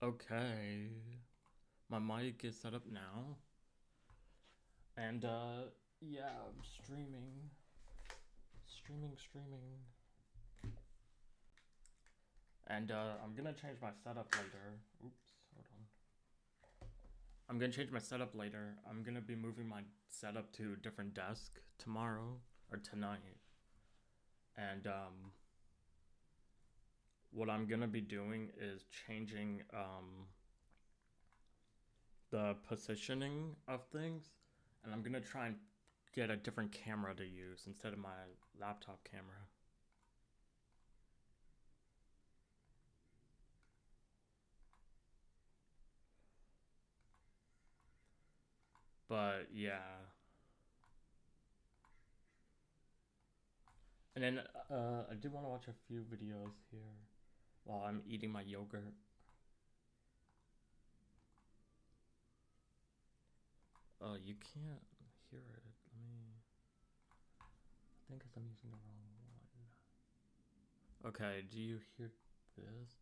Okay, my mic is set up now, and yeah, I'm streaming, and I'm gonna change my setup later. Oops, hold on. I'm gonna change my setup later. I'm gonna be moving my setup to a different desk tomorrow or tonight, and what I'm gonna be doing is changing the positioning of things, and I'm gonna try and get a different camera to use instead of my laptop camera. But yeah, and then I do want to watch a few videos here while I'm eating my yogurt. Oh, you can't hear it. Let me. I think I'm using the wrong one. Okay, do you hear this?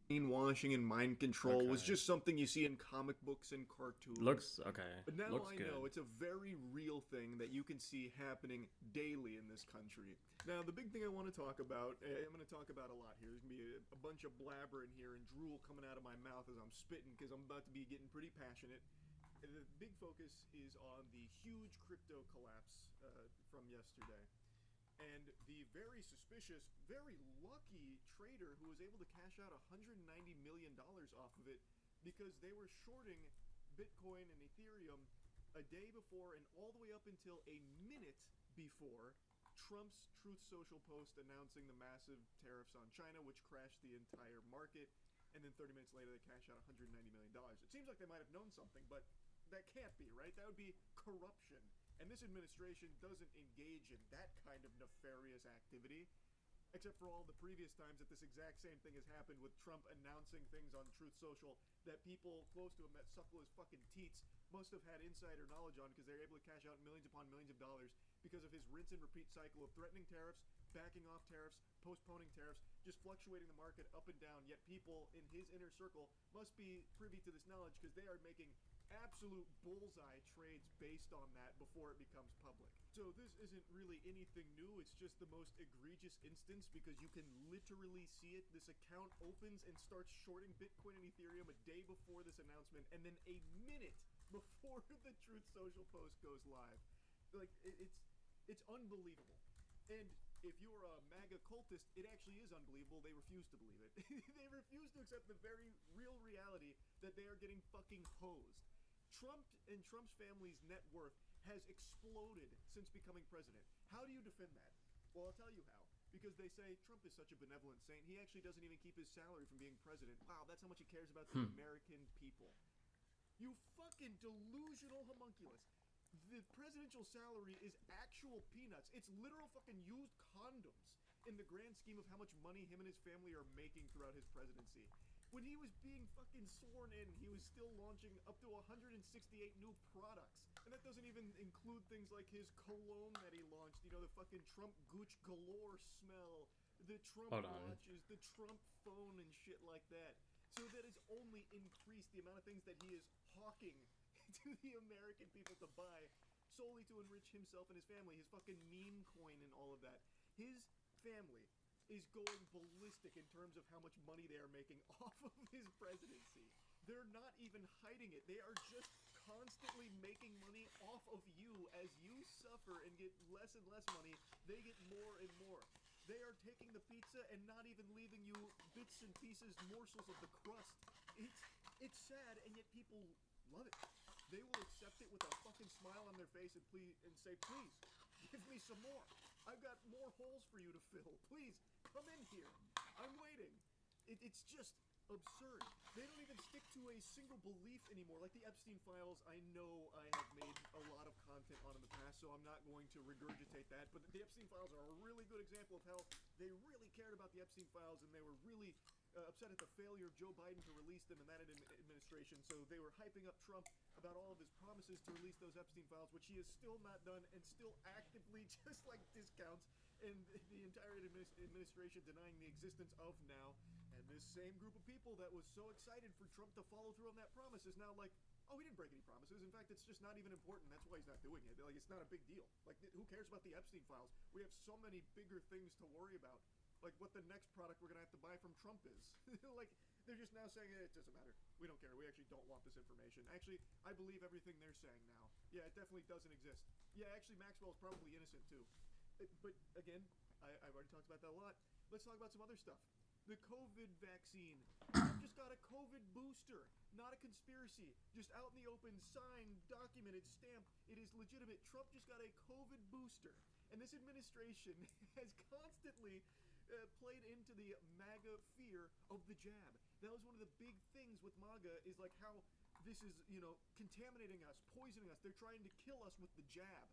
Brainwashing and mind control was Okay. just something you see in comic books and cartoons. Looks okay. But now Looks I good. know it's a very real thing that you can see happening daily in this country. Now, the big thing I want to talk about, I'm going to talk about a lot here. There's going to be a bunch of blabber in here and drool coming out of my mouth as I'm spitting because I'm about to be getting pretty passionate. The big focus is on the huge crypto collapse from yesterday. And the very suspicious, very lucky trader who was able to cash out $190 million off of it because they were shorting Bitcoin and Ethereum a day before and all the way up until a minute before Trump's Truth Social post announcing the massive tariffs on China, which crashed the entire market. And then 30 minutes later, they cash out $190 million. It seems like they might have known something, but that can't be, right? That would be corruption. And this administration doesn't engage in that kind of nefarious activity, except for all the previous times that this exact same thing has happened with Trump announcing things on Truth Social that people close to him that suckle his fucking teats must have had insider knowledge on because they're able to cash out millions upon millions of dollars because of his rinse and repeat cycle of threatening tariffs, backing off tariffs, postponing tariffs, just fluctuating the market up and down. Yet people in his inner circle must be privy to this knowledge because they are making absolute bullseye trades based on that before it becomes public. So this isn't really anything new. It's just the most egregious instance because you can literally see it. This account opens and starts shorting Bitcoin and Ethereum a day before this announcement, and then a minute before the Truth Social post goes live. Like it's unbelievable. And if you're a MAGA cultist, it actually is unbelievable. They refuse to believe it. They refuse to accept the very real reality that they are getting fucking hosed. Trump and Trump's family's net worth has exploded since becoming president. How do you defend that? Well, I'll tell you how. Because they say Trump is such a benevolent saint, he actually doesn't even keep his salary from being president. Wow, that's how much he cares about the American people. You fucking delusional homunculus. The presidential salary is actual peanuts. It's literal fucking used condoms in the grand scheme of how much money him and his family are making throughout his presidency. When he was being fucking sworn in, he was still launching up to 168 new products. And that doesn't even include things like his cologne that he launched, you know, the fucking Trump Gooch Galore smell, the Trump Hold on. watches, the Trump phone and shit like that. So that has only increased the amount of things that he is hawking to the American people to buy solely to enrich himself and his family. His fucking meme coin and all of that. His family is going ballistic in terms of how much money they are making off of his presidency. They're not even hiding it. They are just constantly making money off of you. As you suffer and get less and less money, they get more and more. They are taking the pizza and not even leaving you bits and pieces, morsels of the crust. It's sad, and yet people love it. They will accept it with a fucking smile on their face and say, please, give me some more. I've got more holes for you to fill. Please, come in here. I'm waiting. It's just absurd. They don't even stick to a single belief anymore. Like the Epstein files, I know I have made a lot of content on in the past, so I'm not going to regurgitate that. But the Epstein files are a really good example of how they really cared about the Epstein files, and they were really upset at the failure of Joe Biden to release them in that administration. So they were hyping up Trump about all of his promises to release those Epstein files, which he has still not done and still actively just like discounts and the entire administration denying the existence of now. And this same group of people that was so excited for Trump to follow through on that promise is now like, oh, he didn't break any promises. In fact, it's just not even important. That's why he's not doing it. Like, it's not a big deal. Like, who cares about the Epstein files? We have so many bigger things to worry about. Like, what the next product we're gonna have to buy from Trump is. Like, they're just now saying, it doesn't matter. We don't care. We actually don't want this information. Actually, I believe everything they're saying now. Yeah, it definitely doesn't exist. Yeah, actually, Maxwell's probably innocent too. But again, I've already talked about that a lot. Let's talk about some other stuff. The COVID vaccine. Trump just got a COVID booster. Not a conspiracy. Just out in the open, signed, documented, stamped. It is legitimate. Trump just got a COVID booster. And this administration has constantly played into the MAGA fear of the jab. That was one of the big things with MAGA, is like how this is, contaminating us, poisoning us. They're trying to kill us with the jab.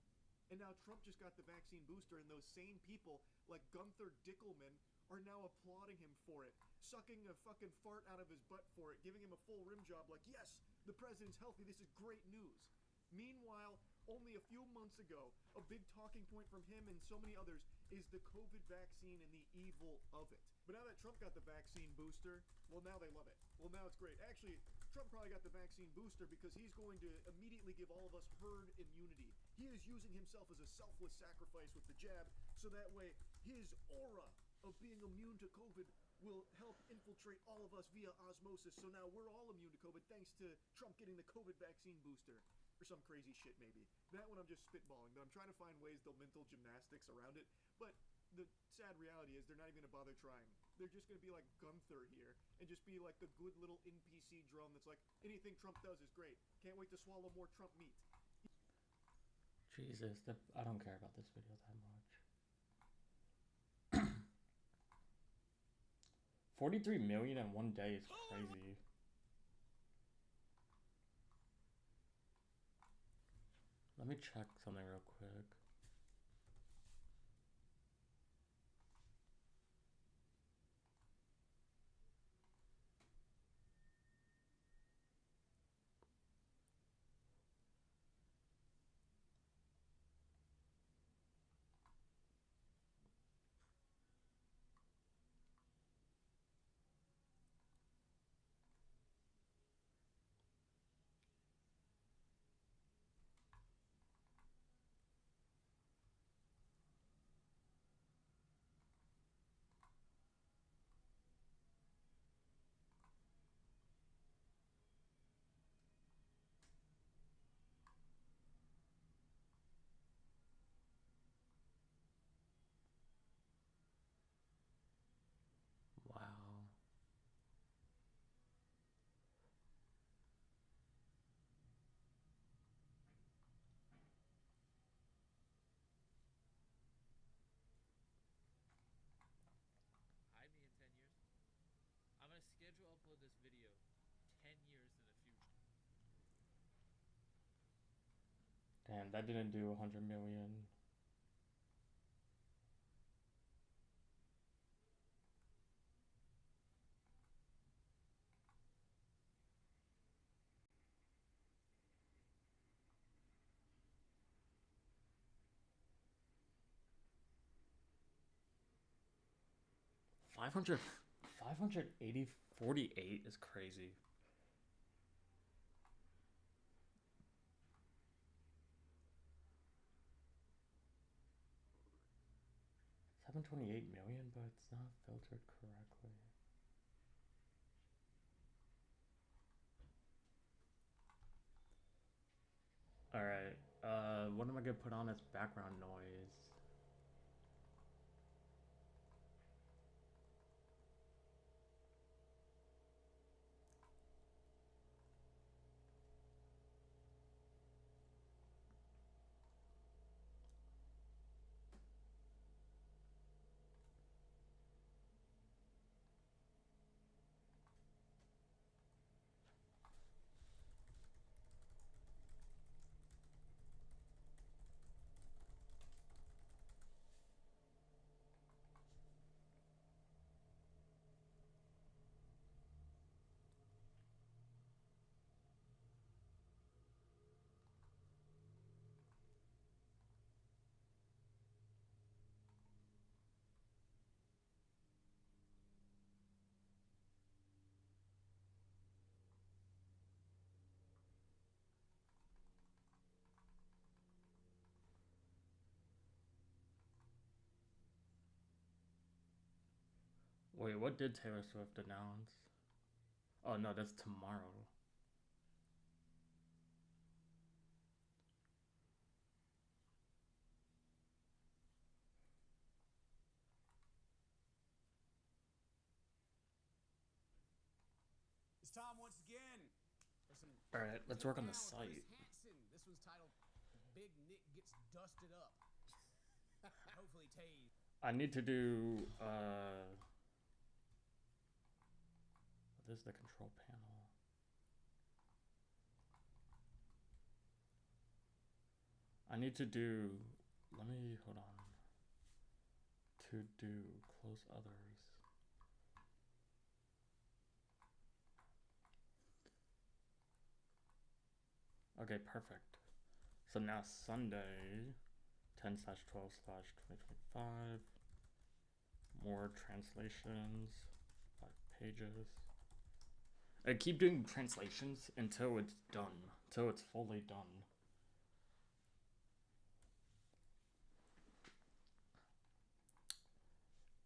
And now Trump just got the vaccine booster, and those same people like Gunther Dickelman are now applauding him for it, sucking a fucking fart out of his butt for it, giving him a full rim job like, yes, the president's healthy, this is great news. Meanwhile, only a few months ago, a big talking point from him and so many others is the COVID vaccine and the evil of it. But now that Trump got the vaccine booster, well, now they love it. Well, now it's great. Actually, Trump probably got the vaccine booster because he's going to immediately give all of us herd immunity. He is using himself as a selfless sacrifice with the jab, so that way his aura of being immune to COVID will help infiltrate all of us via osmosis. So now we're all immune to COVID thanks to Trump getting the COVID vaccine booster. Or some crazy shit maybe. That one I'm just spitballing, but I'm trying to find ways they'll mental gymnastics around it. But the sad reality is they're not even going to bother trying. They're just going to be like Gunther here and just be like the good little NPC drone that's like, anything Trump does is great. Can't wait to swallow more Trump meat. Jesus, I don't care about this video that much. 43 million in one day is crazy. Let me check something real quick. Wow. Hide me in 10 years. I'm gonna schedule upload this video 10 years in the future. Damn, that didn't do 100 million. Five hundred 48 is crazy. 728 million, but it's not filtered correctly. Alright, what am I gonna put on as background noise? Wait, what did Taylor Swift announce? Oh no, that's tomorrow. It's time once again for some. All right, let's work on the site. This one's titled "Big Nick Gets Dusted Up." Hopefully, tased. I need to do what is the control panel? I need to do. Let me hold on. To do close others. Okay, perfect. So now Sunday, 10/12/2025. More translations, 5 pages. I keep doing translations until it's done, until it's fully done.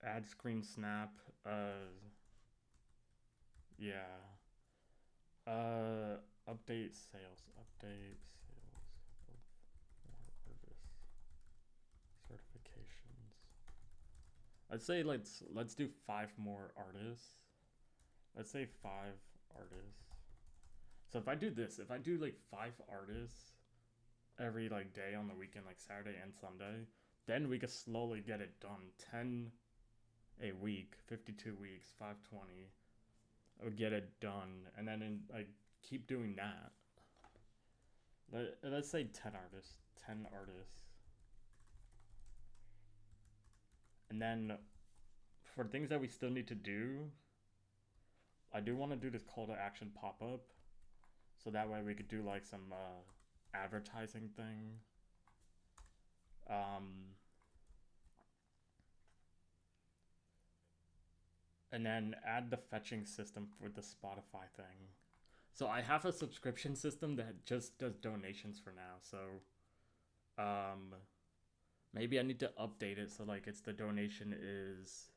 Add screen snap. Yeah. Update sales. Update sales of more artists. Certifications. I'd say let's do 5 more artists. Let's say 5 artists. So if I do this, if I do like 5 artists every like day on the weekend, like Saturday and Sunday, then we could slowly get it done. 10 a week, 52 weeks, 520. I would get it done, and then like keep doing that. Let's say 10 artists. 10 artists. And then for things that we still need to do, I do want to do this call to action pop up, so that way we could do like some advertising thing. And then add the fetching system for the Spotify thing. So I have a subscription system that just does donations for now. So maybe I need to update it so like it's the donation is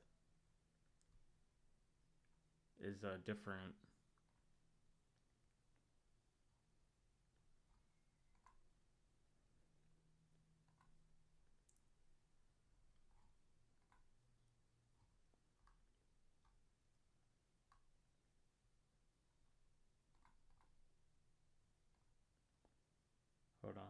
different. Hold on.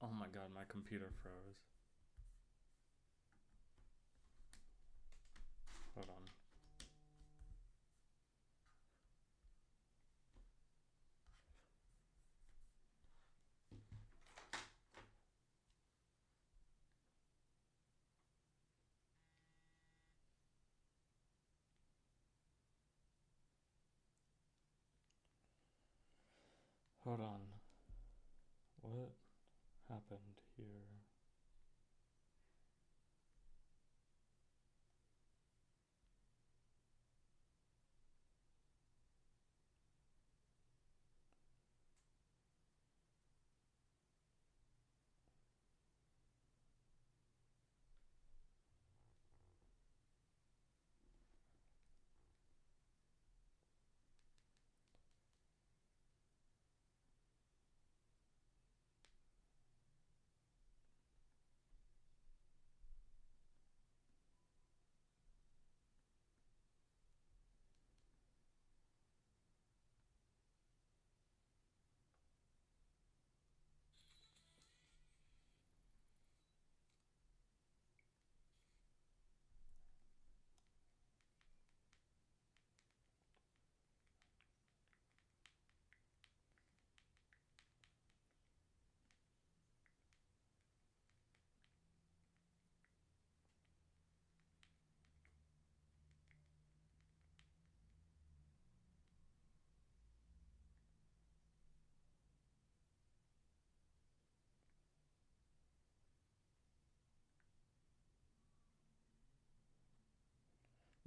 Oh my god, my computer froze. Hold on. Hold on. What happened here?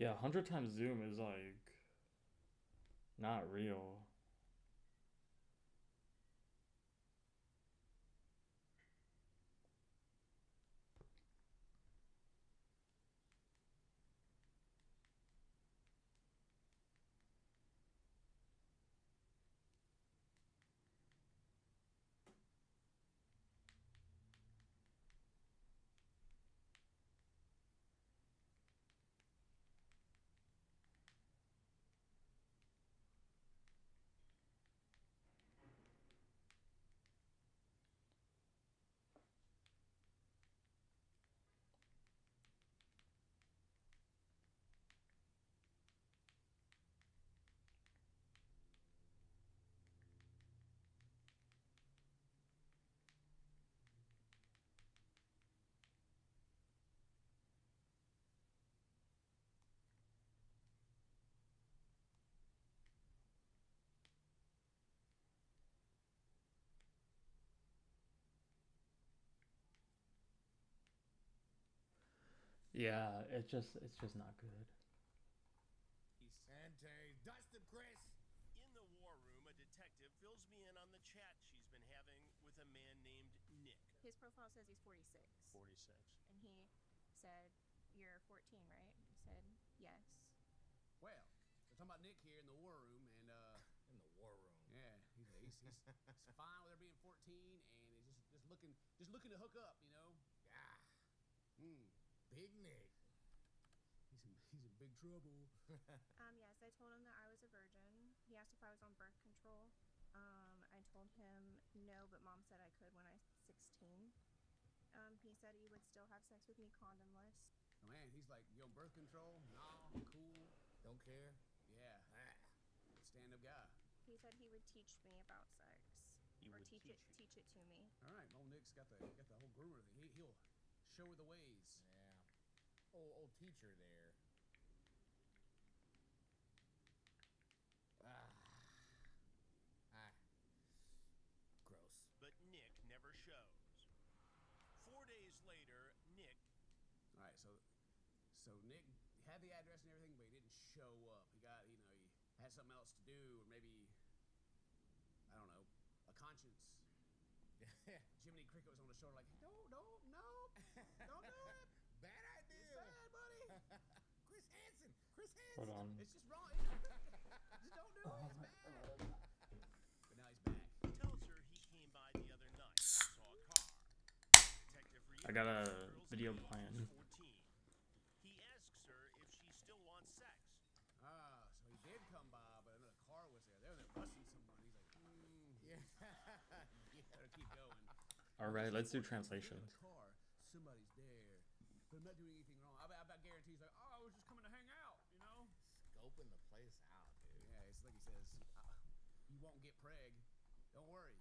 Yeah, 100 times zoom is like not real. Yeah, it's just not good. Ante, dust him, Chris. In the war room, a detective fills me in on the chat she's been having with a man named Nick. His profile says he's 46. 46. And he said, "You're 14, right?" I said, "Yes." Well, we're talking about Nick here in the war room, and In the war room. yeah, he's fine with her being 14, and is just looking to hook up, you know. Ah, Mm. Big Nick. He's in big trouble. Yes, I told him that I was a virgin. He asked if I was on birth control. I told him no, but mom said I could when I was 16. He said he would still have sex with me condomless. Oh, man, he's like, you on birth control? Nah, cool. Don't care. Yeah, Ah. stand-up guy. He said he would teach me about sex. He or would teach teach it you. to me. All right, old Nick's got the whole groomer thing. He'll show her the ways. Yeah. Old teacher there. Ah. Gross. But Nick never shows. 4 days later, Nick. All right, so Nick had the address and everything, but he didn't show up. He got, he had something else to do, or maybe, I don't know, a conscience. Jiminy Cricket was on the shoulder like, no, don't do it. Bad idea. It's bad, buddy. Chris Hansen. Chris Hansen. Hold on. It's just wrong. Just don't do it. It's bad. But now he's back. He tells her he came by the other night, saw a car. Detective I got a realizes the girl's video age is plan. 14. He asks her if she still wants sex. Ah, so he did come by, but another car was there. They're busting someone. He's like, Yeah. better keep going. All right, let's do In translations. the car, somebody's there, but I'm not doing anything wrong. I guarantee he's like, oh, I was just coming to hang out, you know? Scoping the place out, dude. Yeah, it's like he says, you won't get preg. Don't worry.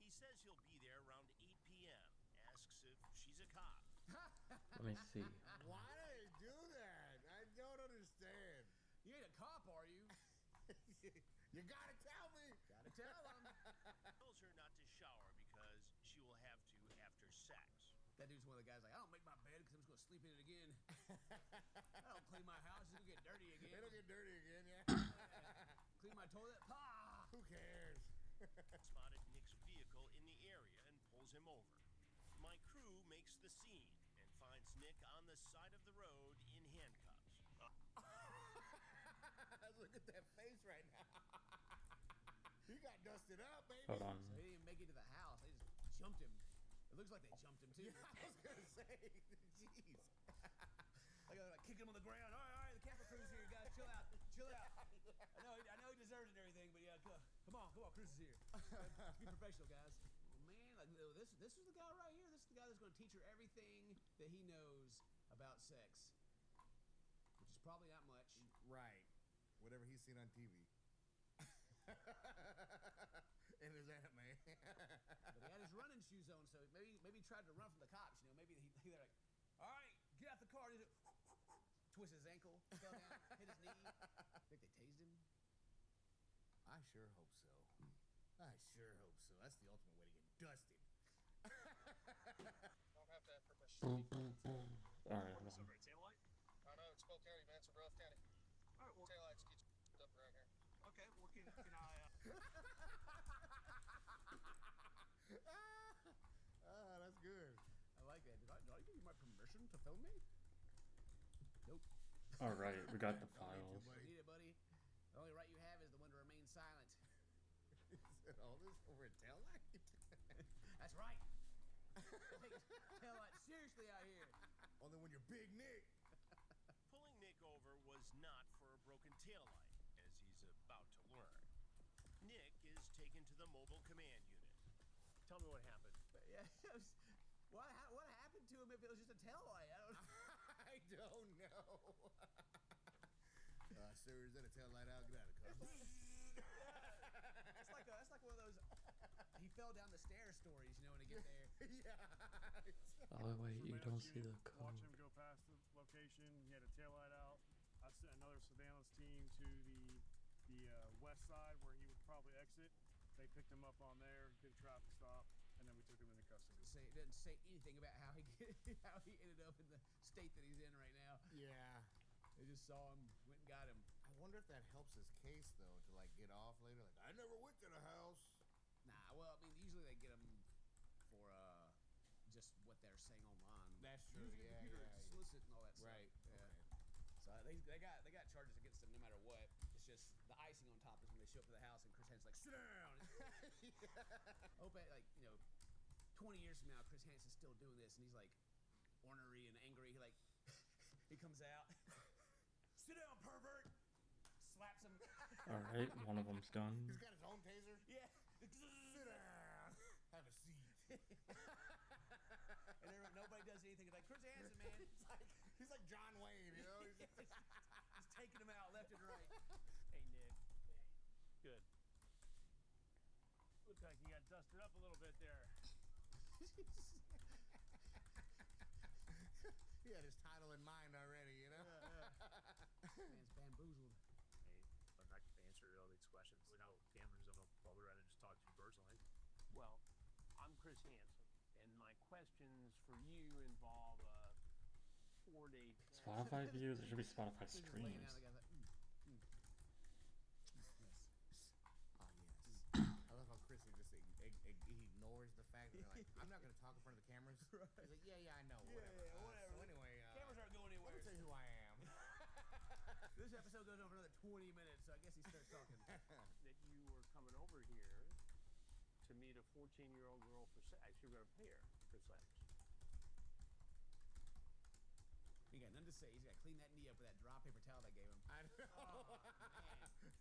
He says he'll be there around 8 p.m. Asks if she's a cop. Let me see. Why do they do that? I don't understand. You ain't a cop, are you? You gotta tell me. Gotta tell him. Tells her not to shower because she will have to after sex. That dude's one of the guys like, I don't make my bed because I'm just going to sleep in it again. I don't clean my house. It's going to get dirty again. It'll get dirty again, yeah. Clean my toilet. Ah! Who cares? Spotted Nick's vehicle in the area and pulls him over. My crew makes the scene and finds Nick on the side of the road in handcuffs. Look at that face right now. He got dusted up, baby. Hold on. So he didn't even make it to the house. They just jumped him. It looks like they jumped him, too. Yeah, I was gonna say, jeez. Like kick him on the ground. All right, the camera crew's here, guys. Chill out. I know he deserves it and everything, but yeah, come on, Chris is here. Let's be professional, guys. Man, like, this is the guy right here. This is the guy that's going to teach her everything that he knows about sex, which is probably not much. Right. Whatever he's seen on TV. In his anime. But he had his running shoes on, so maybe he tried to run from the cops. You know, maybe they're like, all right, get out the car. He twist his ankle, fell down, hit his knee. Think they tased him? I sure hope so. I sure hope so. That's the ultimate way to get dusted. Don't have to have permission. All right. Hold on. No, it's Cole County, Mansfield, Roth County. fucking eye out. Ah, that's good. I like that. Did I give you my permission to film me? Nope. All right, we got the Don't need to, files. buddy. Need it, buddy. The only right you have is the one to remain silent. He said all this over a tail light. That's right. Take tail light seriously out here. Only when you're Big Nick. Pulling Nick over was not for a broken taillight, as he's about to learn. Nick is taken to the mobile command unit. Tell me what happened. But yeah, what happened to him if it was just a tail light? I don't know. I don't know. Sir, is that a tail light out? Get out of the car. That's like one of those he fell down the stairs stories, you know, when he get there. Yeah. Oh wait, you don't see the Watch code. him go past the location. He had a taillight out. I sent another surveillance team to the west side where he would probably exit. They picked him up on there, did a traffic stop, and then we took him into custody. It doesn't say anything about how he ended up in the state that he's in right now. Yeah. They just saw him, went and got him. I wonder if that helps his case though to like get off later. Like I never went to the house. Nah, well, I mean, usually they get him for just what they're saying online. That's true. Usually Yeah, computer yeah, solicit and all that Right. stuff. Yeah. Okay. So they got charges against him no matter what. It's just the icing on top is when they show up to the house and Chris Hansen's like, sit down. I hope like 20 years from now, Chris Hansen's still doing this and he's like ornery and angry. He like he comes out, sit down, pervert. Slaps him. All right, one of them's done. He's got his own taser. Yeah. Sit down. Have a seat. And nobody does anything. It's like Chris Hansen, man. He's like John Wayne, you know. He's taking him out left and right. Hey, Nick. Good. Looks like you got dusted up a little bit there. He had his title in mind already, you know. Man's bamboozled. I'm not going to answer all these questions. We know cameras, I'm probably rather just talk to you personally. Well, I'm Chris Hansen, and my questions for you involve a 4-day Spotify views. There should be Spotify He's just laying streams. down, the guy's like, Yes. I love how Chris just he ignores the fact that they're like, I'm not going to talk in front of the cameras. Right. He's like, yeah, I know, Yeah, whatever. whatever. So anyway, cameras aren't going let anywhere. me tell you who I am. This episode goes over another 20 minutes, so I guess he starts talking. that you were coming over here to meet a 14-year-old girl for sex. You're going to pay her for sex. He got nothing to say. He's got to clean that knee up with that dry paper towel they gave him. I know. Oh, man.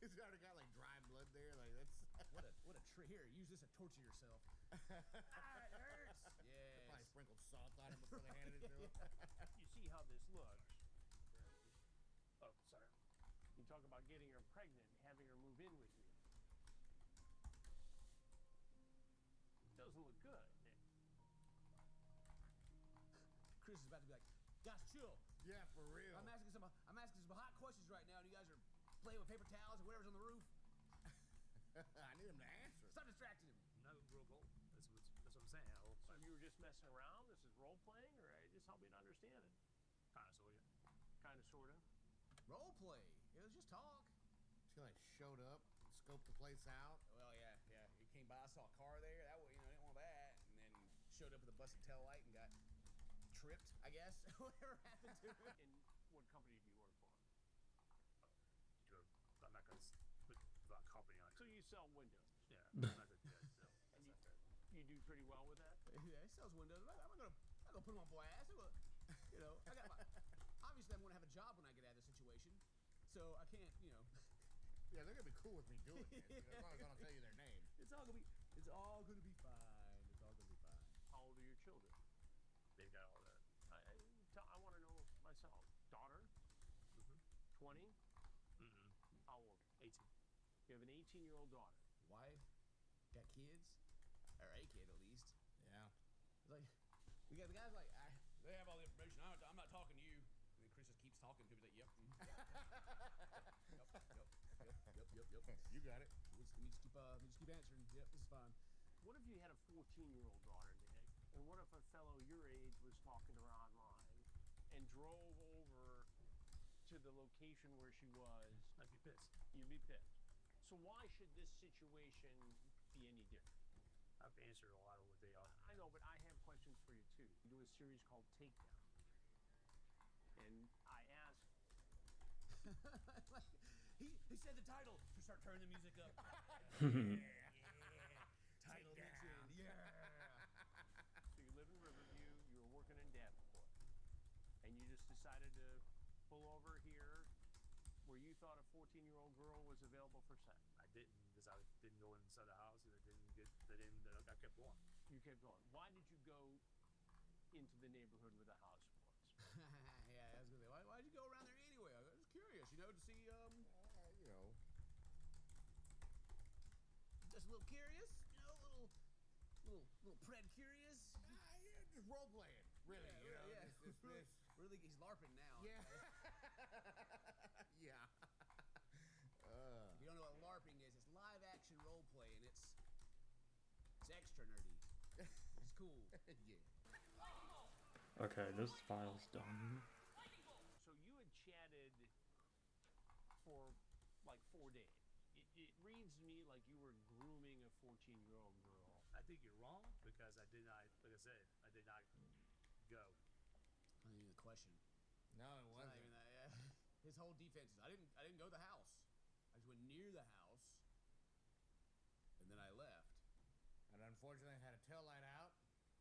He's already got like dry blood there. Like that's What a trick. Here, use this to torture yourself. It hurts. They probably Yes. sprinkled salt on him before they handed it to him. You see how this looks. Oh, sorry. You talk about getting her pregnant and having her move in with you. Doesn't look good, Nick. Chris is about to be like, guys, chill. Yeah, for real. I'm asking some hot questions right now, and you guys are playing with paper towels and whatever's on the roof. I need him to answer. Stop distracting him. No, real cool. That's what I'm saying. So you were just messing around? This is role playing, or just help me to understand it? Kind of, sort of. Kind of, sort of. Role play. It was just talk. She like showed up, scoped the place out. Well, yeah. He came by, saw a car there. That way, didn't want that, and then showed up with a busted tail light and got tripped, I guess. Whatever happened to him. And what company do you work for? I'm not going to put the company on. So you sell windows. Yeah, I'm not going to do that. No, And that's not fair. you do pretty well with that? Yeah, he sells windows. I'm not gonna put him on blast. I got obviously I'm gonna have a job when I get out of this situation, so I can't, Yeah, they're gonna be cool with me doing it. As long as I don't tell you their name. It's all gonna be fine. It's all gonna be fine. How old are your children? They've got all that. I want to know myself. Daughter? 20? How old? 18. You have an 18-year-old daughter. Wife, got kids, or a kid at least. Yeah. It's like we got the guys like they have all the information. I'm not talking to you. And then Chris just keeps talking to me. He's like, yep. Yep. You got it. Let me just keep answering. Yep, this is fine. What if you had a 14-year-old daughter, Nick? And what if a fellow your age was talking to her online and drove over to the location where she was? I'd be pissed. You'd be pissed. So why should this situation be any different? I've answered a lot of what they are. I know, but I have questions for you too. We do a series called Takedown. And I asked, he said the title. Should start turning the music up. Title mentioned. so you live in Riverview, you were working in Davenport, and you just decided to pull over here where you thought a 14-year-old girl was available for sex. I didn't because I didn't go inside the house and I kept going. You kept going. Why did you go into the neighborhood where the house was? Yeah, I was gonna say, why'd you go around there anyway? I was curious, to see, just a little curious, little pred curious. Yeah, just role playing, really. Yeah. Really, he's LARPing now. Yeah. Yeah. If you don't know what LARPing is, it's live action role play, and it's extra nerdy. It's cool. Yeah. Okay, this file's done. So you had chatted for like 4 days. It reads to me like you were grooming a 14-year-old girl. I think you're wrong because I did not, like I said, I did not go. Not even the question. No, it It's not wasn't. even that. Yeah. His whole defense is I didn't go to the house. I just went near the house, and then I left. And unfortunately, I had a tail light out.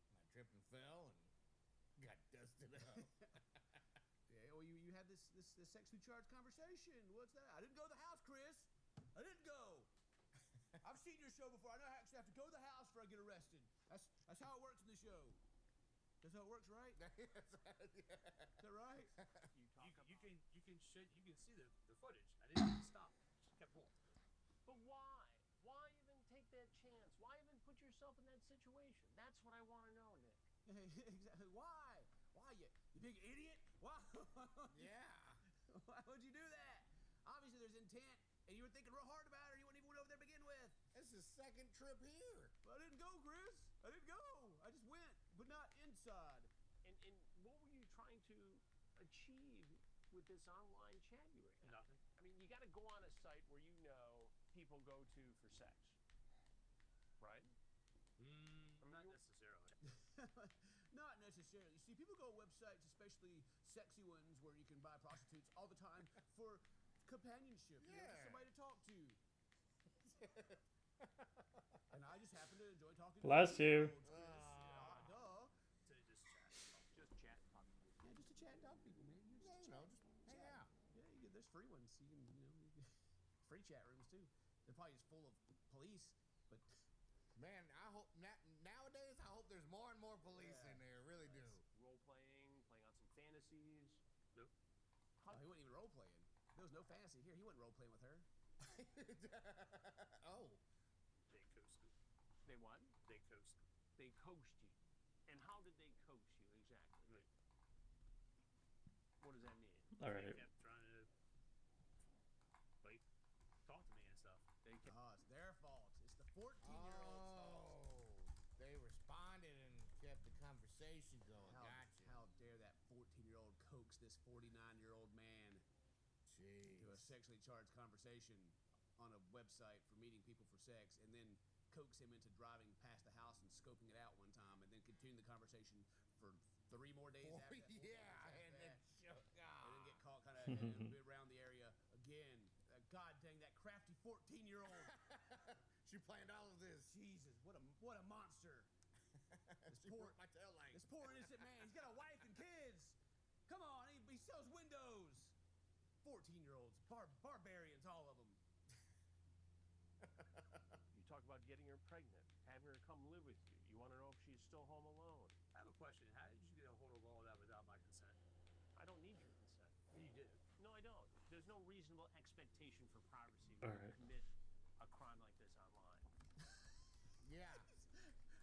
And I tripped and fell and got dusted up. Yeah. Well, you had this sexually charged conversation. What's that? I didn't go to the house, Chris. I didn't go. I've seen your show before. I know I actually have to go to the house before I get arrested. That's how it works in the show. That's how it works, right? Is that right? You talk You can see the footage. I didn't even stop. Just kept going. But why? Why even take that chance? Why even put yourself in that situation? That's what I want to know, Nick. Exactly. Why? Why you big idiot? Why? Yeah. Why would you do that? Obviously, there's intent, and you were thinking real hard about it, or you wouldn't even went over there to begin with. It's his second trip here. But I didn't go, Chris. I didn't go. I just went, but not inside. And what were you trying to achieve with this online chat you were in? Nothing. I mean, you got to go on a site where you know people go to for sex, right? Not necessarily. Not necessarily. You see, people go to websites, especially sexy ones, where you can buy prostitutes all the time for companionship. You know, just Yeah. somebody to talk to. And I just happen to enjoy talking Bless to you. Duh. To just chat. Just chat and talk to people. Yeah, just to chat and talk to people, man. You Yeah, just just hang out. Yeah, there's free ones. You can free chat rooms too. They're probably just full of police, but Man, I hope nowadays. I hope there's more and more police in there. Really do. Role playing, playing on some fantasies. Nope. he wasn't even role playing. There was no fantasy here. He wasn't role playing with her. Oh. They coasted. They what? They coasted. They coached you. And how did they coach you exactly? What does that mean? All They right. kept trying to talk to me and stuff. They kept, Oh, it's their fault. It's the 14-year-old's fault. They responded and kept the conversation going. Gotcha. How dare that 14-year-old coax this 49-year-old man Jeez. to a sexually charged conversation on a website for meeting people for sex, and then coax him into driving past the house and scoping it out one time, and then continue the conversation for 3 more days after that. 4 days Yeah, after and that. then And then get caught kind of around the area again. God dang, that crafty 14-year-old. She planned all of this. Jesus, what a monster. She broke my tail light. This poor innocent man. He's got a wife and kids. Come on, he sells windows. 14-year-olds, barbarians, all of them. you talk about getting her pregnant, having her come live with you. You want to know if she's still home alone. I have a question. How did you get a hold of all that without my consent? I don't need your consent. You did. No, I don't. There's no reasonable expectation for privacy All when you right. commit a crime like this online. Yeah.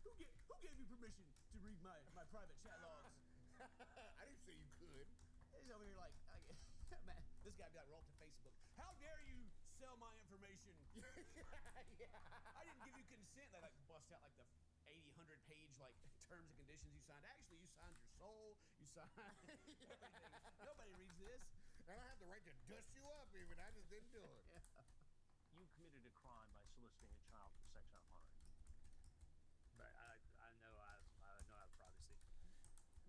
Who gave you permission to read my private chat logs? I didn't say you could. He's over here like, man, this guy got rolled to Facebook. How dare you sell my information? Yeah. I didn't give you consent. They like bust out like the 100 page like terms and conditions you signed. Actually, you signed your soul. You signed everything. Nobody reads this. And I have the right to dust you up even. I just didn't do it. Yeah. You committed a crime soliciting a child for sex online. Right. I know I've probably seen.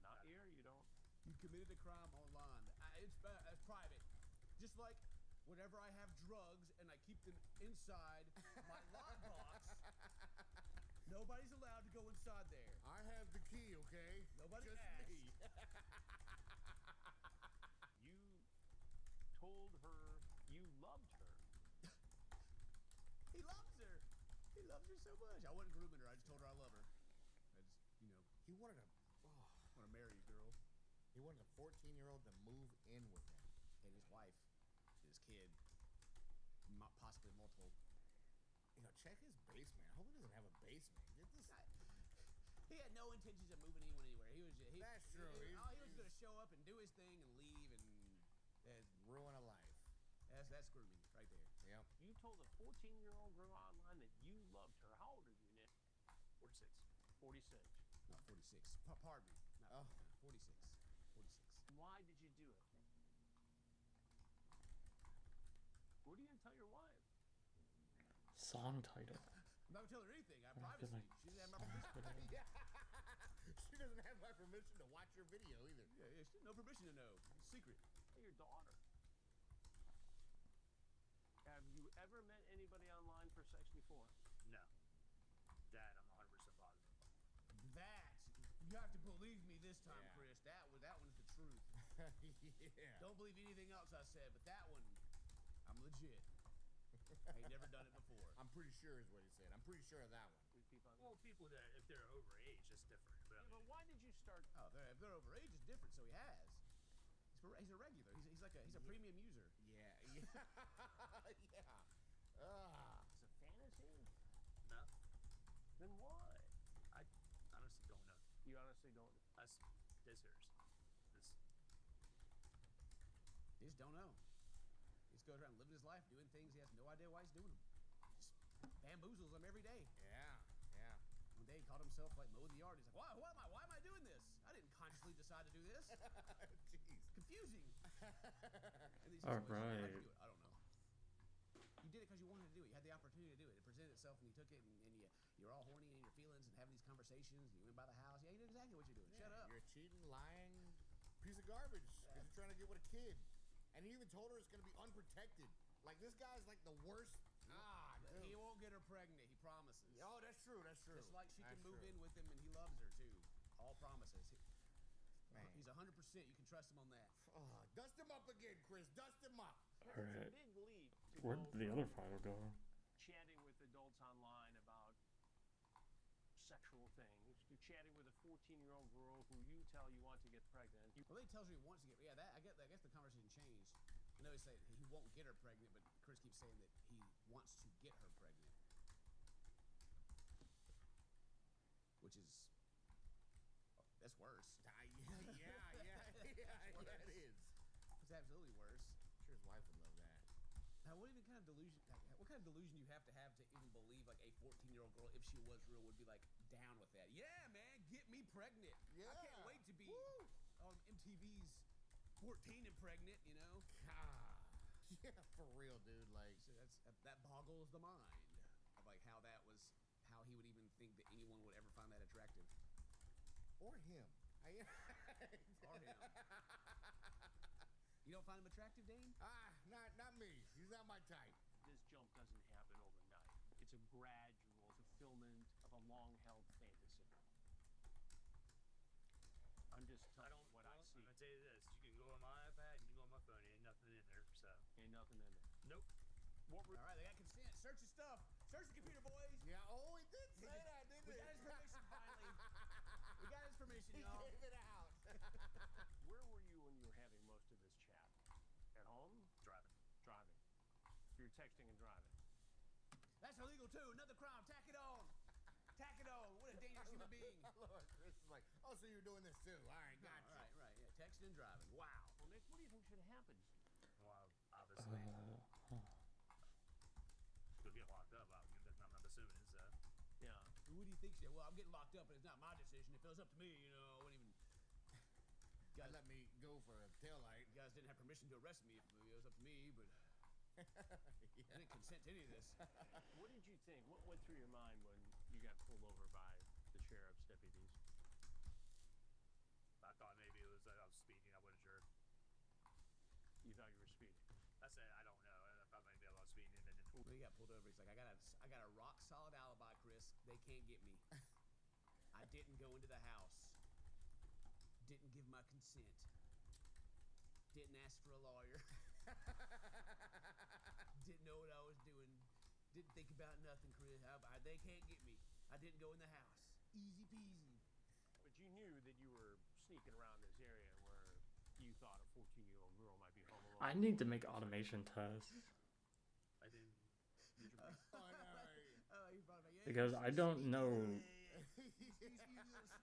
Not here. You don't. You committed a crime online. It's private. Just like whenever I have drugs and I keep them inside my lockbox, nobody's allowed to go inside there. I have the key, okay? Nobody Just asked. me. You told her you loved her. He loves her. He loves her so much. I wasn't grooming her. I just told her I love her. I just, He wanted want to marry you, girl. he wanted a 14-year-old to move in with him. And his wife, his kid, possibly multiple. Check his basement. I hope he doesn't have a basement. Get this. He had no intentions of moving anyone anywhere. He was just, That's true. He was going to show up and do his thing and leave, and Ruin a life. that's grooming right there. Yep. You told a 14-year-old girl online that you loved her. How old are you, Nick? 46. 46. Not 46. Pardon me. Not 46. 46. Why did you do it? What are you gonna tell your wife? Song title. I'm not going to tell her anything. I I feel privacy. like She doesn't have my permission. Yeah. She doesn't have my permission to watch your video either. Yeah, she no permission to know. It's secret. Hey, your daughter. Have you ever met anybody online for sex before? No. That I'm 100% positive. That you have to believe me this time, Yeah. Chris. That one's the truth. Yeah. Don't believe anything else I said, but that one, I'm legit. I ain't never done it before. I'm pretty sure is what he said. I'm pretty sure of that one. We keep on. Well, people that if they're over age, that's different. But Yeah, but why did you start? Oh, if they're over age, it's different. So he has. He's a regular. He's like he's a premium user. Yeah. Yeah. It's a fantasy. no, Then why? I honestly don't know. You honestly don't. That's hers. This He just don't know. He just goes around living his life, doing things he has no idea why he's doing them. Just bamboozles them every day. Yeah. Yeah. One day he caught himself like mowing the yard. He's like, why am I doing this? I didn't consciously decide to do this. Jeez. Confusing. And these All situations, why'd you right. do it? I don't know. You did it because you wanted to do it. You had the opportunity to do it. It presented itself, and you took it, and you're all horny and in your feelings and having these conversations. You went by the house. Yeah, you knew exactly what you're doing. Shut up. You're a cheating, lying piece of garbage because you're trying to get with a kid. And he even told her it's going to be unprotected. Like, this guy's like the worst. Dude. He won't get her pregnant. He promises. Oh, that's true. That's true. Just like she can That's move true. in with him, and he loves her too. All promises. Man. He's 100%. You can trust him on that. Oh, dust him up again, Chris. Dust him up. All right. Big leap. To Where'd go the from other file go? Chatting with adults online about sexual things to chatting with a 14-year-old girl who you tell you want to get pregnant. Well, he tells her he wants to get. Yeah, I guess the conversation changed. I know he said he won't get her pregnant, but Chris keeps saying that he wants to get her pregnant, which is that's worse. Yeah, it is. It's absolutely worse. I'm sure his wife would love that. Now, what kind of delusion? What kind of delusion you have to even believe like a 14-year-old girl, if she was real, would be like down with that? Yeah, man, get me pregnant. Yeah. I can't wait to be on MTV's 14 and pregnant. You know. Gosh. Yeah, for real, dude. Like, So that boggles the mind of like how he would even think that anyone would ever find that attractive. or him. Or him. You don't find him attractive, Dane? Not me. He's not my type. This jump doesn't happen overnight. It's a gradual fulfillment of a long-held fantasy. I'm just telling you what I see. I'm gonna tell you this: you can go on my iPad, you can go on my phone, ain't nothing in there. So Ain't nothing in there. nope. What were All right, they got consent. Search your stuff. Search the computer, boys. Yeah. Oh, he did say that, didn't We he? got his permission finally. We got his permission, He y'all. gave it out. Where were you when you were having most of this chat? At home? Driving. Driving. You're texting and driving. That's illegal too. Another crime. Tack it on. Tack it on. What a dangerous human being. Lord, Chris is like, oh, so you're doing this too? All right, gotcha. Right. Yeah, texting and driving. Wow. Well, Nick, what do you think should happen? Well, obviously, you'll get locked up. I'm assuming so. Yeah. What do you think? Well, I'm getting locked up, and it's not my decision. If it was up to me, I wouldn't even. God, let me go for a taillight. You guys didn't have permission to arrest me if it was up to me, but I didn't consent to any of this. What did you think? What went through your mind when you got pulled over by the sheriff's deputies? I thought maybe it was I was speeding. I wasn't sure. You thought you were speeding. I said I don't know. I thought maybe I was speeding, and then When he got pulled over, he's like, I got a rock solid alibi, Chris. They can't get me. I didn't go into the house. Didn't give my consent. Didn't ask for a lawyer. Didn't know what I was doing. Didn't think about nothing, Chris. They can't get me. I didn't go in the house. Easy peasy. But you knew that you were sneaking around this area where you thought a 14-year-old girl might be home alone. I need to make automation tests I didn't. You brought me, yeah, because I don't know. you little sneak. You're there sneaking around. I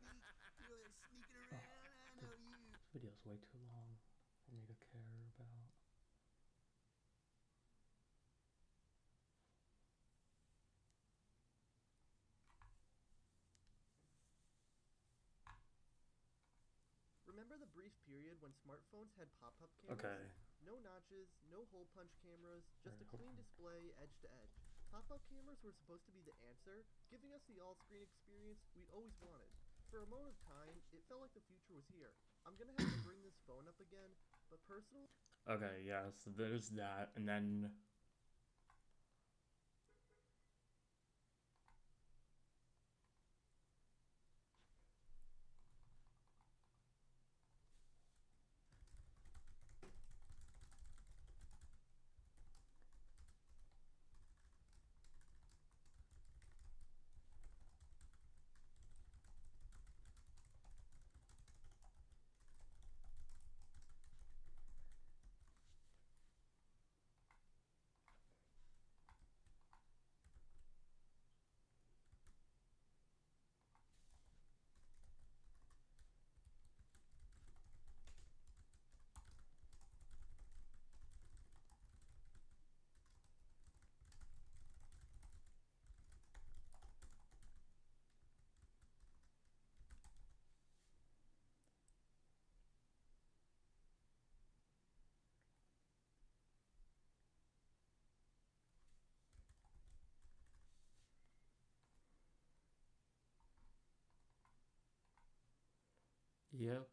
know you. This video's way too long for me to care about. Remember the brief period when smartphones had pop-up cameras? Okay. No notches, no hole punch cameras, just a Alright, hold clean on. display edge to edge. Pop-up cameras were supposed to be the answer, giving us the all-screen experience we'd always wanted. For a moment of time, it felt like the future was here. I'm gonna have to bring this phone up again, but personally... Okay, yeah, so there's that, and then... Yep.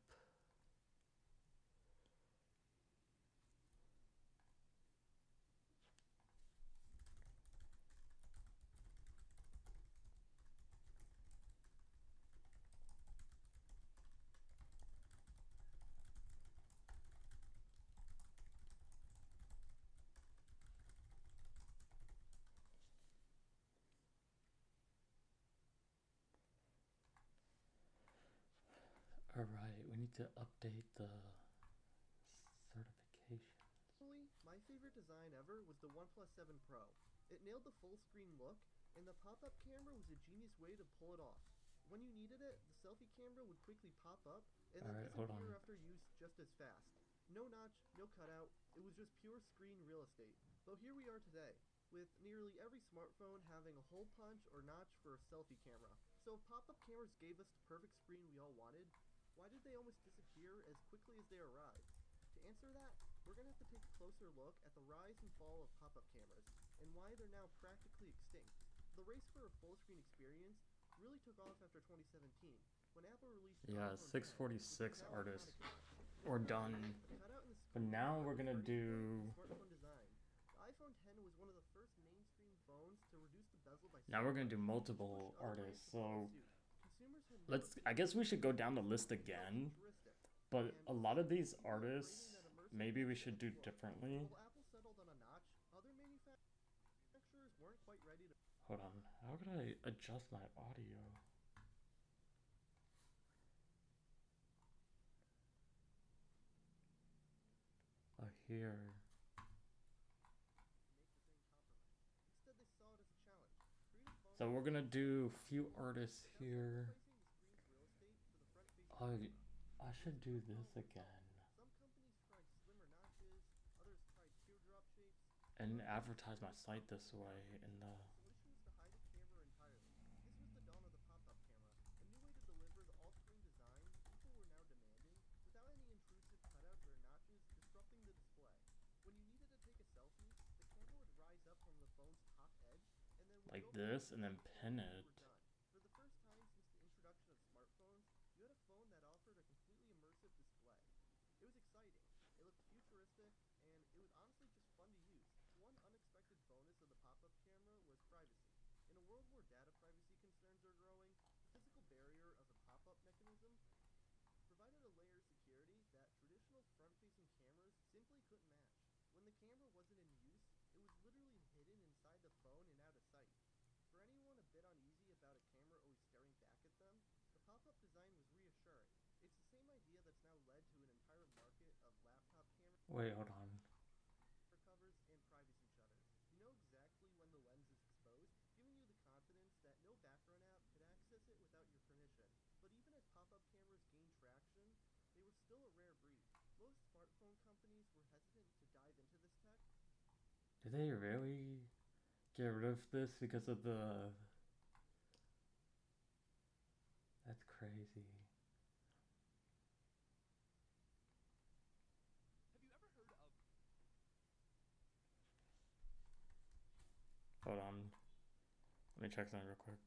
Alright, we need to update the certifications. My favorite design ever was the OnePlus 7 Pro. It nailed the full-screen look, and the pop-up camera was a genius way to pull it off. When you needed it, the selfie camera would quickly pop up, and then Alright, hold disappear on. after use just as fast. No notch, no cutout, it was just pure screen real estate. But here we are today, with nearly every smartphone having a hole punch or notch for a selfie camera. So if pop-up cameras gave us the perfect screen we all wanted, why did they almost disappear as quickly as they arrived? To answer that, we're going to have to take a closer look at the rise and fall of pop-up cameras, and why they're now practically extinct. The race for a full-screen experience really took off after 2017, when Apple released the Yeah, iPhone 10, 646 which now artists. iconic. We're done. The cutout in the But screen now was we're gonna pretty do... smartphone design. The iPhone 10 was one of the first mainstream phones to reduce the bezel by Now we're gonna do 6 inches, multiple which pushed other artists, brands to follow so... suit. Consumers had Let's... more I guess we should go down the list again. futuristic, But a lot of these people were artists, craving that immersive maybe we look should and do look. differently. While Apple settled on a notch, other manufacturers weren't quite ready to... Hold on, how could I adjust my audio? Here. Instead, they saw it as a challenge. Creative phones So we're gonna do few artists here. I should do this again. Some companies tried slimmer notches, others tried teardrop shapes. And advertise my site this way in the... Solution was to hide the camera entirely. This was the dawn of the pop-up camera, a new way to deliver the all-screen design people were now demanding, without any intrusive cutouts or notches disrupting the display. When you needed to take a selfie, the this and then pin it. For the first time since the introduction of smartphones, you had a phone that offered a completely immersive display. It was exciting, it looked futuristic, and it was honestly just fun to use. One unexpected bonus of the pop-up camera was privacy. In a world where data privacy concerns are growing, the physical barrier of a pop-up mechanism provided a layer of security that traditional front-facing cameras simply couldn't match. When the camera wasn't in use, it was literally hidden inside the phone and out of sight. For anyone a bit uneasy about a camera always staring back at them, the pop-up design was reassuring. It's the same idea that's now led to an entire market of laptop cameras. Wait, hold on. Covers and privacy shutters. You know exactly when the lens is exposed, giving you the confidence that no background app could access it without your permission. But even as pop-up cameras gained traction, they were still a rare breed. Most smartphone companies were hesitant to dive into this tech. Did they really get rid of this because of the... That's crazy. Have you ever heard of... Hold on. Let me check something real quick.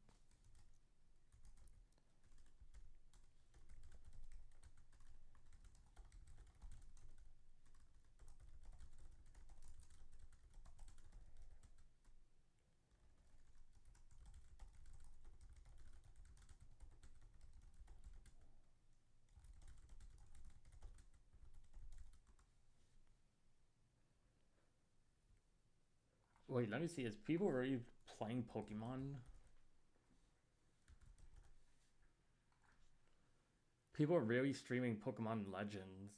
Wait, let me see. Is people already playing Pokemon? People are really streaming Pokemon Legends.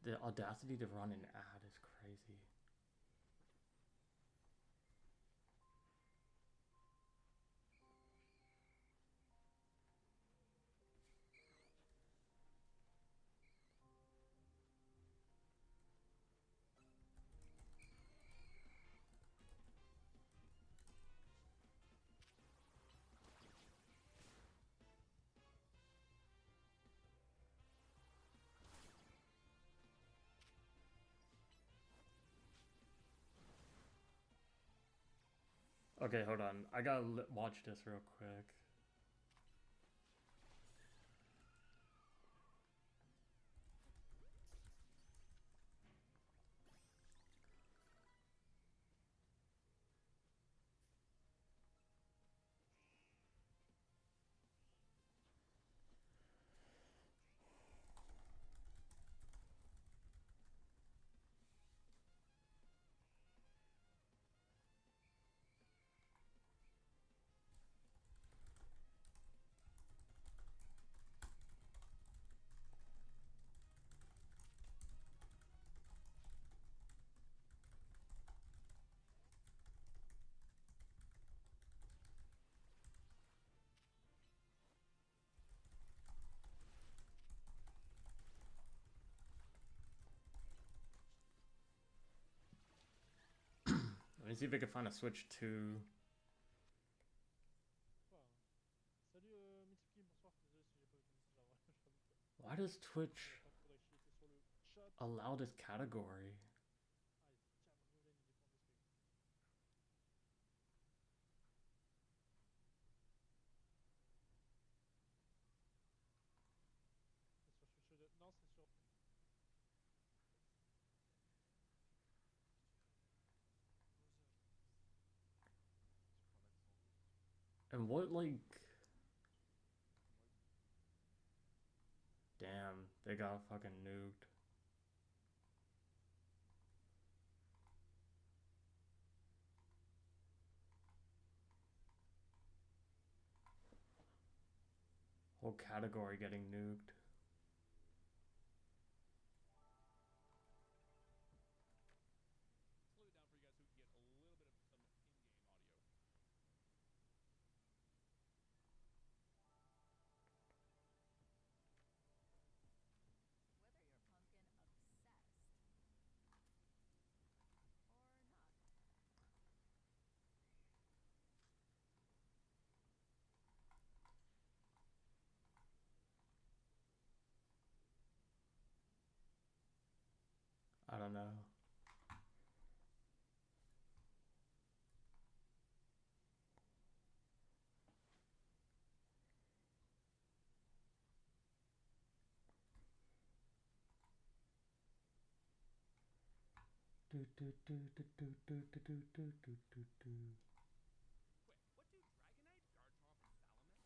The audacity to run an ad is crazy. Okay, hold on. I gotta watch this real quick. Let me see if I can find a Switch 2. Salut Mitsuki, bonsoir. Désolé si j'ai pas eu ton message avant. Why does Twitch allow this category? Non, c'est sur... And what, like... Damn, they got fucking nuked. Whole category getting nuked. don't know.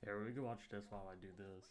Here, we can watch this while I do this.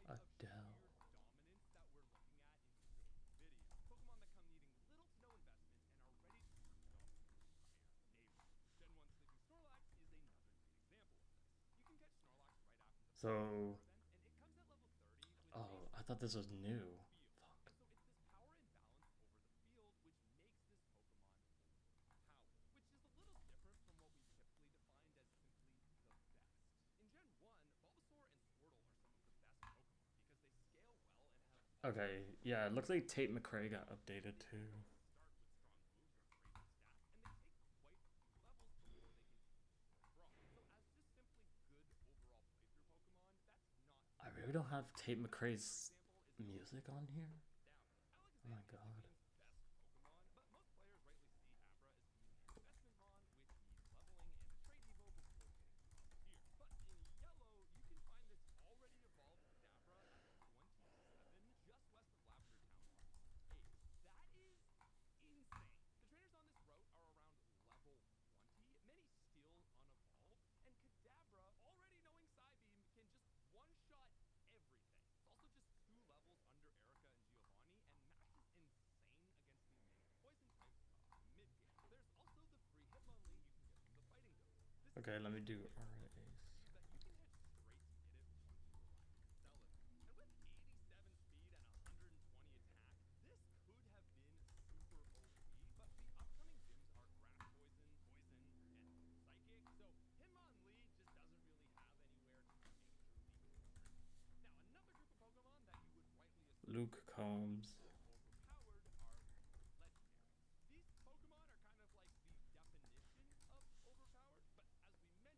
Adele. So, oh, I thought this was new. Fuck. Okay, yeah, it looks like Tate McRae got updated too. I really don't have Tate McRae's music on here. Oh my god. Okay, let me do RAs. Luke Combs.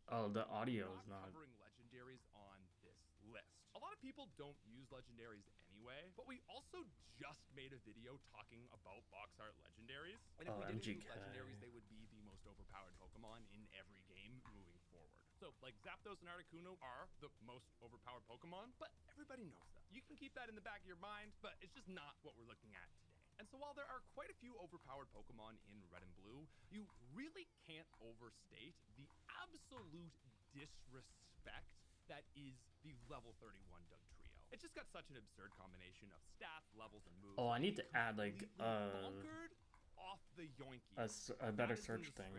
Oh, the audio is not covering legendaries on this list. A lot of people don't use legendaries anyway, but we also just made a video talking about box art legendaries. And if we didn't use legendaries, they would be the most overpowered Pokemon in every game moving forward. So, like, Zapdos and Articuno are the most overpowered Pokemon, but everybody knows that. You can keep that in the back of your mind, but it's just not what we're looking at today. And so while there are quite a few overpowered Pokemon in Red and Blue, you really can't overstate the absolute disrespect that is the level 31 Doug Trio. It's just got such an absurd combination of stats, levels, and moves. Oh, I need to add like bunkered off the yoinky. a better search thing.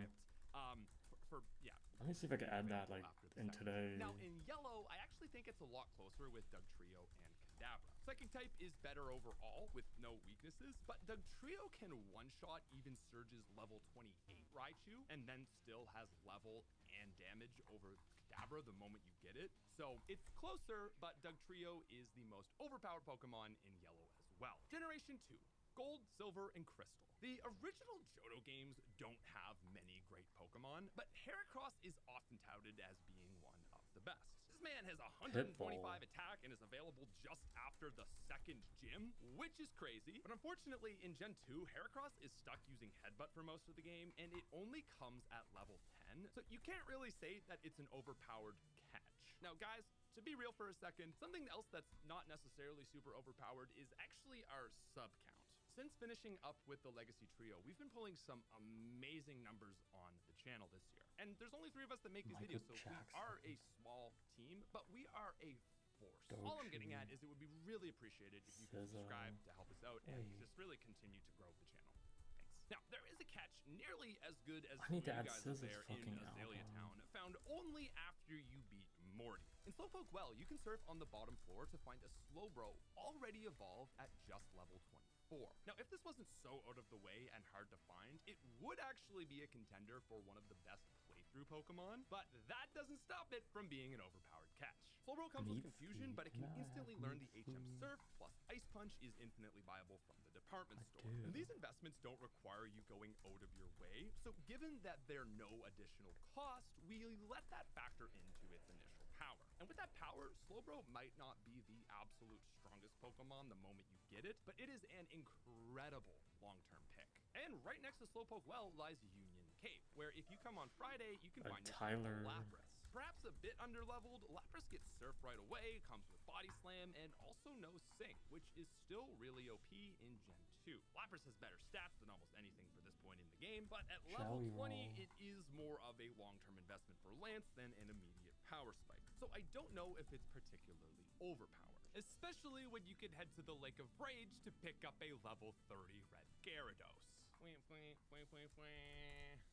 Yeah. Let me see if I can add that like in today. Now in yellow, I actually think it's a lot closer with Doug Trio and Kadabra. Psychic type is better overall with no weaknesses, but Doug Trio can one-shot even Surge's level 28 Raichu, and then still has level and damage over Kadabra the moment you get it. So it's closer, but Doug Trio is the most overpowered Pokemon in yellow as well. Generation 2. Gold, Silver, and Crystal. The original Johto games don't have many great Pokemon, but Heracross is often touted as being one of the best. This man has 125 attack and is available just after the second gym, which is crazy. But unfortunately, in Gen 2, Heracross is stuck using Headbutt for most of the game, and it only comes at level 10, so you can't really say that it's an overpowered catch. Now, guys, to be real for a second, something else that's not necessarily super overpowered is actually our sub count. Since finishing up with the Legacy Trio, we've been pulling some amazing numbers on the channel this year. And there's only 3 of us that make these Michael videos, so Jackson. we are a small team, but we are a force. Dope All I'm getting shit. at is it would be really appreciated if you could SZA. subscribe to help us out and Wait. just really continue to grow the channel. Thanks. Now, there is a catch nearly as good as I need you to add guys SZA's are there in fucking Azalea album. Town, found only after you beat Morty. In Slowpoke Well, you can surf on the bottom floor to find a Slowbro already evolved at just level 24. Now, if this wasn't so out of the way and hard to find, it would actually be a contender for one of the best playthrough Pokemon, but that doesn't stop it from being an overpowered catch. Slowbro comes with Meat confusion, feed. but it can Can I instantly have learn meat the HM feed? Surf, plus Ice Punch is infinitely viable from the department I store. do. And these investments don't require you going out of your way, so given that they're no additional cost, we let that factor into its initial power. And with that power, Slowbro might not be the absolute strongest Pokemon the moment you get it, but it is an incredible long-term pick. And right next to Slowpoke Well lies Union Cape, where if you come on Friday, you can find yourself Tyler. a Lapras. Perhaps a bit underleveled, Lapras gets surf right away, comes with Body Slam, and also no Sing, which is still really OP in Gen 2. Lapras has better stats than almost anything for this point in the game, but at level Shall we 20, roll? it is more of a long-term investment for Lance than an immediate power spike. So I don't know if it's particularly overpowered, especially when you can head to the Lake of Rage to pick up a level 30 red Gyarados.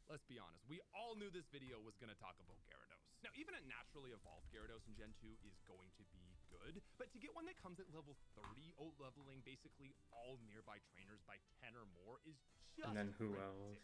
Let's be honest, we all knew this video was gonna talk about Gyarados. Now, even a naturally evolved Gyarados in Gen 2 is going to be good, but to get one that comes at level 30, out-leveling basically all nearby trainers by 10 or more is just And then who ridiculous. else?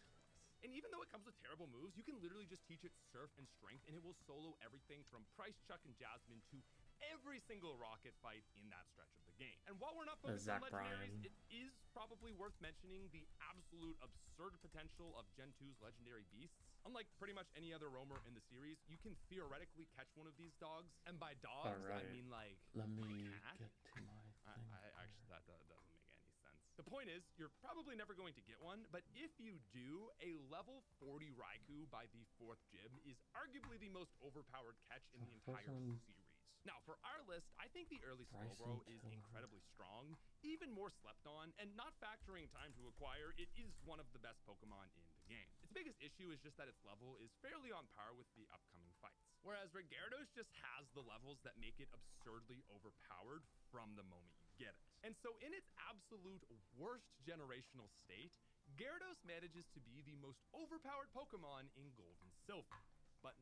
And even though it comes with terrible moves, you can literally just teach it Surf and Strength, and it will solo everything from Price, Chuck, and Jasmine to every single rocket fight in that stretch of the game. And while we're not focused on Zach legendaries, Bryan. it is probably worth mentioning the absolute absurd potential of Gen 2's legendary beasts. Unlike pretty much any other roamer in the series, you can theoretically catch one of these dogs, and by dogs, I Alright. mean like Let me cat? get to my thing. I actually, that doesn't make any sense. The point is, you're probably never going to get one, but if you do, a level 40 Raikou by the 4th gym is arguably the most overpowered catch in the entire Person- series. Now, for our list, I think the early Bryson Slowbro is Tiller. incredibly strong, even more slept on, and not factoring time to acquire, it is one of the best Pokemon in the game. Its biggest issue is just that its level is fairly on par with the upcoming fights, whereas Red Gyarados just has the levels that make it absurdly overpowered from the moment you get it. And so in its absolute worst generational state, Gyarados manages to be the most overpowered Pokemon in Gold and Silver. But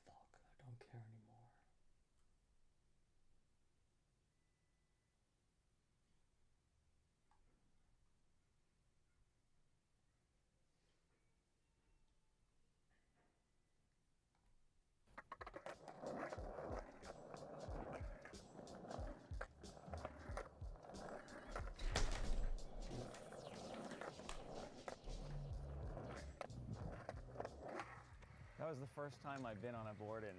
Fuck, I don't care anymore. That was the first time I've been on a board, and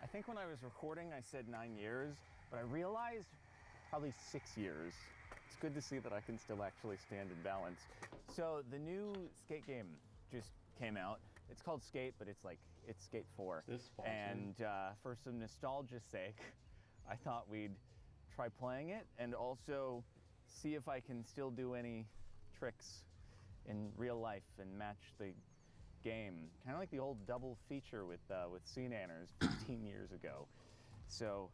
I think when I was recording I said 9 years, but I realized probably 6 years. It's good to see that I can still actually stand and balance. So the new skate game just came out. It's called Skate, but it's Skate 4. Is this sponsored? And for some nostalgia's sake, I thought we'd try playing it and also see if I can still do any tricks in real life and match the game, kind of like the old double feature with Sea Nanners 15 years ago. So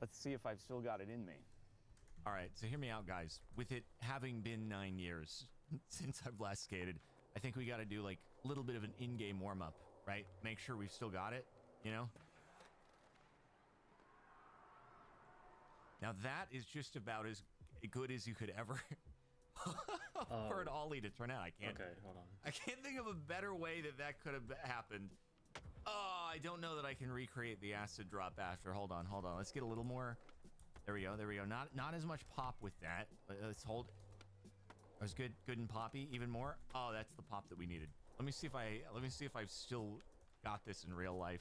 let's see if I've still got it in me. All right, so hear me out, guys. With it having been 9 years since I've last skated, I think we got to do like a little bit of an in-game warm-up, right? Make sure we've still got it, you know? Now that is just about as good as you could ever for an ollie to turn out. I can't. Okay, hold on. I can't think of a better way that could have happened. Oh, I don't know that I can recreate the acid drop after. Hold on. Let's get a little more. There we go. Not as much pop with that. Let's hold. That was good and poppy. Even more. Oh, that's the pop that we needed. Let me see if I've still got this in real life.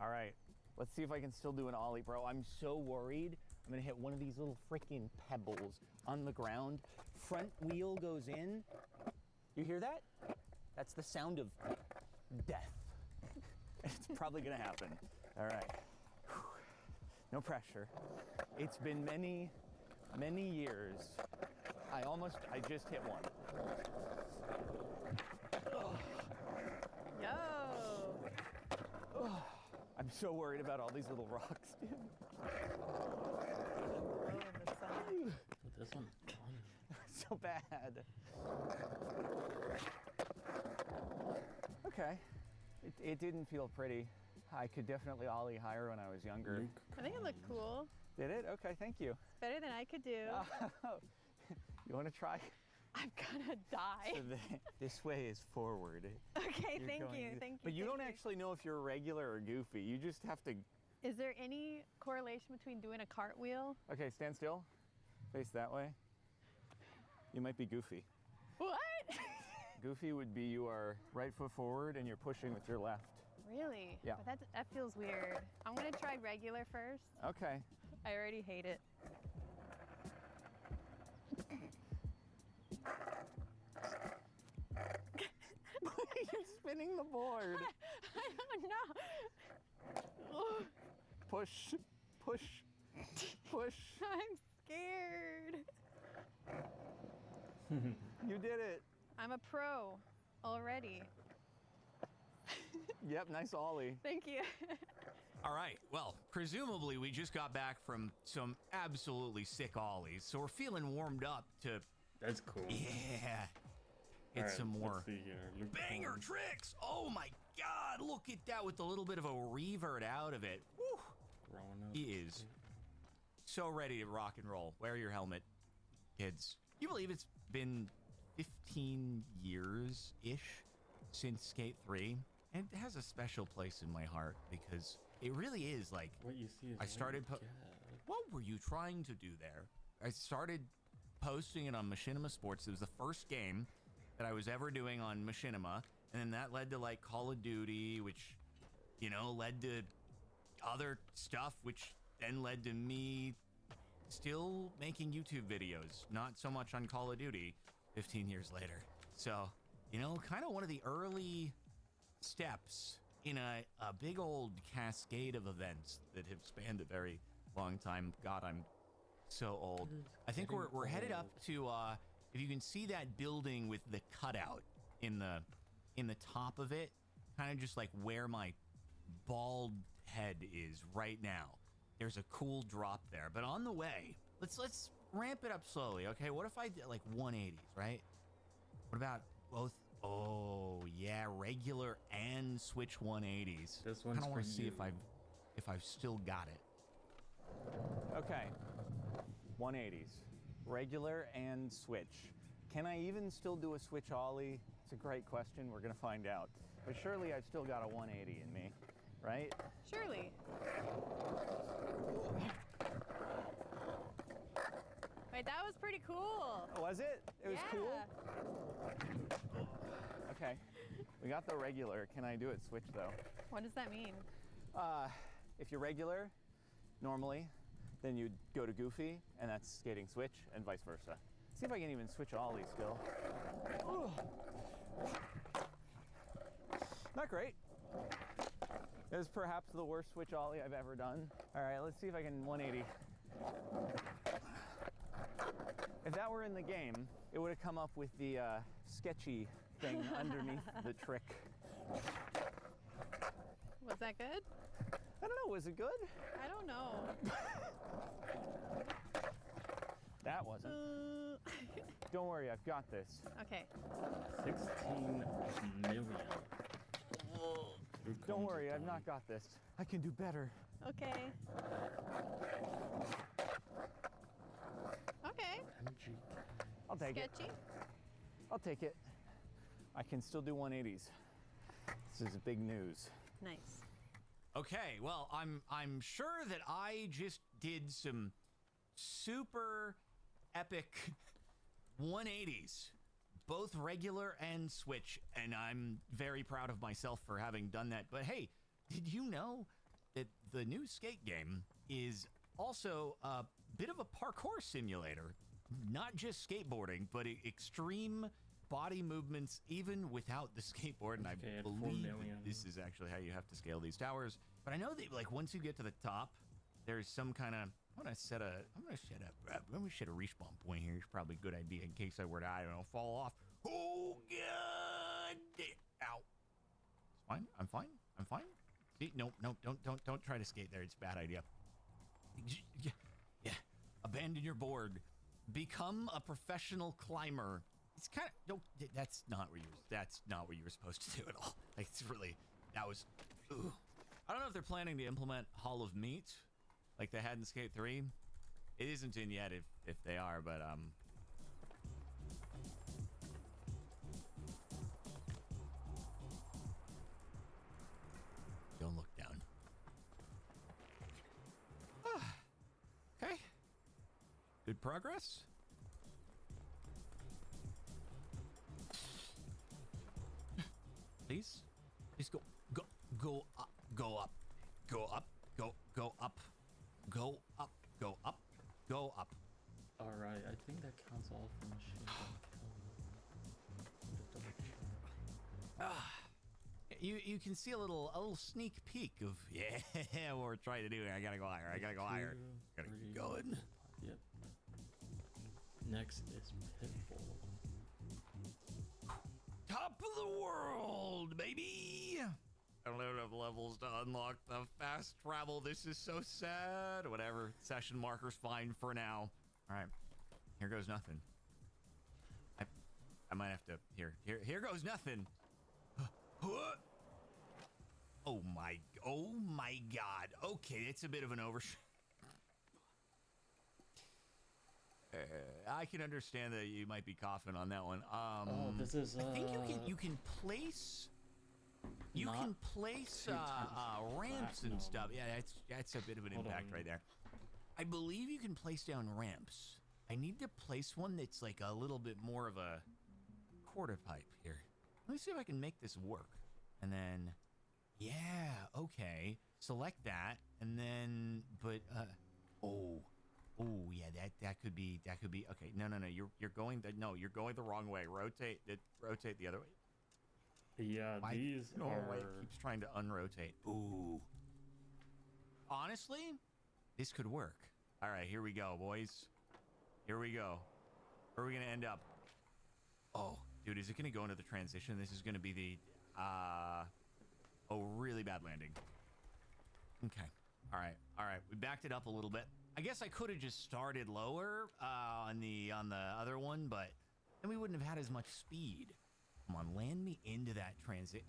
All right, let's see if I can still do an ollie, bro. I'm so worried I'm gonna hit one of these little freaking pebbles on the ground. Front wheel goes in. You hear that? That's the sound of death. It's probably gonna happen. All right. Whew. No pressure. It's been many, many years. I just hit one. Oh. I'm so worried about all these little rocks, dude. This one's fun. So bad. Okay. It didn't feel pretty. I could definitely ollie higher when I was younger. I think it looked cool. Did it? Okay, thank you. Better than I could do. You want to try? I'm gonna die. So this way is forward. Okay, You're thank going you, to- thank you. But you thank don't actually know if you're regular or goofy. You just have to. Is there any correlation between doing a cartwheel? Okay, stand still. Face that way. You might be goofy. What? Goofy would be you are right foot forward and you're pushing with your left. Really? Yeah. But that feels weird. I'm gonna try regular first. Okay. I already hate it. You're spinning the board. I don't know. Push, push, push. I'm scared. You did it. I'm a pro already. Yep, nice ollie. Thank you. All right. Well, presumably we just got back from some absolutely sick ollies, so we're feeling warmed up to. That's cool. Yeah. Get Alright, some more let's see here. Luke banger Holmes. tricks. Oh my God! Look at that with a little bit of a revert out of it. Woo. Growing up. He is so ready to rock and roll. Wear your helmet, kids. You believe it's been 15 years-ish since Skate 3? And it has a special place in my heart because it really is like What you see is I started. what you What were you trying to do there? I started posting it on Machinima Sports. It was the first game that I was ever doing on Machinima, and then that led to like Call of Duty, which led to other stuff, which then led to me still making YouTube videos. Not so much on Call of Duty 15 years later. So, kind of one of the early steps in a big old cascade of events that have spanned a very long time. God, I'm so old. I think we're headed up to if you can see that building with the cutout in the top of it, kind of just like where my bald head is right now. There's a cool drop there, but on the way, let's ramp it up slowly. Okay, what if I did like 180s, right? What about both? Oh yeah, regular and switch 180s. This one's I want for to see you. if I've still got it. Okay. 180s. Regular and switch. Can I even still do a switch ollie? It's a great question. We're going to find out. But surely I've still got a 180 in me, right? Surely. Wait, that was pretty cool. Was it? It was Yeah. cool? Okay. We got the regular. Can I do it switch, though? What does that mean? If you're regular, normally, then you'd go to goofy, and that's skating switch, and vice versa. See if I can even switch ollie still. Ooh. Not great. It was perhaps the worst switch ollie I've ever done. All right, let's see if I can 180. If that were in the game, it would have come up with the sketchy thing underneath the trick. Was that good? I don't know, was it good? I don't know. That wasn't. Don't worry, I've got this. Okay. 16 million. Luke Don't Holmes worry, is I've down. not got this. I can do better. Okay. Okay. MG. I'll take it. Sketchy. I'll take it. I can still do 180s. This is big news. Nice. Okay, well, I'm sure that I just did some super epic 180s, both regular and switch, and I'm very proud of myself for having done that. But hey, did you know that the new skate game is also a bit of a parkour simulator? Not just skateboarding, but extreme body movements even without the skateboard. And I Okay, at 4 believe that million. this is actually how you have to scale these towers. But I know that like once you get to the top, there's some kind of I'm gonna set a respawn point here. It's probably a good idea in case I were to, I don't know, fall off. Oh god! Ow! It's fine. I'm fine. I'm fine. No, don't try to skate there. It's a bad idea. Yeah. Abandon your board. Become a professional climber. It's kind of no. That's not what you were supposed to do at all. Like it's really that was. Ooh. I don't know if they're planning to implement Hall of Meat, like they had in Skate 3. It isn't in yet if they are, but don't look down. Okay. Good progress. Please go up, go up, go up, go up, go up. All right, I think that counts all for machine gun kill. You can see a little sneak peek of what we're trying to do. I gotta go higher. Gotta keep going. Yep. Next is Pitbull. Top of the world, baby. I don't have enough levels to unlock the fast travel. This is so sad. Whatever. Session marker's fine for now. All right. Here goes nothing. I might have to. Here goes nothing. Oh my God. Okay, it's a bit of an overshot. I can understand that you might be coughing on that one. This is. I think you can place ramps and stuff. Yeah, that's a bit of an impact right there. I believe you can place down ramps. I need to place one that's like a little bit more of a quarter pipe here. Let me see if I can make this work. And then, yeah, okay. Select that, and then, but yeah, that could be okay. No, you're going the wrong way. Rotate the other way. Yeah, why are. It keeps trying to unrotate. Ooh. Honestly, this could work. All right, here we go, boys. Here we go. Where are we gonna end up? Oh, dude, is it gonna go into the transition? This is gonna be the really bad landing. Okay. All right. We backed it up a little bit. I guess I could have just started lower on the other one, but then we wouldn't have had as much speed. Come on, land me into that transit.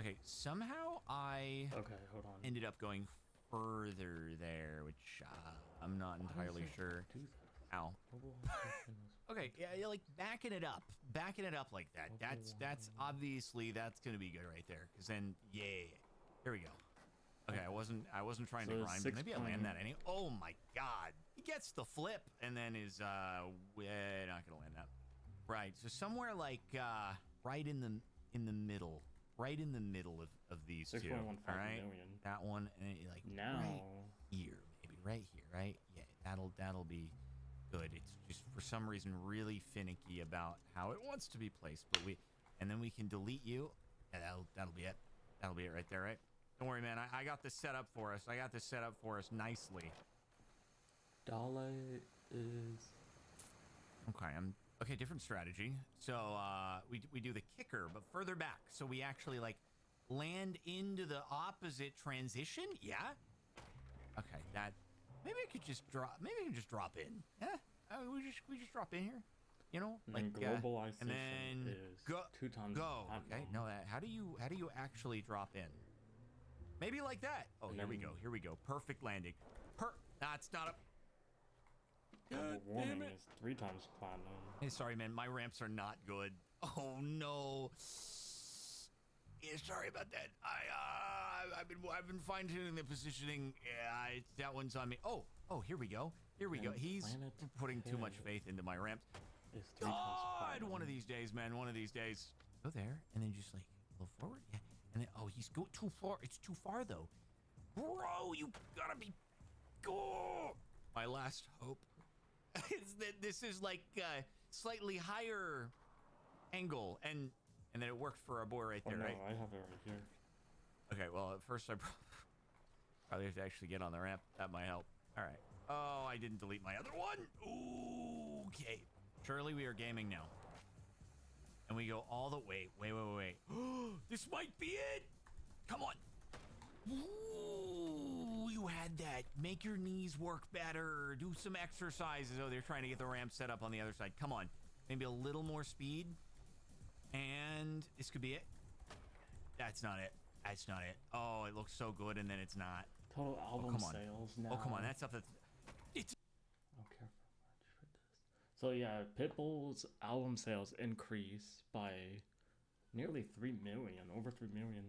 Okay, somehow I hold on. ended up going further there, which I'm not entirely sure. Ow. Okay, yeah, like backing it up like that. That's obviously that's gonna be good right there, because then here we go. Okay, I wasn't trying to grind, but maybe I land that any. Oh my God, he gets the flip and then is we're not gonna land that. Right, so somewhere like right in the middle of these two. All right, that one and like now right here, right? Yeah, that'll be good. It's just for some reason really finicky about how it wants to be placed, but then we can delete you. Yeah, that'll be it. That'll be it right there, right? Don't worry, man. I got this set up for us. Nicely. Dale is. Okay. Different strategy. So we do the kicker, but further back. So we actually like land into the opposite transition. Yeah. Okay. That. Maybe I could just drop. Maybe I can just drop in. Yeah. We just drop in here. You know, like globalization and then is go 2 times. Go. Okay. No, how do you actually drop in? Maybe like that. Oh, here we go. Perfect landing. That's not a. Global warming is 3 times platinum. Hey, sorry, man. My ramps are not good. Oh no. Yeah, sorry about that. I've been fine tuning the positioning. Yeah, that one's on me. Oh, here we go. He's putting too much faith into my ramps. God, one of these days, man. One of these days. Go there and then just like go forward. Yeah. And then he's go too far. It's too far though. Bro, you gotta be. Go. My last hope is that this is like slightly higher angle, and then it worked for our boy right there, right? I have it right here. Okay, well, at first I probably have to actually get on the ramp. That might help. All right. Oh, I didn't delete my other one. Ooh, okay. Surely we are gaming now. And we go all the way. Wait. This might be it. Come on. Ooh, you had that. Make your knees work better. Do some exercises. Oh, they're trying to get the ramp set up on the other side. Come on. Maybe a little more speed. And this could be it. That's not it. That's not it. Oh, it looks so good, and then it's not. Total album come on. sales now. Oh, come on. That's stuff that's... It's... I don't care for much for this. So yeah, Pitbull's album sales increased by nearly 3 million, over 3 million.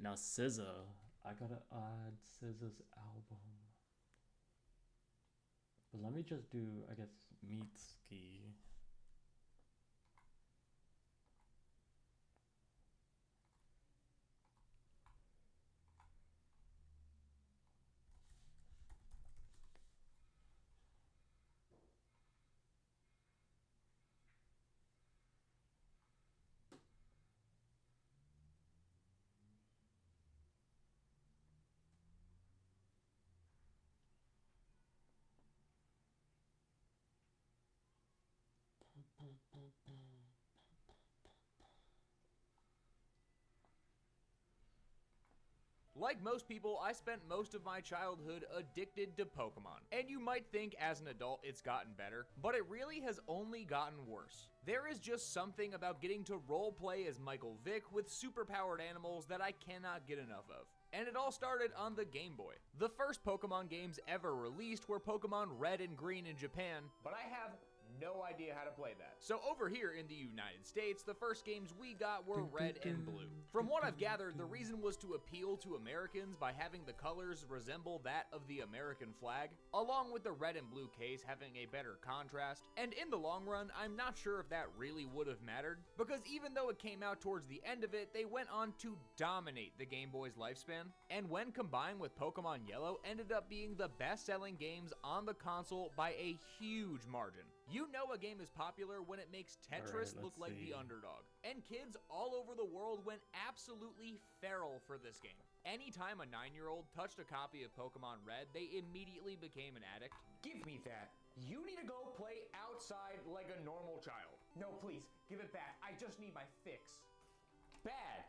Now SZA, I gotta add SZA's album. But let me just do, I guess, Mitski. Like most people, I spent most of my childhood addicted to Pokemon. And you might think as an adult it's gotten better, but it really has only gotten worse. There is just something about getting to roleplay as Michael Vick with superpowered animals that I cannot get enough of. And it all started on the Game Boy. The first Pokemon games ever released were Pokemon Red and Green in Japan, but I have no idea how to play that. So over here in the United States, the first games we got were Red and Blue. From what I've gathered, the reason was to appeal to Americans by having the colors resemble that of the American flag, along with the red and blue case having a better contrast. And in the long run, I'm not sure if that really would have mattered, because even though it came out towards the end of it, they went on to dominate the Game Boy's lifespan, and when combined with Pokemon Yellow, ended up being the best-selling games on the console by a huge margin. You know a game is popular when it makes Tetris look like the underdog. And kids all over the world went absolutely feral for this game. Anytime a 9-year-old touched a copy of Pokemon Red, they immediately became an addict. Give me that. You need to go play outside like a normal child. No, please, give it back. I just need my fix. Bad.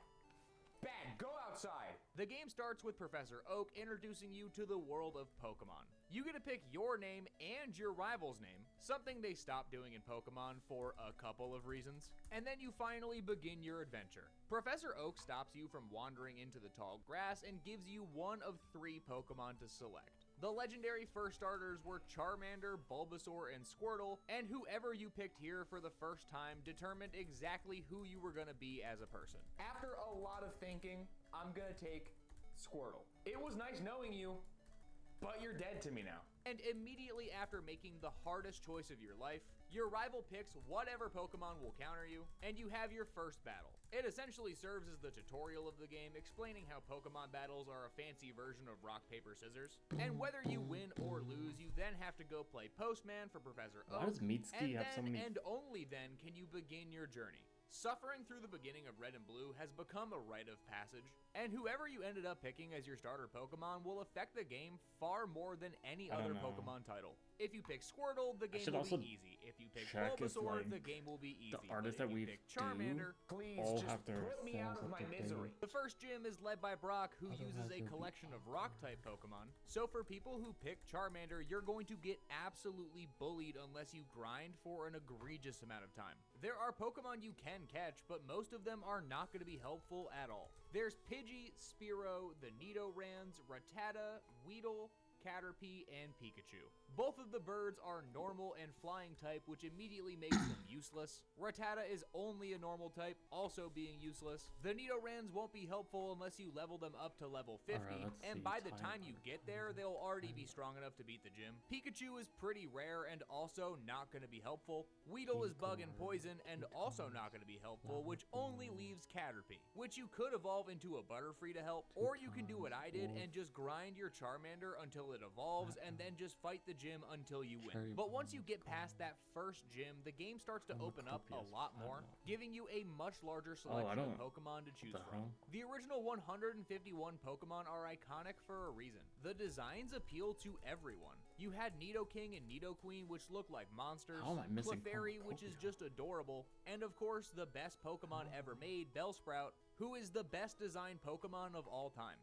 Bad, go outside. The game starts with Professor Oak introducing you to the world of Pokemon. You get to pick your name and your rival's name, something they stopped doing in Pokemon for a couple of reasons. And then you finally begin your adventure. Professor Oak stops you from wandering into the tall grass and gives you one of 3 Pokemon to select. The legendary first starters were Charmander, Bulbasaur, and Squirtle, and whoever you picked here for the first time determined exactly who you were gonna be as a person. After a lot of thinking, I'm gonna take Squirtle. It was nice knowing you, but you're dead to me now. And immediately after making the hardest choice of your life, your rival picks whatever Pokemon will counter you, and you have your first battle. It essentially serves as the tutorial of the game, explaining how Pokemon battles are a fancy version of rock, paper, scissors. And whether you win or lose, you then have to go play Postman for Professor Oak. Why does Mitski have so many... And only then can you begin your journey. Suffering through the beginning of Red and Blue has become a rite of passage, and whoever you ended up picking as your starter Pokemon will affect the game far more than any other Pokemon title. If you pick Squirtle, the game will be easy. If you pick Bulbasaur, the game will be easy. The artists that we Charmander, please all just have their put me out of my misery. The first gym is led by Brock, who uses a collection of rock-type Pokemon. So for people who pick Charmander, you're going to get absolutely bullied unless you grind for an egregious amount of time. There are Pokemon you can catch, but most of them are not going to be helpful at all. There's Pidgey, Spearow, the Nidorans, Rattata, Weedle, Caterpie, and Pikachu. Both of the birds are normal and flying type, which immediately makes them useless. Rattata is only a normal type, also being useless. The Nidorans won't be helpful unless you level them up to level 50, and by the time you get there, they'll already be strong enough to beat the gym. Pikachu is pretty rare and also not going to be helpful. Weedle is bug and poison and also not going to be helpful, which only leaves Caterpie, which you could evolve into a Butterfree to help, or you can do what I did and just grind your Charmander until it evolves and then just fight the gym until you win. But once you get past that first gym, the game starts to open up a lot more, giving you a much larger selection of Pokemon to choose from. The original 151 Pokemon are iconic for a reason. The designs appeal to everyone. You had Nidoking and Nidoqueen, which look like monsters, Clefairy, which is just adorable, and of course the best Pokemon ever made, Bellsprout, who is the best designed Pokemon of all time.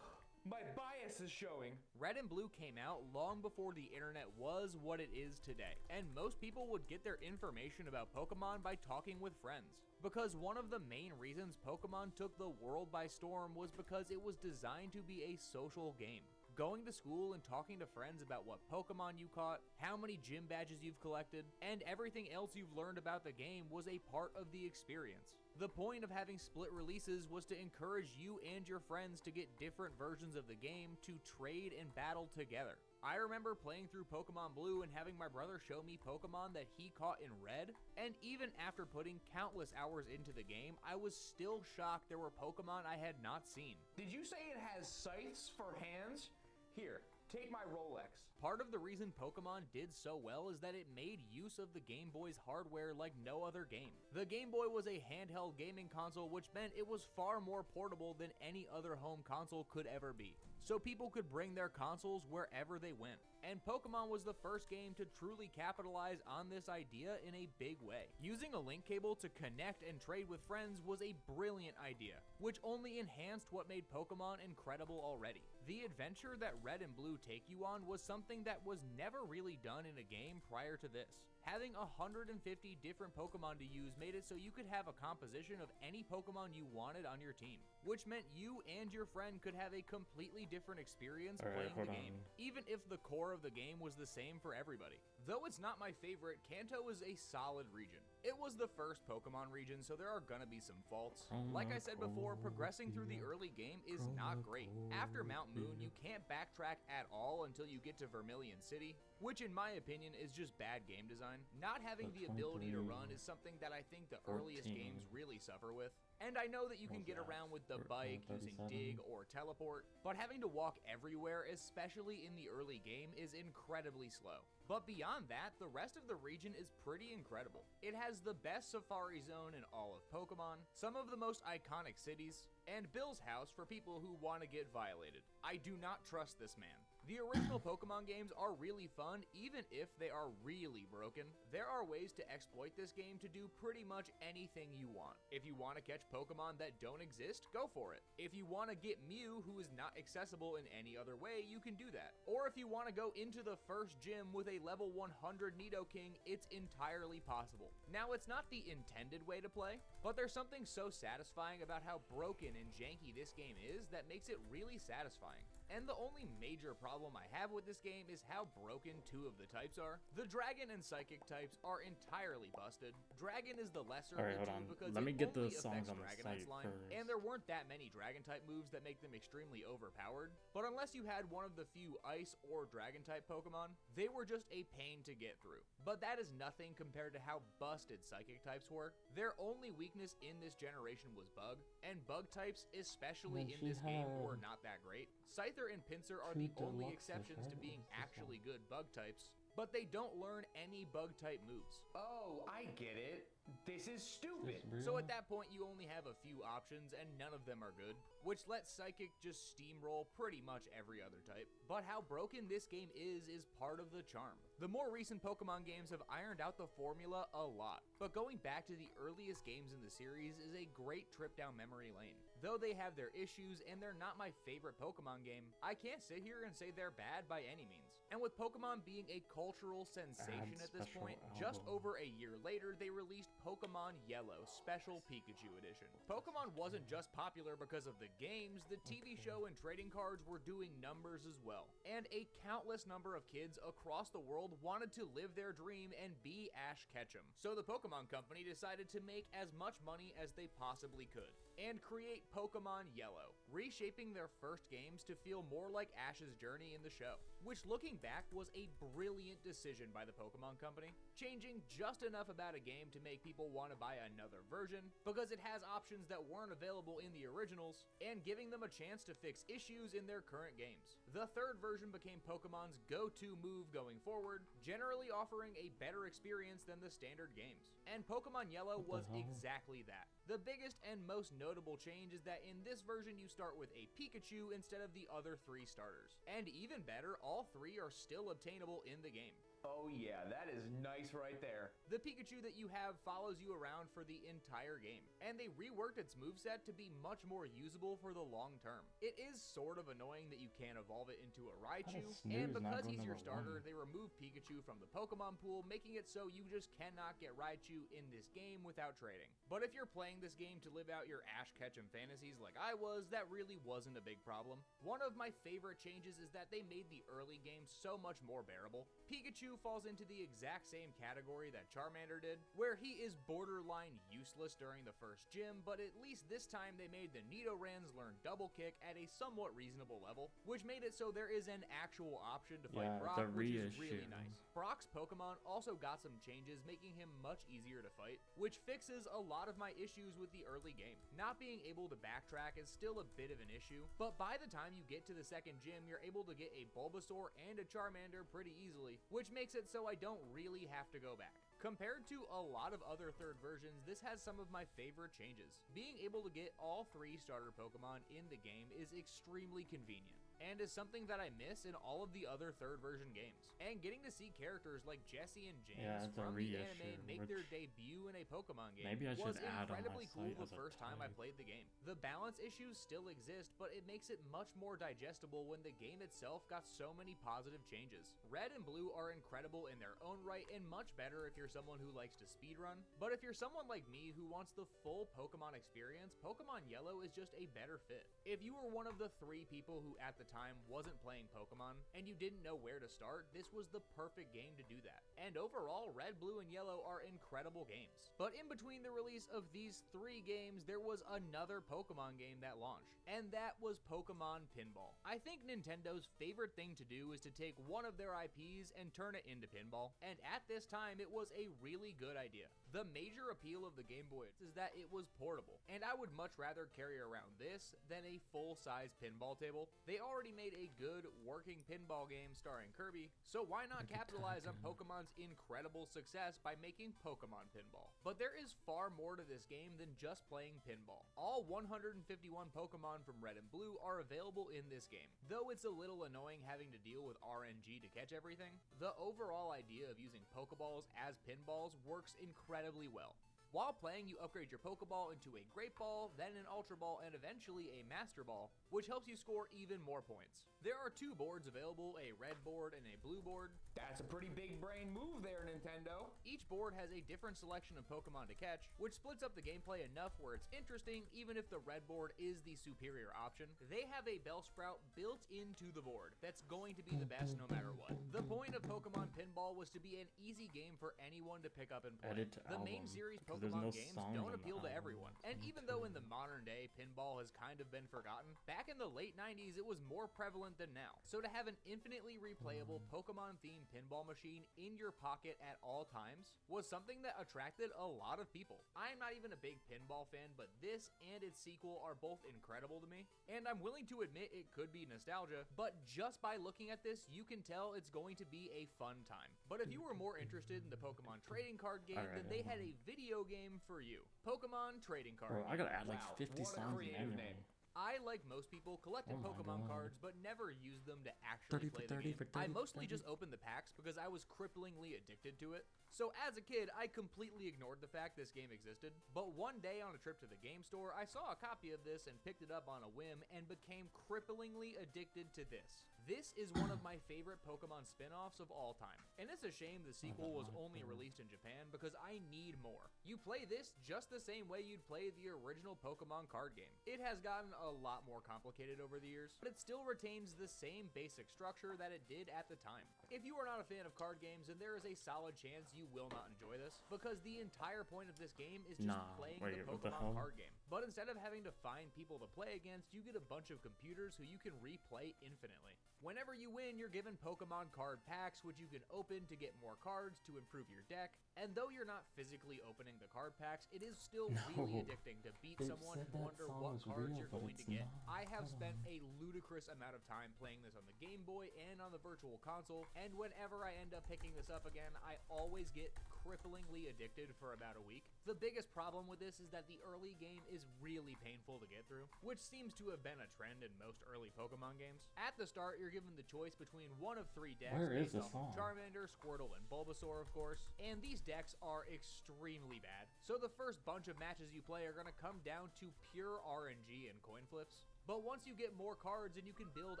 My bias is showing. Red and Blue came out long before the internet was what it is today, and most people would get their information about Pokemon by talking with friends. Because one of the main reasons Pokemon took the world by storm was because it was designed to be a social game. Going to school and talking to friends about what Pokemon you caught, how many gym badges you've collected, and everything else you've learned about the game was a part of the experience. The point of having split releases was to encourage you and your friends to get different versions of the game to trade and battle together. I remember playing through Pokemon Blue and having my brother show me Pokemon that he caught in Red, and even after putting countless hours into the game, I was still shocked there were Pokemon I had not seen. Did you say it has scythes for hands? Here, take my Rolex. Part of the reason Pokemon did so well is that it made use of the Game Boy's hardware like no other game. The Game Boy was a handheld gaming console, which meant it was far more portable than any other home console could ever be. So people could bring their consoles wherever they went. And Pokemon was the first game to truly capitalize on this idea in a big way. Using a link cable to connect and trade with friends was a brilliant idea, which only enhanced what made Pokemon incredible already. The adventure that Red and Blue take you on was something that was never really done in a game prior to this. Having 150 different Pokemon to use made it so you could have a composition of any Pokemon you wanted on your team, which meant you and your friend could have a completely different experience playing the game, even if the core of the game was the same for everybody. Though it's not my favorite, Kanto is a solid region. It was the first Pokemon region, so there are gonna be some faults. Like I said before, progressing through the early game is not great. After Mount Moon, you can't backtrack at all until you get to Vermilion City, which in my opinion is just bad game design. Not having the ability to run is something that I think the earliest games really suffer with. And I know that you can get around with the bike using dig or teleport, but having to walk everywhere, especially in the early game, is incredibly slow. But beyond that, the rest of the region is pretty incredible. It has the best safari zone in all of Pokemon, some of the most iconic cities, and Bill's house for people who want to get violated. I do not trust this man. The original Pokemon games are really fun, even if they are really broken. There are ways to exploit this game to do pretty much anything you want. If you want to catch Pokemon that don't exist, go for it. If you want to get Mew who is not accessible in any other way, you can do that. Or if you want to go into the first gym with a level 100 Nidoking, it's entirely possible. Now, it's not the intended way to play, but there's something so satisfying about how broken and janky this game is that makes it really satisfying. And the only major problem I have with this game is how broken two of the types are. The Dragon and Psychic types are entirely busted. Dragon is the lesser of the two because let me it get the only songs affects on the Dragonite's site line, first. and there weren't that many Dragon-type moves that make them extremely overpowered. But unless you had one of the few Ice or Dragon-type Pokemon, they were just a pain to get through. But that is nothing compared to how busted Psychic types were. Their only weakness in this generation was Bug, and Bug types, especially in this game, were not that great. Scyther and Pinsir are the only exceptions to being actually good Bug types, but they don't learn any Bug-type moves. Oh, I get it. This is stupid. So at that point, you only have a few options, and none of them are good, which lets Psychic just steamroll pretty much every other type. But how broken this game is part of the charm. The more recent Pokemon games have ironed out the formula a lot, but going back to the earliest games in the series is a great trip down memory lane. Though they have their issues and they're not my favorite Pokemon game, I can't sit here and say they're bad by any means. And with Pokemon being a cultural sensation at this point, just over a year later, they released Pokemon Yellow Special Pikachu Edition. Pokemon wasn't just popular because of the games, the TV show and trading cards were doing numbers as well. And a countless number of kids across the world wanted to live their dream and be Ash Ketchum. So the Pokemon Company decided to make as much money as they possibly could and create Pokemon Yellow, reshaping their first games to feel more like Ash's journey in the show, which looking back was a brilliant decision by the Pokemon Company, changing just enough about a game to make people want to buy another version because it has options that weren't available in the originals, and giving them a chance to fix issues in their current games. The third version became Pokemon's go-to move going forward, generally offering a better experience than the standard games. And Pokemon Yellow was exactly that. The biggest and most notable change is that in this version you start with a Pikachu instead of the other 3 starters. And even better, all 3 are still obtainable in the game. Oh yeah, that is nice right there. The Pikachu that you have follows you around for the entire game, and they reworked its moveset to be much more usable for the long term. It is sort of annoying that you can't evolve it into a Raichu, and because he's your starter, they removed Pikachu from the Pokemon pool, making it so you just cannot get Raichu in this game without trading. But if you're playing this game to live out your Ash Ketchum fantasies like I was, that really wasn't a big problem. One of my favorite changes is that they made the early game so much more bearable. Pikachu falls into the exact same category that Charmander did, where he is borderline useless during the first gym, but at least this time they made the Nidorans learn Double Kick at a somewhat reasonable level, which made it so there is an actual option to fight Brock, which is really nice. Brock's Pokemon also got some changes, making him much easier to fight, which fixes a lot of my issues with the early game. Not being able to backtrack is still a bit of an issue, but by the time you get to the second gym, you're able to get a Bulbasaur and a Charmander pretty easily, which makes it so I don't really have to go back. Compared to a lot of other third versions, this has some of my favorite changes. Being able to get all 3 starter Pokemon in the game is extremely convenient, and is something that I miss in all of the other third version games. And getting to see characters like Jessie and James from the anime make their debut in a Pokemon game was incredibly cool the first time I played the game. The balance issues still exist, but it makes it much more digestible when the game itself got so many positive changes. Red and Blue are incredible in their own right and much better if you're someone who likes to speedrun, but if you're someone like me who wants the full Pokemon experience, Pokemon Yellow is just a better fit. If you were one of the 3 people who at the time wasn't playing Pokemon and you didn't know where to start, this was the perfect game to do that. And overall, Red, Blue, and Yellow are incredible games. But in between the release of these 3 games, there was another Pokemon game that launched, and that was Pokemon Pinball. I think Nintendo's favorite thing to do is to take one of their IPs and turn it into pinball, and at this time it was a really good idea. The major appeal of the Game Boy is that it was portable, and I would much rather carry around this than a full-size pinball table. They already made a good working pinball game starring Kirby, so why not capitalize on Pokemon's incredible success by making Pokemon Pinball? But there is far more to this game than just playing pinball. All 151 Pokemon from Red and Blue are available in this game. Though it's a little annoying having to deal with RNG to catch everything, the overall idea of using Pokeballs as pinballs works incredibly well. While playing, you upgrade your Pokeball into a Great Ball, then an Ultra Ball, and eventually a Master Ball, which helps you score even more points. There are 2 boards available, a red board and a blue board. That's a pretty big brain move there, Nintendo. Each board has a different selection of Pokemon to catch, which splits up the gameplay enough where it's interesting even if the red board is the superior option. They have a Bellsprout built into the board that's going to be the best no matter what. The point of Pokemon Pinball was to be an easy game for anyone to pick up and play. The main series Pokemon games don't appeal to everyone, and even though in the modern day pinball has kind of been forgotten, back in the late 90s it was more prevalent than now. So to have an infinitely replayable Pokemon themed pinball machine in your pocket at all times was something that attracted a lot of people. I am not even a big pinball fan, but this and its sequel are both incredible to me, and I'm willing to admit it could be nostalgia, but just by looking at this you can tell it's going to be a fun time. But if you were more interested in the Pokemon trading card game, then they had a video game for you. Pokemon Trading Card. Bro, I gotta add like 50 what a songs creative manually. name. I, like most people, collected Oh my Pokemon God. cards, but never used them to actually 30 for play the 30 game. for I 30 for mostly 30. just opened the packs because I was cripplingly addicted to it. So as a kid, I completely ignored the fact this game existed. But one day on a trip to the game store, I saw a copy of this and picked it up on a whim and became cripplingly addicted to this. This is one of my favorite Pokemon spin-offs of all time, and it's a shame the sequel was only released in Japan because I need more. You play this just the same way you'd play the original Pokemon card game. It has gotten a lot more complicated over the years, but it still retains the same basic structure that it did at the time. If you are not a fan of card games, then there is a solid chance you will not enjoy this, because the entire point of this game is just playing the Pokemon card game. But instead of having to find people to play against, you get a bunch of computers who you can replay infinitely. Whenever you win, you're given Pokemon card packs, which you can open to get more cards to improve your deck. And though you're not physically opening the card packs, it is still really addicting to beat someone and wonder what cards you're going to get. I have spent a ludicrous amount of time playing this on the Game Boy and on the Virtual Console, and whenever I end up picking this up again, I always get cripplingly addicted for about a week. The biggest problem with this is that the early game is really painful to get through, which seems to have been a trend in most early Pokemon games. At the start, you're given the choice between one of 3 decks based off of Charmander, Squirtle, and Bulbasaur, of course, and these decks are extremely bad. So the first bunch of matches you play are going to come down to pure RNG and coin flips. But once you get more cards and you can build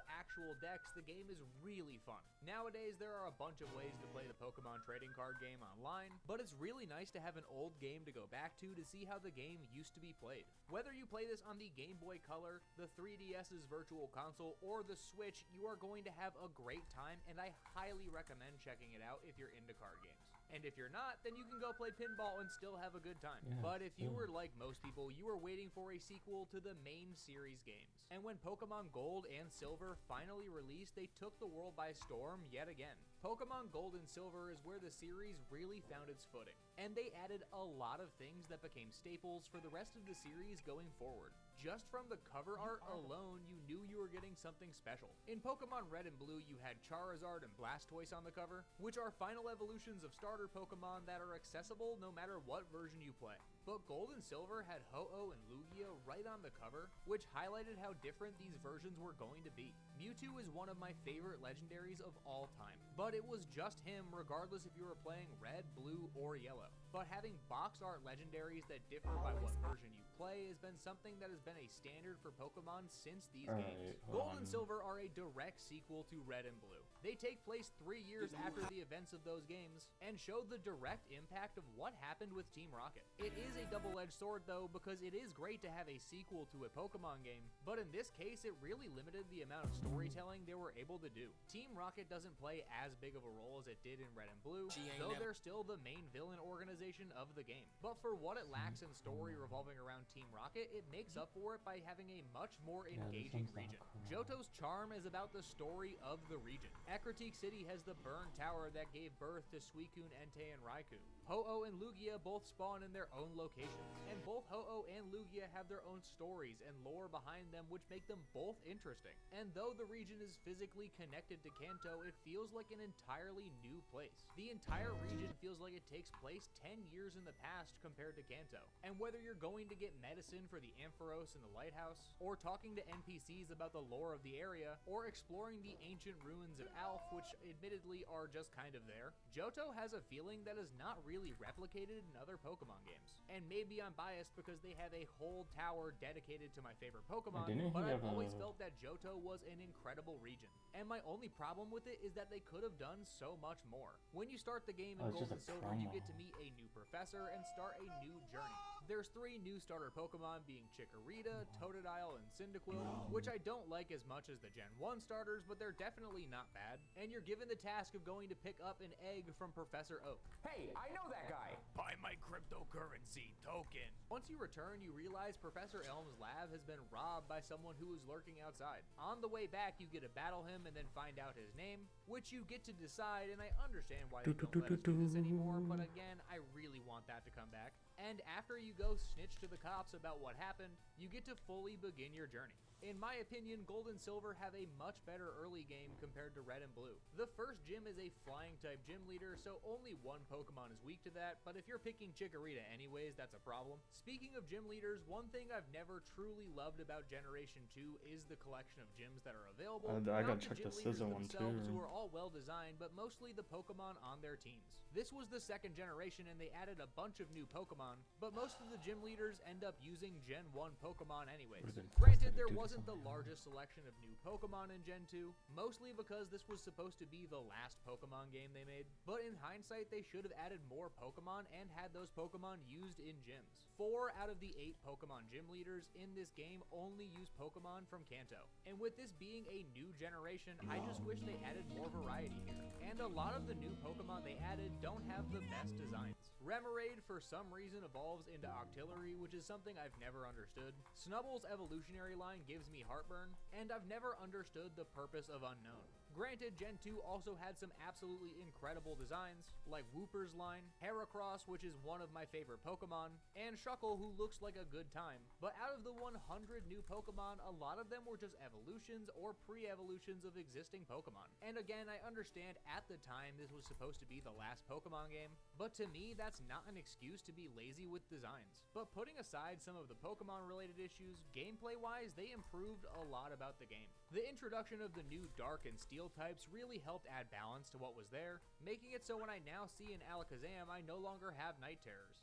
actual decks, the game is really fun. Nowadays, there are a bunch of ways to play the Pokemon trading card game online, but it's really nice to have an old game to go back to see how the game used to be played. Whether you play this on the Game Boy Color, the 3DS's Virtual Console, or the Switch, you are going to have a great time, and I highly recommend checking it out if you're into card games. And if you're not, then you can go play pinball and still have a good time. Yeah, but if you were like most people, you were waiting for a sequel to the main series games. And when Pokemon Gold and Silver finally released, they took the world by storm yet again. Pokemon Gold and Silver is where the series really found its footing, and they added a lot of things that became staples for the rest of the series going forward. Just from the cover art alone, you knew you were getting something special. In Pokemon Red and Blue, you had Charizard and Blastoise on the cover, which are final evolutions of starter Pokemon that are accessible no matter what version you play. But Gold and Silver had Ho-Oh and Lugia right on the cover, which highlighted how different these versions were going to be. Mewtwo is one of my favorite legendaries of all time, but it was just him regardless if you were playing Red, Blue, or Yellow. But having box art legendaries that differ by what version you play has been something that has been a standard for Pokemon since these games. Gold and Silver are a direct sequel to Red and Blue. They take place 3 years after the events of those games and show the direct impact of what happened with Team Rocket. It is a double-edged sword though, because it is great to have a sequel to a Pokemon game, but in this case it really limited the amount of storytelling they were able to do. Team Rocket doesn't play as big of a role as it did in Red and Blue, though they're still the main villain organization of the game. But for what it lacks in story revolving around Team Rocket, it makes up for it by having a much more engaging region. Johto's charm is about the story of the region. Ecruteak City has the burned tower that gave birth to Suicune, Entei, and Raikou. Ho-Oh and Lugia both spawn in their own locations, and both Ho-Oh and Lugia have their own stories and lore behind them which make them both interesting. And though the region is physically connected to Kanto, it feels like an entirely new place. The entire region feels like it takes place 10 years in the past compared to Kanto. And whether you're going to get medicine for the Ampharos in the lighthouse, or talking to NPCs about the lore of the area, or exploring the ancient ruins of Alph, which admittedly are just kind of there, Johto has a feeling that is not really replicated in other Pokemon games. And maybe I'm biased because they have a whole tower dedicated to my favorite Pokemon, but I've always felt that Johto was an incredible region. And my only problem with it is that they could have done so much more. When you start the game in Gold and Silver, you get to meet a new professor and start a new journey. There's 3 new starter Pokemon being Chikorita, Totodile, and Cyndaquil, which I don't like as much as the Gen 1 starters, but they're definitely not bad. And you're given the task of going to pick up an egg from Professor Oak. Hey, I know that guy. Buy my cryptocurrency token. Once you return, you realize Professor Elm's lab has been robbed by someone who is lurking outside. On the way back, you get to battle him and then find out his name, which you get to decide, and I understand why they don't let us do this anymore, but again, I really want that to come back. And after you go snitch to the cops about what happened, you get to fully begin your journey. In my opinion, Gold and Silver have a much better early game compared to Red and Blue. The first gym is a flying type gym leader, so only one Pokemon is weak to that, but if you're picking Chikorita anyways, that's a problem. Speaking of gym leaders, one thing I've never truly loved about Generation 2 is the collection of gyms that are available. I gotta Not check the gym leaders Scizor one themselves, too. who are all well designed, but mostly the Pokemon on their teams. This was the second generation and they added a bunch of new Pokemon, but most of the gym leaders end up using Gen 1 Pokemon anyways. Granted, there wasn't the largest selection of new Pokemon in Gen 2, mostly because this was supposed to be the last Pokemon game they made, but in hindsight they should have added more Pokemon and had those Pokemon used in gyms. 4 out of the 8 Pokemon gym leaders in this game only use Pokemon from Kanto, and with this being a new generation, I just wish they added more variety here. And a lot of the new Pokemon they added don't have the best designs. Remoraid for some reason evolves into Octillery, which is something I've never understood. Snubble's evolutionary line gives me heartburn, and I've never understood the purpose of Unknown. Granted, Gen 2 also had some absolutely incredible designs, like Wooper's line, Heracross, which is one of my favorite Pokemon, and Shuckle, who looks like a good time. But out of the 100 new Pokemon, a lot of them were just evolutions or pre-evolutions of existing Pokemon. And again, I understand at the time this was supposed to be the last Pokemon game, but to me that's not an excuse to be lazy with designs. But putting aside some of the Pokemon related issues, gameplay-wise, they improved a lot about the game. The introduction of the new Dark and Steel types really helped add balance to what was there, making it so when I now see an Alakazam, I no longer have Night Terrors.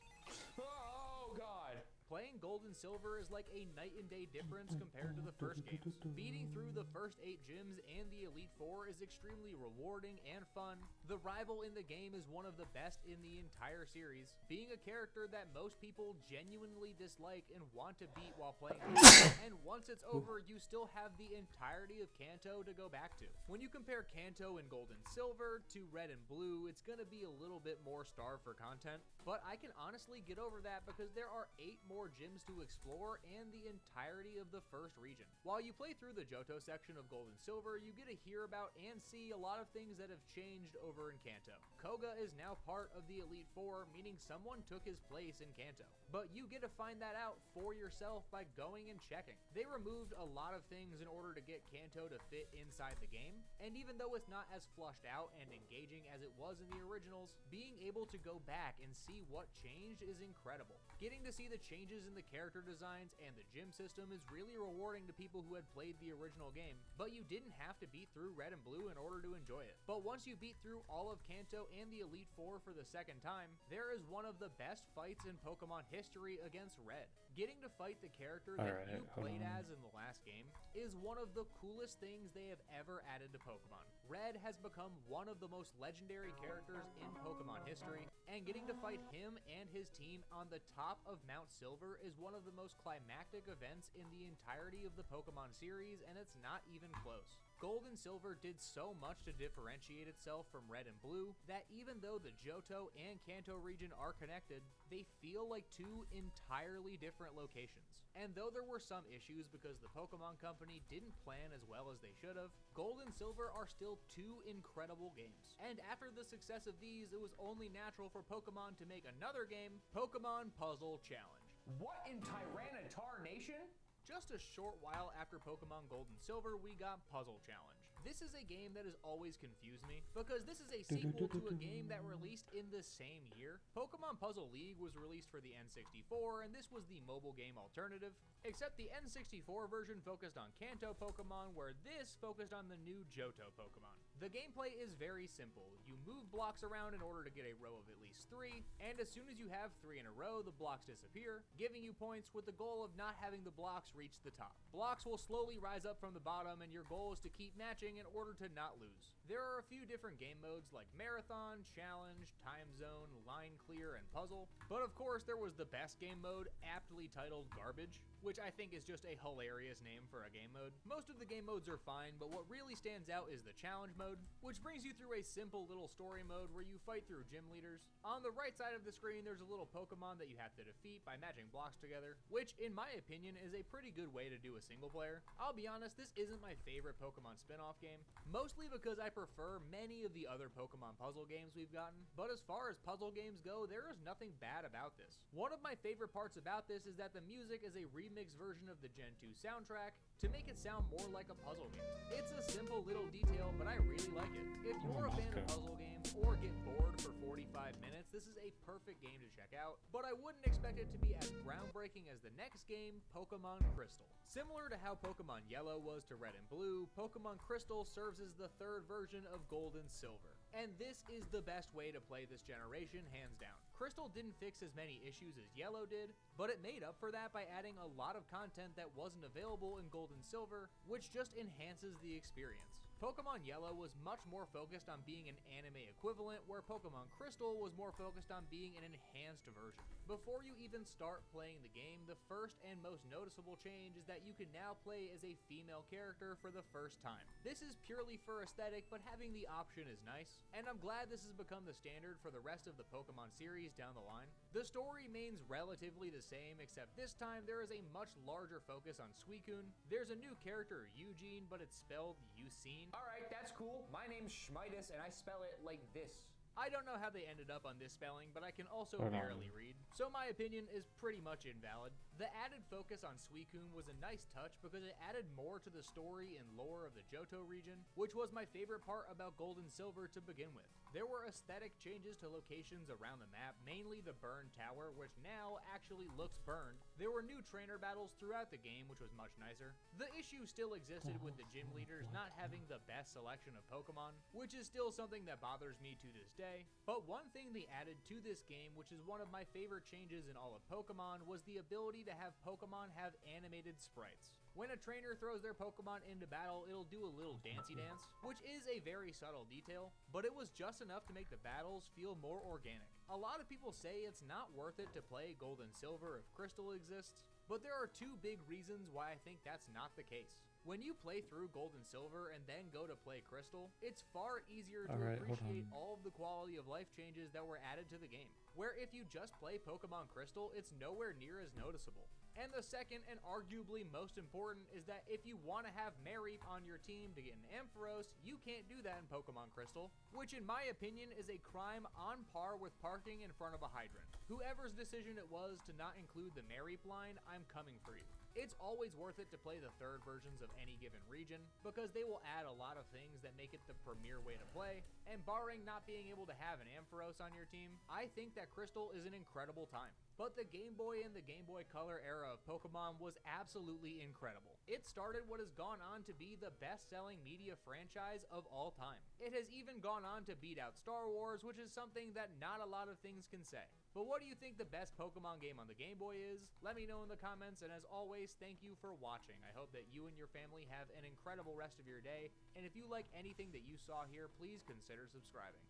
Oh god! Playing Gold and Silver is like a night and day difference compared to the first games. Beating through the first 8 gyms and the Elite Four is extremely rewarding and fun. The rival in the game is one of the best in the entire series, being a character that most people genuinely dislike and want to beat while playing the game. And once it's over, you still have the entirety of Kanto to go back to. When you compare Kanto in Gold and Silver to Red and Blue, it's gonna be a little bit more starved for content, but I can honestly get over that because there are 8 more gyms to explore and the entirety of the first region. While you play through the Johto section of Gold and Silver, you get to hear about and see a lot of things that have changed over in Kanto. Koga is now part of the Elite Four, meaning someone took his place in Kanto. But you get to find that out for yourself by going and checking. They removed a lot of things in order to get Kanto to fit inside the game, and even though it's not as flushed out and engaging as it was in the originals, being able to go back and see what changed is incredible. Getting to see the changes in the character designs and the gym system is really rewarding to people who had played the original game, but you didn't have to beat through Red and Blue in order to enjoy it. But once you beat through all of Kanto and the Elite Four for the second time, there is one of the best fights in Pokemon history against Red. Getting to fight the character that you played as in the last game is one of the coolest things they have ever added to Pokemon. Red has become one of the most legendary characters in Pokemon history, and getting to fight him and his team on the top of Mount Silver is one of the most climactic events in the entirety of the Pokemon series, and it's not even close. Gold and Silver did so much to differentiate itself from Red and Blue that even though the Johto and Kanto region are connected, they feel like 2 entirely different locations. And though there were some issues because the Pokemon Company didn't plan as well as they should have, Gold and Silver are still 2 incredible games. And after the success of these, it was only natural for Pokemon to make another game, Pokemon Puzzle Challenge. What in Tyranitar Nation? Just a short while after Pokemon Gold and Silver, we got Puzzle Challenge. This is a game that has always confused me, because this is a sequel to a game that released in the same year. Pokemon Puzzle League was released for the N64, and this was the mobile game alternative, except the N64 version focused on Kanto Pokemon, where this focused on the new Johto Pokemon. The gameplay is very simple. You move blocks around in order to get a row of at least 3, and as soon as you have 3 in a row, the blocks disappear, giving you points with the goal of not having the blocks reach the top. Blocks will slowly rise up from the bottom, and your goal is to keep matching in order to not lose. There are a few different game modes like Marathon, Challenge, Time Zone, Line Clear, and Puzzle, but of course there was the best game mode, aptly titled Garbage, which I think is just a hilarious name for a game mode. Most of the game modes are fine, but what really stands out is the Challenge mode, which brings you through a simple little story mode where you fight through gym leaders. On the right side of the screen, there's a little Pokemon that you have to defeat by matching blocks together, which in my opinion is a pretty good way to do a single player. I'll be honest, this isn't my favorite Pokemon spin-off, spin-off game, mostly because I prefer many of the other Pokemon puzzle games we've gotten, but as far as puzzle games go, there is nothing bad about this. One of my favorite parts about this is that the music is a remixed version of the Gen 2 soundtrack to make it sound more like a puzzle game. It's a simple little detail, but I really like it. If you're a fan of puzzle games or get bored for 45 minutes, this is a perfect game to check out, but I wouldn't expect it to be as groundbreaking as the next game, Pokemon Crystal. Similar to how Pokemon Yellow was to Red and Blue, Pokemon Crystal serves as the third version of Gold and Silver. And this is the best way to play this generation, hands down. Crystal didn't fix as many issues as Yellow did, but it made up for that by adding a lot of content that wasn't available in Gold and Silver, which just enhances the experience. Pokemon Yellow was much more focused on being an anime equivalent, where Pokemon Crystal was more focused on being an enhanced version. Before you even start playing the game, the first and most noticeable change is that you can now play as a female character for the first time. This is purely for aesthetic, but having the option is nice, and I'm glad this has become the standard for the rest of the Pokemon series down the line. The story remains relatively the same, except this time there is a much larger focus on Suicune. There's a new character, Eugene, but it's spelled Eugene. Alright, that's cool. My name's Schmitus, and I spell it like this. I don't know how they ended up on this spelling, but I can also Hold on. barely read, so my opinion is pretty much invalid. The added focus on Suicune was a nice touch because it added more to the story and lore of the Johto region, which was my favorite part about Gold and Silver to begin with. There were aesthetic changes to locations around the map, mainly the burned tower, which now actually looks burned. There were new trainer battles throughout the game, which was much nicer. The issue still existed with the gym leaders not having the best selection of Pokemon, which is still something that bothers me to this day. But one thing they added to this game, which is one of my favorite changes in all of Pokemon, was the ability to have Pokemon have animated sprites. When a trainer throws their Pokemon into battle, it'll do a little dancey dance, which is a very subtle detail, but it was just enough to make the battles feel more organic. A lot of people say it's not worth it to play Gold and Silver if Crystal exists, but there are two big reasons why I think that's not the case. When you play through Gold and Silver and then go to play Crystal, it's far easier to appreciate all of the quality of life changes that were added to the game, where if you just play Pokemon Crystal, it's nowhere near as noticeable. And the second and arguably most important is that if you want to have Mareep on your team to get an Ampharos, you can't do that in Pokemon Crystal, which in my opinion is a crime on par with parking in front of a hydrant. Whoever's decision it was to not include the Mareep line, I'm coming for you. It's always worth it to play the third versions of any given region, because they will add a lot of things that make it the premier way to play, and barring not being able to have an Ampharos on your team, I think that Crystal is an incredible time. But the Game Boy and the Game Boy Color era of Pokemon was absolutely incredible. It started what has gone on to be the best-selling media franchise of all time. It has even gone on to beat out Star Wars, which is something that not a lot of things can say. But what do you think the best Pokemon game on the Game Boy is? Let me know in the comments, and as always, thank you for watching. I hope that you and your family have an incredible rest of your day, and if you like anything that you saw here, please consider subscribing.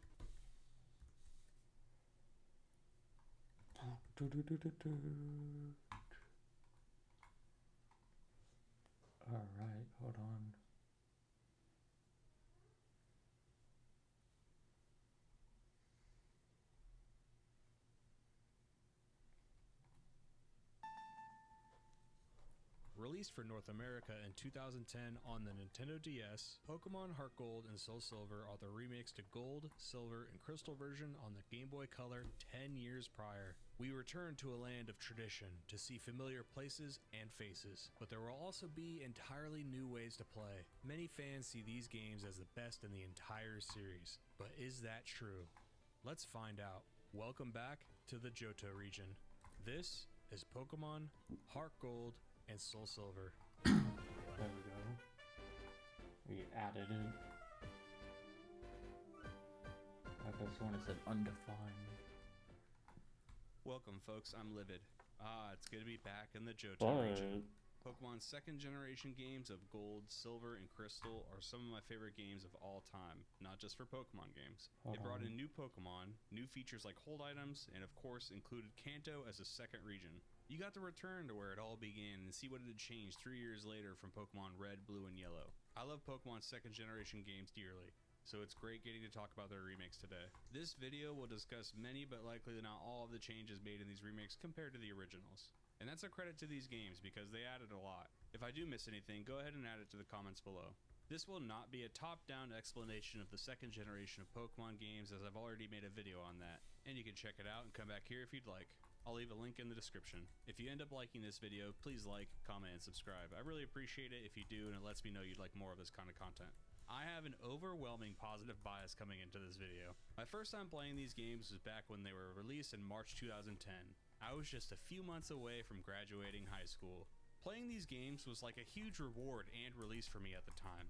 Alright, hold on. Released for North America in 2010 on the Nintendo DS, Pokemon Heart Gold and Soul Silver are the remakes to Gold, Silver, and Crystal version on the Game Boy Color 10 years prior. We return to a land of tradition to see familiar places and faces, but there will also be entirely new ways to play. Many fans see these games as the best in the entire series, but is that true? Let's find out. Welcome back to the Johto region. This is Pokemon Heart Gold and Soul Silver. There we go. We added it. This one is an undefined. Welcome, folks. I'm Livid. It's good to be back in the Johto region. Pokemon's second generation games of Gold, Silver, and Crystal are some of my favorite games of all time, not just for Pokemon games. They brought in new Pokemon, new features like hold items, and of course included Kanto as a second region. You got to return to where it all began and see what it had changed 3 years later from Pokemon Red, Blue, and Yellow. I love Pokemon's second generation games dearly, so it's great getting to talk about their remakes today. This video will discuss many but likely not all of the changes made in these remakes compared to the originals. And that's a credit to these games because they added a lot. If I do miss anything, go ahead and add it to the comments below. This will not be a top-down explanation of the second generation of Pokemon games, as I've already made a video on that, and you can check it out and come back here if you'd like. I'll leave a link in the description. If you end up liking this video, please like, comment, and subscribe. I really appreciate it if you do, and it lets me know you'd like more of this kind of content. I have an overwhelming positive bias coming into this video. My first time playing these games was back when they were released in March 2010. I was just a few months away from graduating high school. Playing these games was like a huge reward and release for me at the time.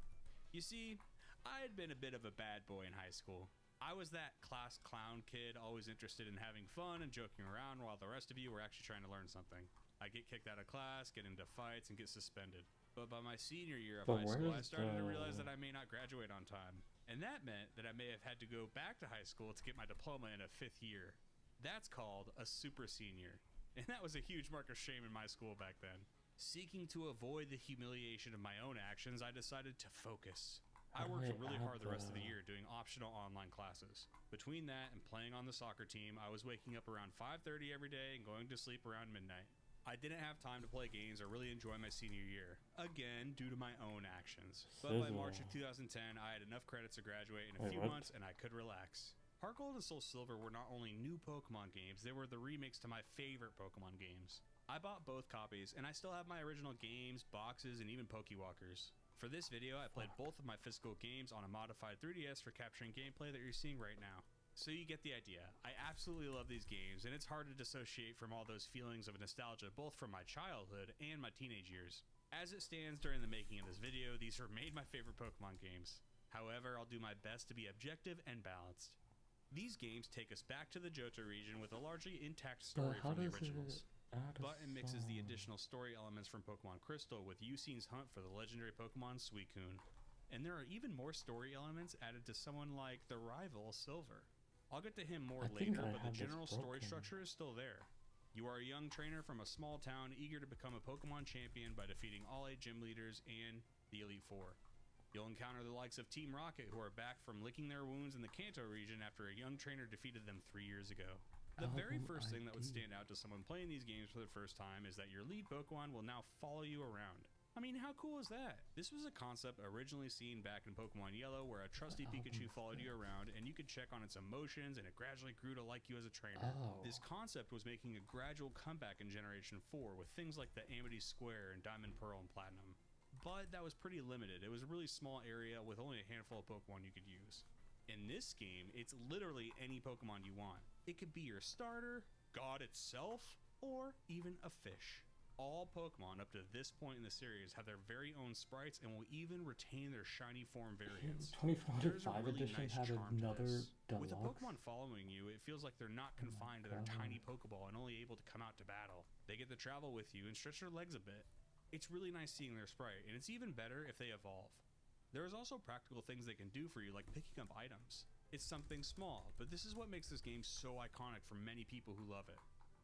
You see, I had been a bit of a bad boy in high school. I was that class clown kid, always interested in having fun and joking around while the rest of you were actually trying to learn something. I'd get kicked out of class, get into fights, and get suspended. But by my senior year of high school, I started to realize that I may not graduate on time. And that meant that I may have had to go back to high school to get my diploma in a 5th year. That's called a super senior. And that was a huge mark of shame in my school back then. Seeking to avoid the humiliation of my own actions, I decided to focus. I worked really hard the rest of the year doing optional online classes. Between that and playing on the soccer team, I was waking up around 5:30 every day and going to sleep around midnight. I didn't have time to play games or really enjoy my senior year, again due to my own actions. But by March of 2010, I had enough credits to graduate in a few months and I could relax. Heart Gold and Soul Silver were not only new Pokemon games, they were the remakes to my favorite Pokemon games. I bought both copies, and I still have my original games, boxes, and even Pokewalkers. For this video, I played both of my physical games on a modified 3DS for capturing gameplay that you're seeing right now. So you get the idea. I absolutely love these games, and it's hard to dissociate from all those feelings of nostalgia both from my childhood and my teenage years. As it stands during the making of this video, these remain my favorite Pokemon games. However, I'll do my best to be objective and balanced. These games take us back to the Johto region with a largely intact story from the originals. But it mixes the additional story elements from Pokemon Crystal with Yuusin's hunt for the legendary Pokemon Suicune. And there are even more story elements added to someone like the rival Silver. I'll get to him more later, but the general story structure is still there. You are a young trainer from a small town eager to become a Pokemon champion by defeating all 8 gym leaders and the Elite Four. You'll encounter the likes of Team Rocket, who are back from licking their wounds in the Kanto region after a young trainer defeated them 3 years ago. The very first thing that would stand out to someone playing these games for the first time is that your lead Pokemon will now follow you around. I mean, how cool is that? This was a concept originally seen back in Pokemon Yellow, where a trusty Pikachu followed you around and you could check on its emotions and it gradually grew to like you as a trainer. This concept was making a gradual comeback in Generation 4 with things like the Amity Square and Diamond, Pearl, and Platinum. But that was pretty limited. It was a really small area with only a handful of Pokemon you could use. In this game, it's literally any Pokemon you want. It could be your starter, God itself, or even a fish. All Pokemon up to this point in the series have their very own sprites and will even retain their shiny form variants. 2045 edition had another deluxe. With a Pokemon following you, it feels like they're not confined to their tiny Pokeball and only able to come out to battle. They get to travel with you and stretch their legs a bit. It's really nice seeing their sprite, and it's even better if they evolve. There is also practical things they can do for you, like picking up items. It's something small, but this is what makes this game so iconic for many people who love it.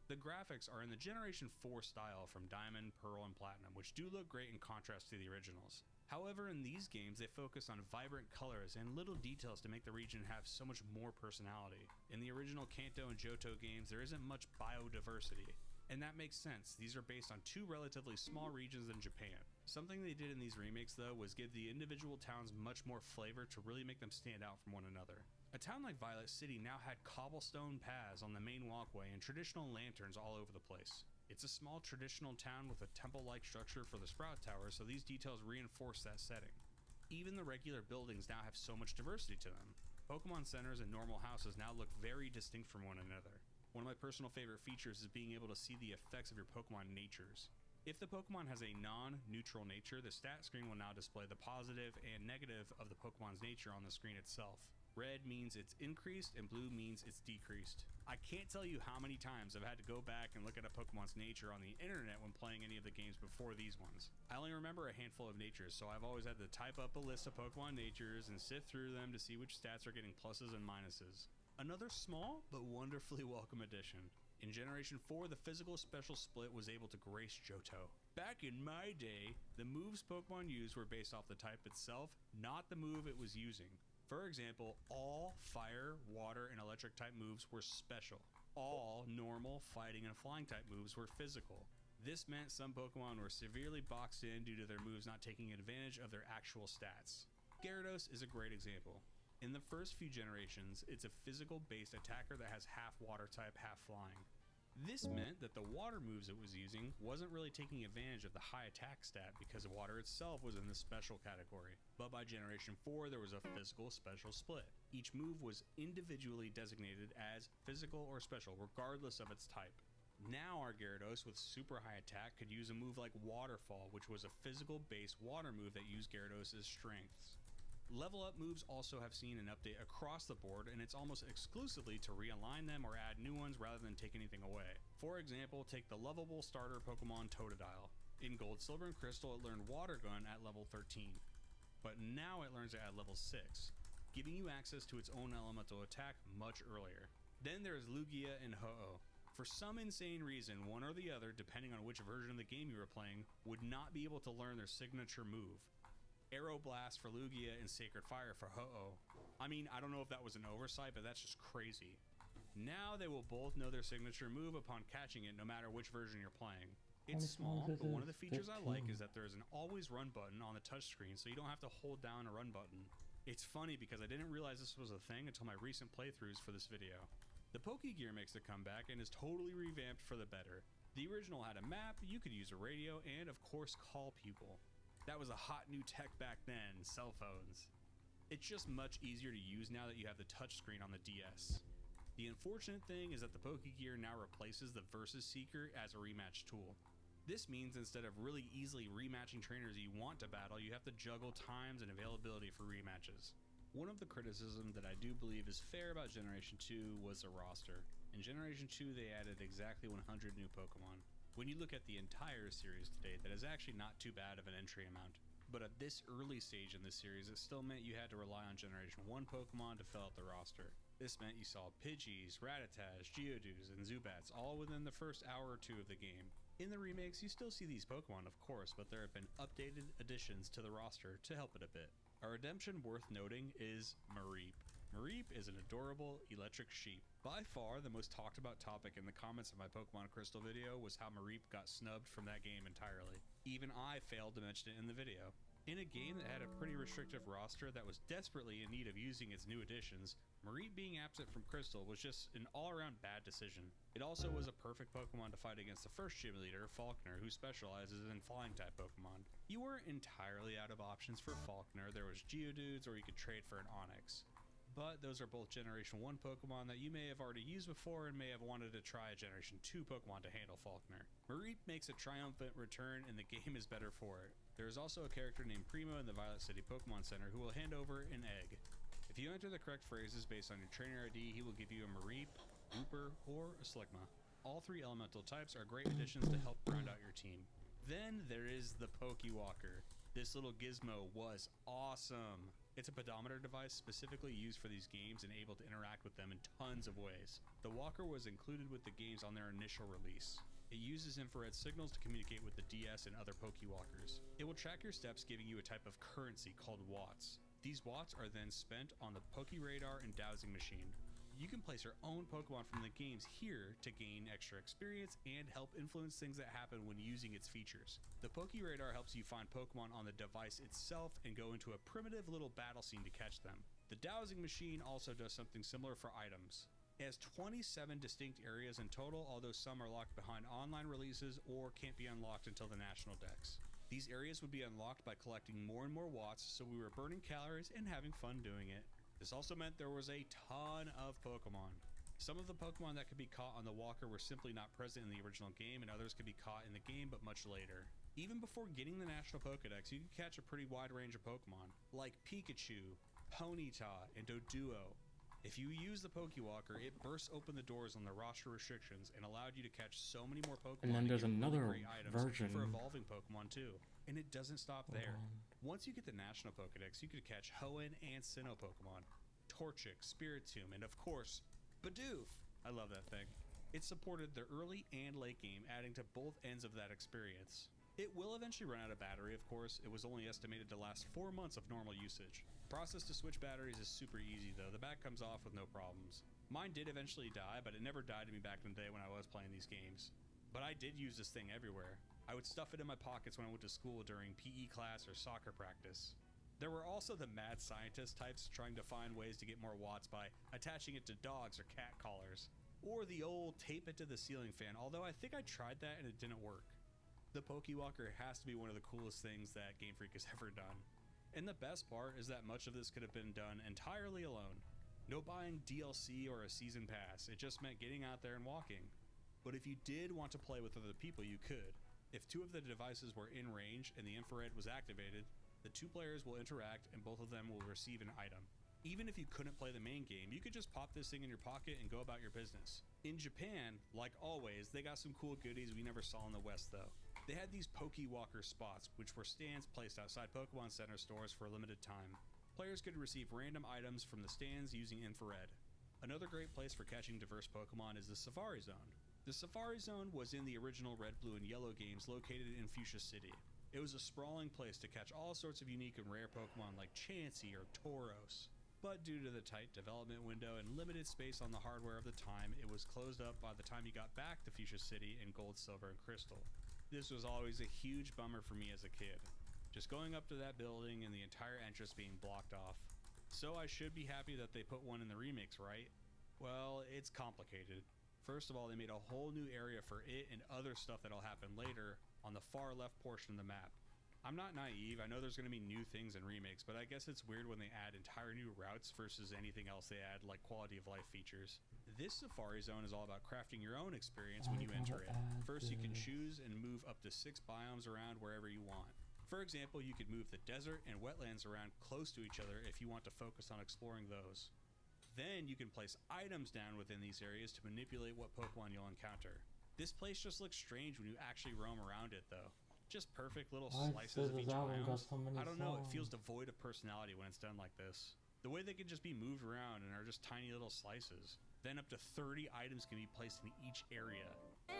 The graphics are in the Generation 4 style from Diamond, Pearl, and Platinum, which do look great in contrast to the originals. However, in these games, they focus on vibrant colors and little details to make the region have so much more personality. In the original Kanto and Johto games, there isn't much biodiversity. And that makes sense. These are based on 2 relatively small regions in Japan. Something they did in these remakes, though, was give the individual towns much more flavor to really make them stand out from one another. A town like Violet City now had cobblestone paths on the main walkway and traditional lanterns all over the place. It's a small traditional town with a temple-like structure for the Sprout Tower, so these details reinforce that setting. Even the regular buildings now have so much diversity to them. Pokemon centers and normal houses now look very distinct from one another. One of my personal favorite features is being able to see the effects of your Pokemon natures. If the Pokemon has a non-neutral nature, the stat screen will now display the positive and negative of the Pokemon's nature on the screen itself. Red means it's increased and blue means it's decreased. I can't tell you how many times I've had to go back and look at a Pokemon's nature on the internet when playing any of the games before these ones. I only remember a handful of natures, so I've always had to type up a list of Pokemon natures and sift through them to see which stats are getting pluses and minuses. Another small but wonderfully welcome addition. In Generation 4, the physical special split was able to grace Johto. Back in my day, the moves Pokemon used were based off the type itself, not the move it was using. For example, all fire, water, and electric type moves were special. All normal, fighting, and flying type moves were physical. This meant some Pokemon were severely boxed in due to their moves not taking advantage of their actual stats. Gyarados is a great example. In the first few generations, it's a physical-based attacker that has half water type, half flying. This meant that the water moves it was using wasn't really taking advantage of the high attack stat because water itself was in the special category. But by Generation 4, there was a physical special split. Each move was individually designated as physical or special, regardless of its type. Now our Gyarados with super high attack could use a move like Waterfall, which was a physical-based water move that used Gyarados' strengths. Level up moves also have seen an update across the board, and it's almost exclusively to realign them or add new ones rather than take anything away. For example, take the lovable starter Pokemon Totodile. In Gold, Silver, and Crystal it learned Water Gun at level 13, but now it learns it at level 6, giving you access to its own elemental attack much earlier. Then there's Lugia and Ho-Oh. For some insane reason, one or the other, depending on which version of the game you were playing, would not be able to learn their signature move. Aeroblast for Lugia and Sacred Fire for Ho-Oh. I mean, I don't know if that was an oversight, but that's just crazy. Now they will both know their signature move upon catching it no matter which version you're playing. It's small, but one of the features I like is that there is an always run button on the touchscreen, so you don't have to hold down a run button. It's funny because I didn't realize this was a thing until my recent playthroughs for this video. The Pokegear makes a comeback and is totally revamped for the better. The original had a map, you could use a radio, and of course call people. That was a hot new tech back then, cell phones. It's just much easier to use now that you have the touchscreen on the DS. The unfortunate thing is that the Pokegear now replaces the Versus Seeker as a rematch tool. This means instead of really easily rematching trainers you want to battle, you have to juggle times and availability for rematches. One of the criticisms that I do believe is fair about Generation 2 was the roster. In Generation 2 they added exactly 100 new Pokemon. When you look at the entire series to date, that is actually not too bad of an entry amount. But at this early stage in the series, it still meant you had to rely on Generation 1 Pokemon to fill out the roster. This meant you saw Pidgeys, Rattatas, Geodudes, and Zubats all within the first hour or two of the game. In the remakes, you still see these Pokemon of course, but there have been updated additions to the roster to help it a bit. A redemption worth noting is Mareep. Mareep is an adorable electric sheep. By far the most talked about topic in the comments of my Pokemon Crystal video was how Mareep got snubbed from that game entirely. Even I failed to mention it in the video. In a game that had a pretty restrictive roster that was desperately in need of using its new additions, Mareep being absent from Crystal was just an all-around bad decision. It also was a perfect Pokemon to fight against the first gym leader, Falkner, who specializes in flying-type Pokemon. You weren't entirely out of options for Falkner. There was Geodudes, or you could trade for an Onix. But those are both Generation 1 Pokemon that you may have already used before and may have wanted to try a Generation 2 Pokemon to handle Falkner. Mareep makes a triumphant return and the game is better for it. There is also a character named Primo in the Violet City Pokemon Center who will hand over an egg. If you enter the correct phrases based on your trainer ID, he will give you a Mareep, Wooper, or a Sligma. All three elemental types are great additions to help round out your team. Then there is the Pokewalker. This little gizmo was awesome. It's a pedometer device specifically used for these games and able to interact with them in tons of ways. The walker was included with the games on their initial release. It uses infrared signals to communicate with the DS and other Pokewalkers. It will track your steps, giving you a type of currency called watts. These watts are then spent on the Pokeradar and dowsing machine. You can place your own Pokemon from the games here to gain extra experience and help influence things that happen when using its features. The Pokeradar helps you find Pokemon on the device itself and go into a primitive little battle scene to catch them. The dowsing machine also does something similar for items. It has 27 distinct areas in total, although some are locked behind online releases or can't be unlocked until the national decks. These areas would be unlocked by collecting more and more watts, so we were burning calories and having fun doing it. This also meant there was a ton of Pokemon. Some of the Pokemon that could be caught on the walker were simply not present in the original game, and others could be caught in the game but much later. Even before getting the National Pokedex, you could catch a pretty wide range of Pokemon, like Pikachu, Ponyta, and Doduo. If you use the Pokewalker, it bursts open the doors on the roster restrictions and allowed you to catch so many more Pokemon. And then there's get another really great items version. for evolving Pokemon too. And it doesn't stop there. Once you get the National Pokedex, you could catch Hoenn and Sinnoh Pokemon, Torchic, Spiritomb, and of course, Bidoof! I love that thing. It supported the early and late game, adding to both ends of that experience. It will eventually run out of battery, of course. It was only estimated to last 4 months of normal usage. Process to switch batteries is super easy though. The back comes off with no problems. Mine did eventually die, but it never died to me back in the day when I was playing these games. But I did use this thing everywhere. I would stuff it in my pockets when I went to school during PE class or soccer practice. There were also the mad scientist types trying to find ways to get more watts by attaching it to dogs or cat collars. Or the old tape it to the ceiling fan, although I think I tried that and it didn't work. The Pokewalker has to be one of the coolest things that Game Freak has ever done. And the best part is that much of this could have been done entirely alone. No buying DLC or a season pass, it just meant getting out there and walking. But if you did want to play with other people, you could. If two of the devices were in range and the infrared was activated, the two players will interact and both of them will receive an item. Even if you couldn't play the main game, you could just pop this thing in your pocket and go about your business. In Japan, like always, they got some cool goodies we never saw in the West though. They had these Pokewalker spots, which were stands placed outside Pokemon Center stores for a limited time. Players could receive random items from the stands using infrared. Another great place for catching diverse Pokemon is the Safari Zone. The Safari Zone was in the original Red, Blue, and Yellow games located in Fuchsia City. It was a sprawling place to catch all sorts of unique and rare Pokemon like Chansey or Tauros. But due to the tight development window and limited space on the hardware of the time, it was closed up by the time you got back to Fuchsia City in Gold, Silver, and Crystal. This was always a huge bummer for me as a kid. Just going up to that building and the entire entrance being blocked off. So I should be happy that they put one in the remakes, right? Well, it's complicated. First of all, they made a whole new area for it and other stuff that'll happen later on the far left portion of the map. I'm not naive, I know there's going to be new things in remakes, but I guess it's weird when they add entire new routes versus anything else they add like quality of life features. This Safari Zone is all about crafting your own experience when you enter it. First, you can choose and move up to 6 biomes around wherever you want. For example, you could move the desert and wetlands around close to each other if you want to focus on exploring those. Then you can place items down within these areas to manipulate what Pokemon you'll encounter. This place just looks strange when you actually roam around it though. Just perfect little slices of each biome. I don't know, it feels devoid of personality when it's done like this. The way they can just be moved around and are just tiny little slices. Then up to 30 items can be placed in each area.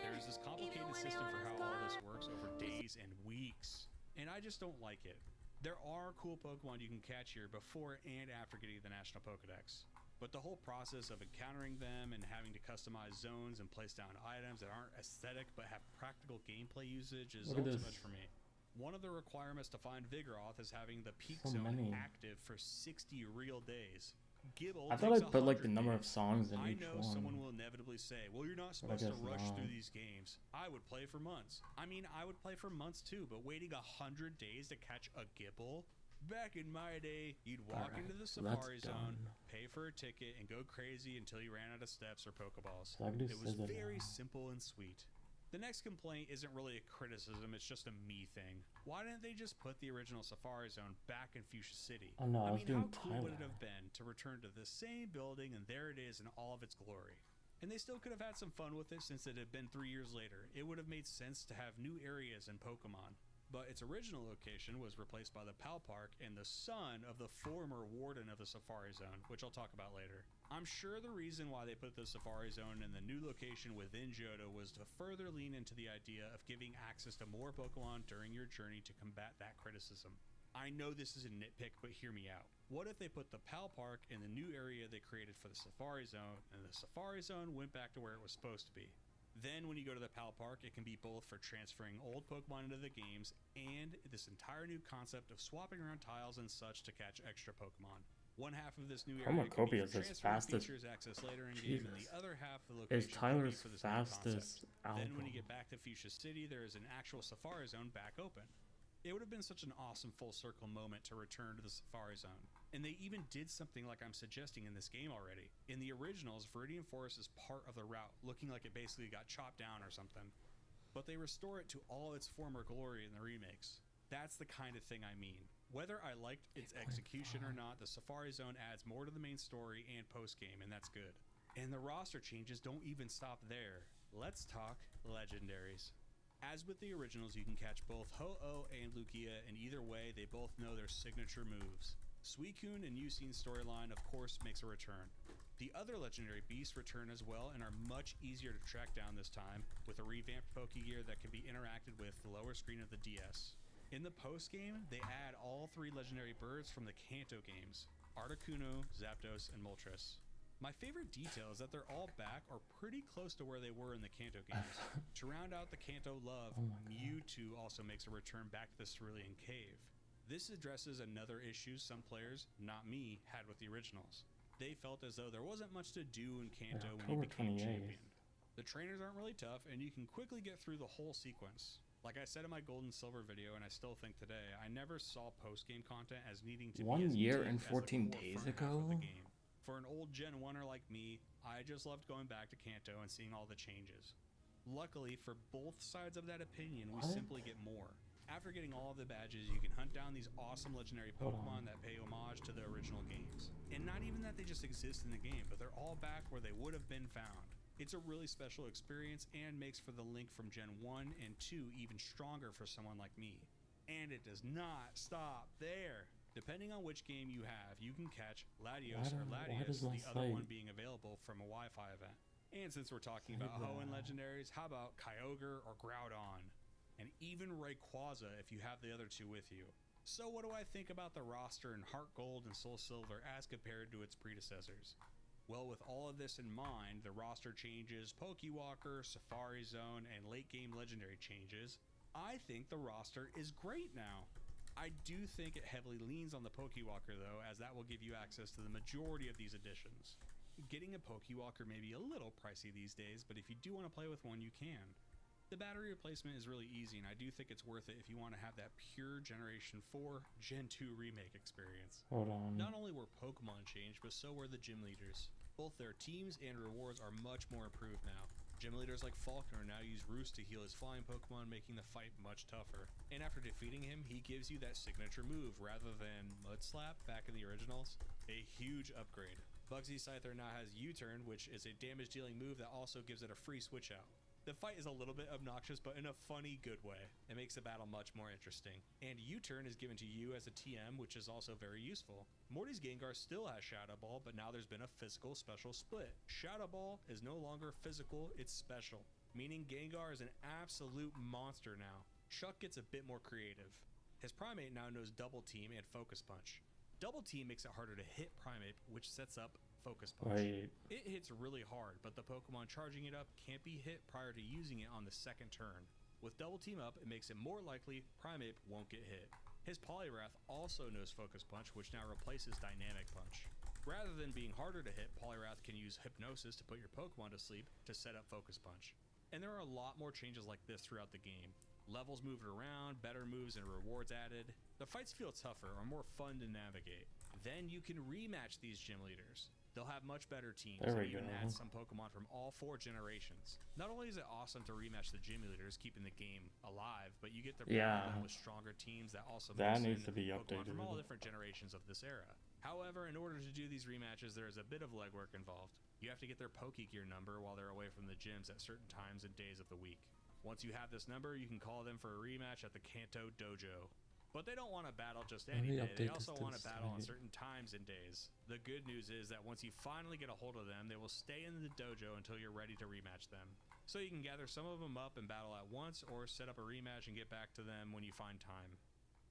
There's this complicated system for how all this works over days and weeks. And I just don't like it. There are cool Pokemon you can catch here before and after getting the National Pokedex. But the whole process of encountering them and having to customize zones and place down items that aren't aesthetic but have practical gameplay usage is all too much for me. One of the requirements to find Vigoroth is having the peak zone active for 60 real days. Gibble I thought I'd put like the number of songs in each one. I know someone will inevitably say, well, you're not supposed to rush through these games. I would play for months. I mean, I would play for months too, but waiting 100 days to catch a Gibble? Back in my day, you'd walk into the Safari Zone, pay for a ticket, and go crazy until you ran out of steps or Pokeballs. It was very simple and sweet. The next complaint isn't really a criticism, it's just a me thing. Why didn't they just put the original Safari Zone back in Fuchsia City? Oh no, I was doing how cool would it have been to return to the same building and there it is in all of its glory? And they still could have had some fun with it since it had been 3 years later. It would have made sense to have new areas in Pokemon. But its original location was replaced by the Pal Park and the son of the former warden of the Safari Zone, which I'll talk about later. I'm sure the reason why they put the Safari Zone in the new location within Johto was to further lean into the idea of giving access to more Pokemon during your journey to combat that criticism. I know this is a nitpick, but hear me out. What if they put the Pal Park in the new area they created for the Safari Zone, and the Safari Zone went back to where it was supposed to be? Then when you go to the Pal Park, it can be both for transferring old Pokemon into the games and this entire new concept of swapping around tiles and such to catch extra Pokemon. One half of this new area can be for transferring features access later in game, and the other half the location can be for this new concept. Then when you get back to Fuchsia City, there is an actual Safari Zone back open. It would have been such an awesome full circle moment to return to the Safari Zone. And they even did something like I'm suggesting in this game already. In the originals, Viridian Forest is part of the route, looking like it basically got chopped down or something. But they restore it to all its former glory in the remakes. That's the kind of thing I mean. Whether I liked its execution or not, the Safari Zone adds more to the main story and post-game, and that's good. And the roster changes don't even stop there. Let's talk legendaries. As with the originals, you can catch both Ho-Oh and Lugia, and either way, they both know their signature moves. Suicune and Yuusine's storyline, of course, makes a return. The other legendary beasts return as well and are much easier to track down this time, with a revamped Pokegear that can be interacted with the lower screen of the DS. In the post-game, they add all 3 legendary birds from the Kanto games, Articuno, Zapdos, and Moltres. My favorite detail is that they're all back or pretty close to where they were in the Kanto games. To round out the Kanto love, Mewtwo also makes a return back to the Cerulean Cave. This addresses another issue some players, not me, had with the originals. They felt as though there wasn't much to do in Kanto when you became champion. The trainers aren't really tough, and you can quickly get through the whole sequence. Like I said in my Gold and Silver video, and I still think today, I never saw post-game content as needing to be 1 as year deep and as the 14 core days front half of ago? the game. For an old Gen 1er like me, I just loved going back to Kanto and seeing all the changes. Luckily, for both sides of that opinion, we simply get more. After getting all of the badges, you can hunt down these awesome legendary Pokemon that pay homage to the original games. And not even that they just exist in the game, but they're all back where they would have been found. It's a really special experience and makes for the link from Gen 1 and 2 even stronger for someone like me. And it does not stop there. Depending on which game you have, you can catch Latios or Latias, the other one being available from a Wi-Fi event. And since we're talking about Hoenn legendaries, how about Kyogre or Groudon? And even Rayquaza if you have the other two with you. So what do I think about the roster in Heart Gold and Soul Silver as compared to its predecessors? Well, with all of this in mind, the roster changes, Pokewalker, Safari Zone, and late game legendary changes, I think the roster is great now. I do think it heavily leans on the Pokewalker though, as that will give you access to the majority of these additions. Getting a Pokewalker may be a little pricey these days, but if you do want to play with one, you can. The battery replacement is really easy, and I do think it's worth it if you want to have that pure Generation 4, Gen 2 remake experience. Hold on. Not only were Pokemon changed, but so were the gym leaders. Both their teams and rewards are much more improved now. Gym leaders like Falkner now use Roost to heal his flying Pokemon, making the fight much tougher. And after defeating him, he gives you that signature move rather than Mud Slap back in the originals. A huge upgrade. Bugsy Scyther now has U-Turn, which is a damage dealing move that also gives it a free switch out. The fight is a little bit obnoxious, but in a funny, good way. It makes the battle much more interesting. And U-Turn is given to you as a TM, which is also very useful. Morty's Gengar still has Shadow Ball, but now there's been a physical special split. Shadow Ball is no longer physical, it's special, meaning Gengar is an absolute monster now. Chuck gets a bit more creative. His Primeape now knows Double Team and Focus Punch. Double Team makes it harder to hit Primeape, which sets up Focus Punch. It hits really hard, but the Pokemon charging it up can't be hit prior to using it on the second turn. With Double Team up, it makes it more likely Primeape won't get hit. His Poliwrath also knows Focus Punch, which now replaces Dynamic Punch. Rather than being harder to hit, Poliwrath can use Hypnosis to put your Pokemon to sleep to set up Focus Punch. And there are a lot more changes like this throughout the game. Levels moved around, better moves and rewards added. The fights feel tougher or more fun to navigate. Then you can rematch these gym leaders. They'll have much better teams and even add some Pokemon from all 4 generations. Not only is it awesome to rematch the gym leaders, keeping the game alive, but you get to battle them with stronger teams that also needs to be Pokemon updated from all different generations of this era. However, in order to do these rematches, there is a bit of legwork involved. You have to get their Pokegear number while they're away from the gyms at certain times and days of the week. Once you have this number, you can call them for a rematch at the Kanto Dojo. But they don't want to battle just any day, they also want to battle on certain times and days. The good news is that once you finally get a hold of them, they will stay in the dojo until you're ready to rematch them. So you can gather some of them up and battle at once, or set up a rematch and get back to them when you find time.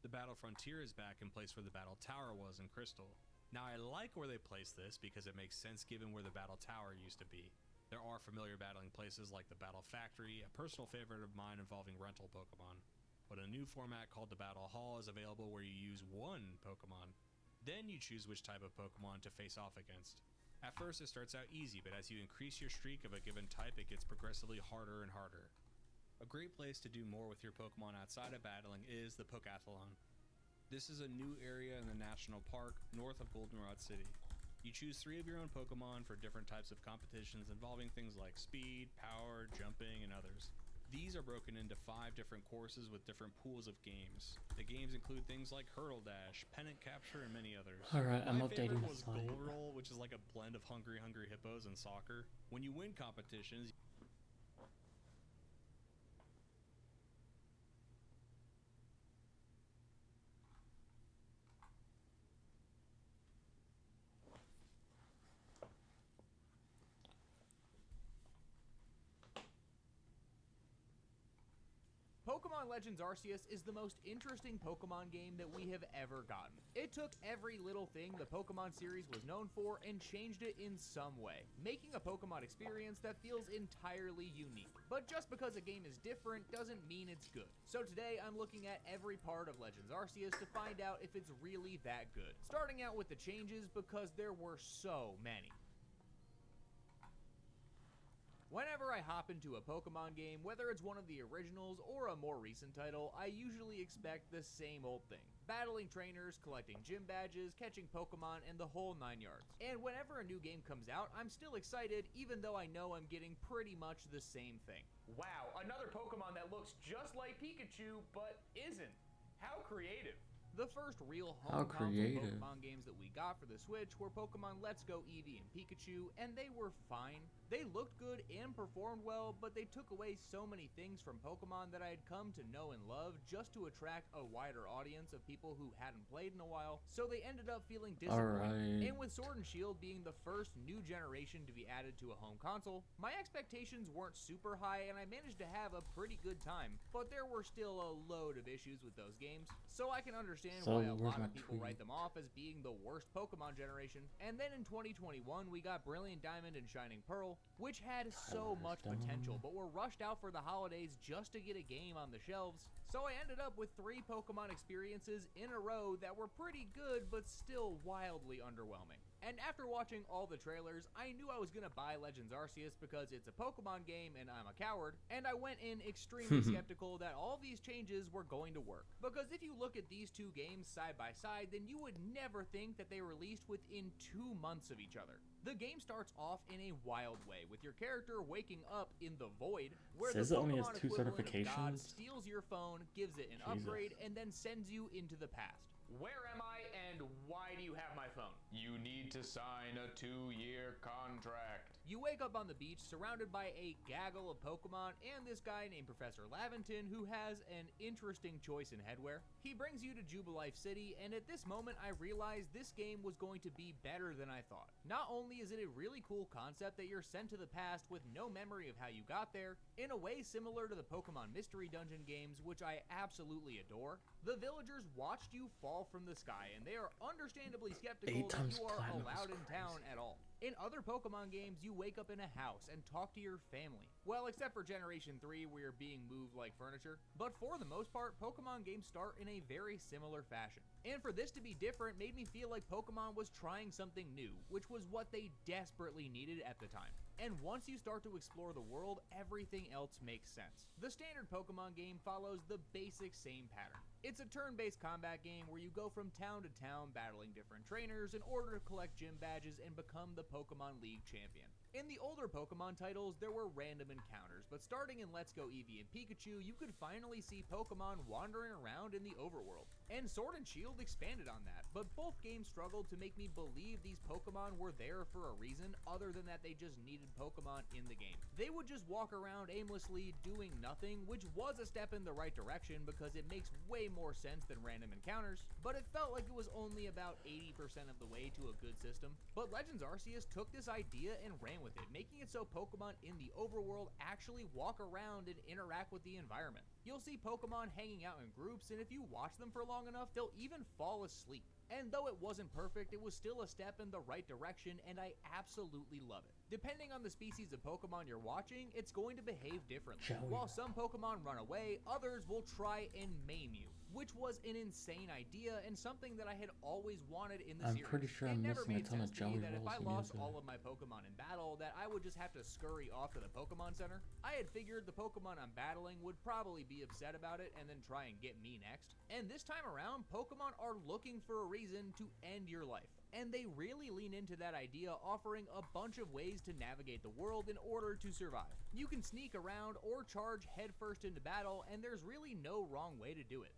The Battle Frontier is back in place where the Battle Tower was in Crystal. Now I like where they placed this because it makes sense given where the Battle Tower used to be. There are familiar battling places like the Battle Factory, a personal favorite of mine involving rental Pokemon. But a new format called the Battle Hall is available where you use 1 Pokemon. Then you choose which type of Pokemon to face off against. At first it starts out easy, but as you increase your streak of a given type, it gets progressively harder and harder. A great place to do more with your Pokemon outside of battling is the Pokathlon. This is a new area in the National Park north of Goldenrod City. You choose 3 of your own Pokemon for different types of competitions involving things like speed, power, jumping, and others. These are broken into 5 different courses with different pools of games. The games include things like Hurdle Dash, Pennant Capture, and many others. Alright, I'm My updating favorite the was site. Goal Roll, which is like a blend of Hungry Hippos and soccer. When you win competitions, Pokemon Legends Arceus is the most interesting Pokemon game that we have ever gotten. It took every little thing the Pokemon series was known for and changed it in some way, making a Pokemon experience that feels entirely unique. But just because a game is different doesn't mean it's good. So today I'm looking at every part of Legends Arceus to find out if it's really that good. Starting out with the changes because there were so many. Whenever I hop into a Pokemon game, whether it's one of the originals or a more recent title, I usually expect the same old thing. Battling trainers, collecting gym badges, catching Pokemon, and the whole 9 yards. And whenever a new game comes out, I'm still excited even though I know I'm getting pretty much the same thing. Wow, another Pokemon that looks just like Pikachu, but isn't. How creative. The first real home console Pokemon games that we got for the Switch were Pokemon Let's Go Eevee and Pikachu, and they were fine. They looked good and performed well, but they took away so many things from Pokemon that I had come to know and love just to attract a wider audience of people who hadn't played in a while, so they ended up feeling disappointing. And with Sword and Shield being the first new generation to be added to a home console, my expectations weren't super high and I managed to have a pretty good time, but there were still a load of issues with those games, so I can understand why a lot of people write them off as being the worst Pokemon generation. And then in 2021 we got Brilliant Diamond and Shining Pearl, which had so much potential, but were rushed out for the holidays just to get a game on the shelves. So I ended up with 3 Pokemon experiences in a row that were pretty good, but still wildly underwhelming. And after watching all the trailers, I knew I was gonna buy Legends Arceus because it's a Pokemon game and I'm a coward, and I went in extremely skeptical that all these changes were going to work. Because if you look at these two games side by side, then you would never think that they released within 2 months of each other. The game starts off in a wild way, with your character waking up in the void, where the Pokemon equivalent of God steals your phone, gives it an upgrade, and then sends you into the past. Where am I and why do you have my phone? You need to sign a 2-year contract. You wake up on the beach surrounded by a gaggle of Pokemon and this guy named Professor Laventon who has an interesting choice in headwear. He brings you to Jubilife City, and at this moment I realized this game was going to be better than I thought. Not only is it a really cool concept that you're sent to the past with no memory of how you got there, in a way similar to the Pokemon Mystery Dungeon games, which I absolutely adore, the villagers watched you fall from the sky and they are understandably skeptical that you are allowed in town at all. In other Pokemon games, you wake up in a house and talk to your family. Well, except for Generation 3, where you're being moved like furniture. But for the most part, Pokemon games start in a very similar fashion. And for this to be different made me feel like Pokemon was trying something new, which was what they desperately needed at the time. And once you start to explore the world, everything else makes sense. The standard Pokemon game follows the basic same pattern. It's a turn-based combat game where you go from town to town battling different trainers in order to collect gym badges and become the Pokemon League champion. In the older Pokemon titles, there were random encounters, but starting in Let's Go Eevee and Pikachu, you could finally see Pokemon wandering around in the overworld. And Sword and Shield expanded on that, but both games struggled to make me believe these Pokemon were there for a reason other than that they just needed Pokemon in the game. They would just walk around aimlessly doing nothing, which was a step in the right direction because it makes way more sense than random encounters, but it felt like it was only about 80% of the way to a good system. But Legends Arceus took this idea and ran with it, making it so Pokemon in the overworld actually walk around and interact with the environment. You'll see Pokemon hanging out in groups, and if you watch them for long enough, they'll even fall asleep. And though it wasn't perfect, it was still a step in the right direction, and I absolutely love it. Depending on the species of Pokemon you're watching, it's going to behave differently. While some Pokemon run away, others will try and maim you, which was an insane idea and something that I had always wanted in the series. I'm pretty sure I'm missing a ton of jelly that if I rolls lost all of my Pokemon in battle, that I would just have to scurry off to the Pokemon Center. I had figured the Pokemon I'm battling would probably be upset about it and then try and get me next. And this time around, Pokemon are looking for a reason to end your life. And they really lean into that idea, offering a bunch of ways to navigate the world in order to survive. You can sneak around or charge headfirst into battle, and there's really no wrong way to do it.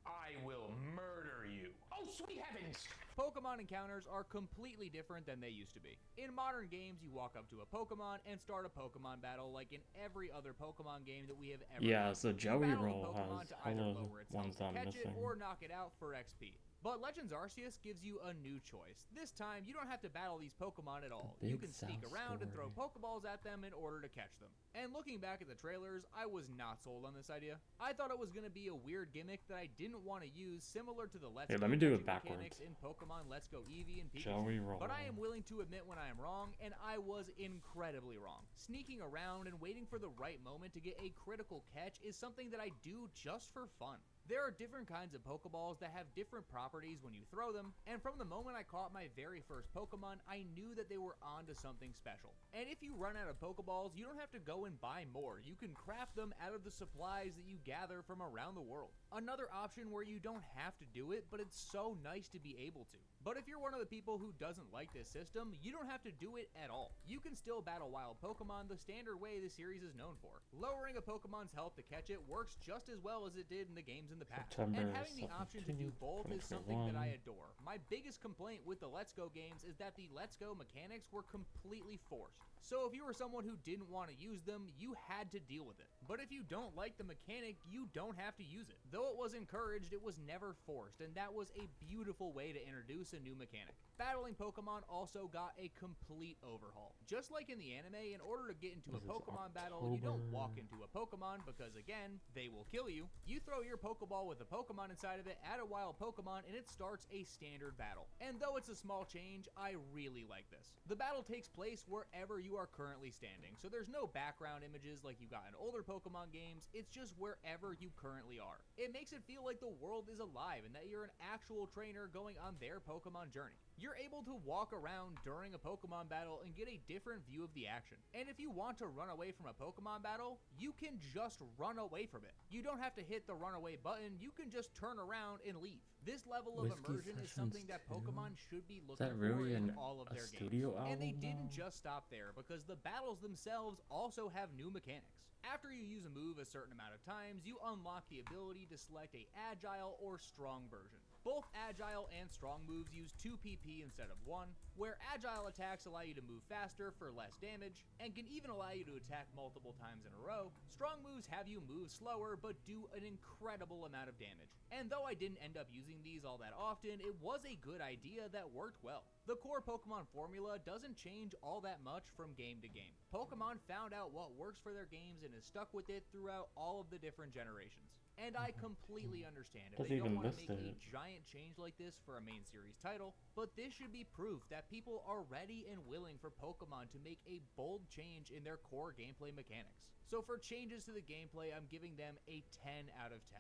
I will murder you. Oh, sweet heavens! Pokemon encounters are completely different than they used to be. In modern games, you walk up to a Pokemon and start a Pokemon battle like in every other Pokemon game that we have ever Yeah, played. so Joey You battle Roll the Pokemon has to either hella lower its ones health I'm to catch it missing. or knock it out for XP. But Legends Arceus gives you a new choice. This time, you don't have to battle these Pokemon at all. You can sneak around and throw Pokeballs at them in order to catch them. And looking back at the trailers, I was not sold on this idea. I thought it was going to be a weird gimmick that I didn't want to use, similar to the Let's Go let me do it catching backwards. mechanics in Pokemon Let's Go Eevee and Shall we Pikachu. roll? But I am willing to admit when I am wrong, and I was incredibly wrong. Sneaking around and waiting for the right moment to get a critical catch is something that I do just for fun. There are different kinds of Pokeballs that have different properties when you throw them, and from the moment I caught my very first Pokemon, I knew that they were onto something special. And if you run out of Pokeballs, you don't have to go and buy more. You can craft them out of the supplies that you gather from around the world. Another option where you don't have to do it, but it's so nice to be able to. But if you're one of the people who doesn't like this system, you don't have to do it at all. You can still battle wild Pokemon the standard way the series is known for. Lowering a Pokemon's health to catch it works just as well as it did in the games in the past. And having the option to do both is something that I adore. My biggest complaint with the Let's Go games is that the Let's Go mechanics were completely forced. So if you were someone who didn't want to use them, you had to deal with it. But if you don't like the mechanic, you don't have to use it. Though it was encouraged, it was never forced, and that was a beautiful way to introduce a new mechanic. Battling Pokemon also got a complete overhaul. Just like in the anime, in order to get into a Pokemon battle, you don't walk into a Pokemon because, again, they will kill you. You throw your Pokeball with a Pokemon inside of it at a wild Pokemon, and it starts a standard battle. And though it's a small change, I really like this. The battle takes place wherever you are currently standing, so there's no background images like you got in older Pokemon games, it's just wherever you currently are. It makes it feel like the world is alive and that you're an actual trainer going on their Pokemon journey. You're able to walk around during a Pokemon battle and get a different view of the action. And if you want to run away from a Pokemon battle, you can just run away from it. You don't have to hit the runaway button, you can just turn around and leave. This level of immersion is something that Pokemon should be looking for in all of their games. And they didn't just stop there, because the battles themselves also have new mechanics. After you use a move a certain amount of times, you unlock the ability to select a agile or strong version. Both agile and strong moves use 2 PP instead of 1, where agile attacks allow you to move faster for less damage, and can even allow you to attack multiple times in a row. Strong moves have you move slower, but do an incredible amount of damage. And though I didn't end up using these all that often, it was a good idea that worked well. The core Pokemon formula doesn't change all that much from game to game. Pokemon found out what works for their games and has stuck with it throughout all of the different generations. And I completely understand if they don't want to make a giant change like this for a main series title, but this should be proof that people are ready and willing for Pokemon to make a bold change in their core gameplay mechanics. So for changes to the gameplay, I'm giving them a 10 out of 10.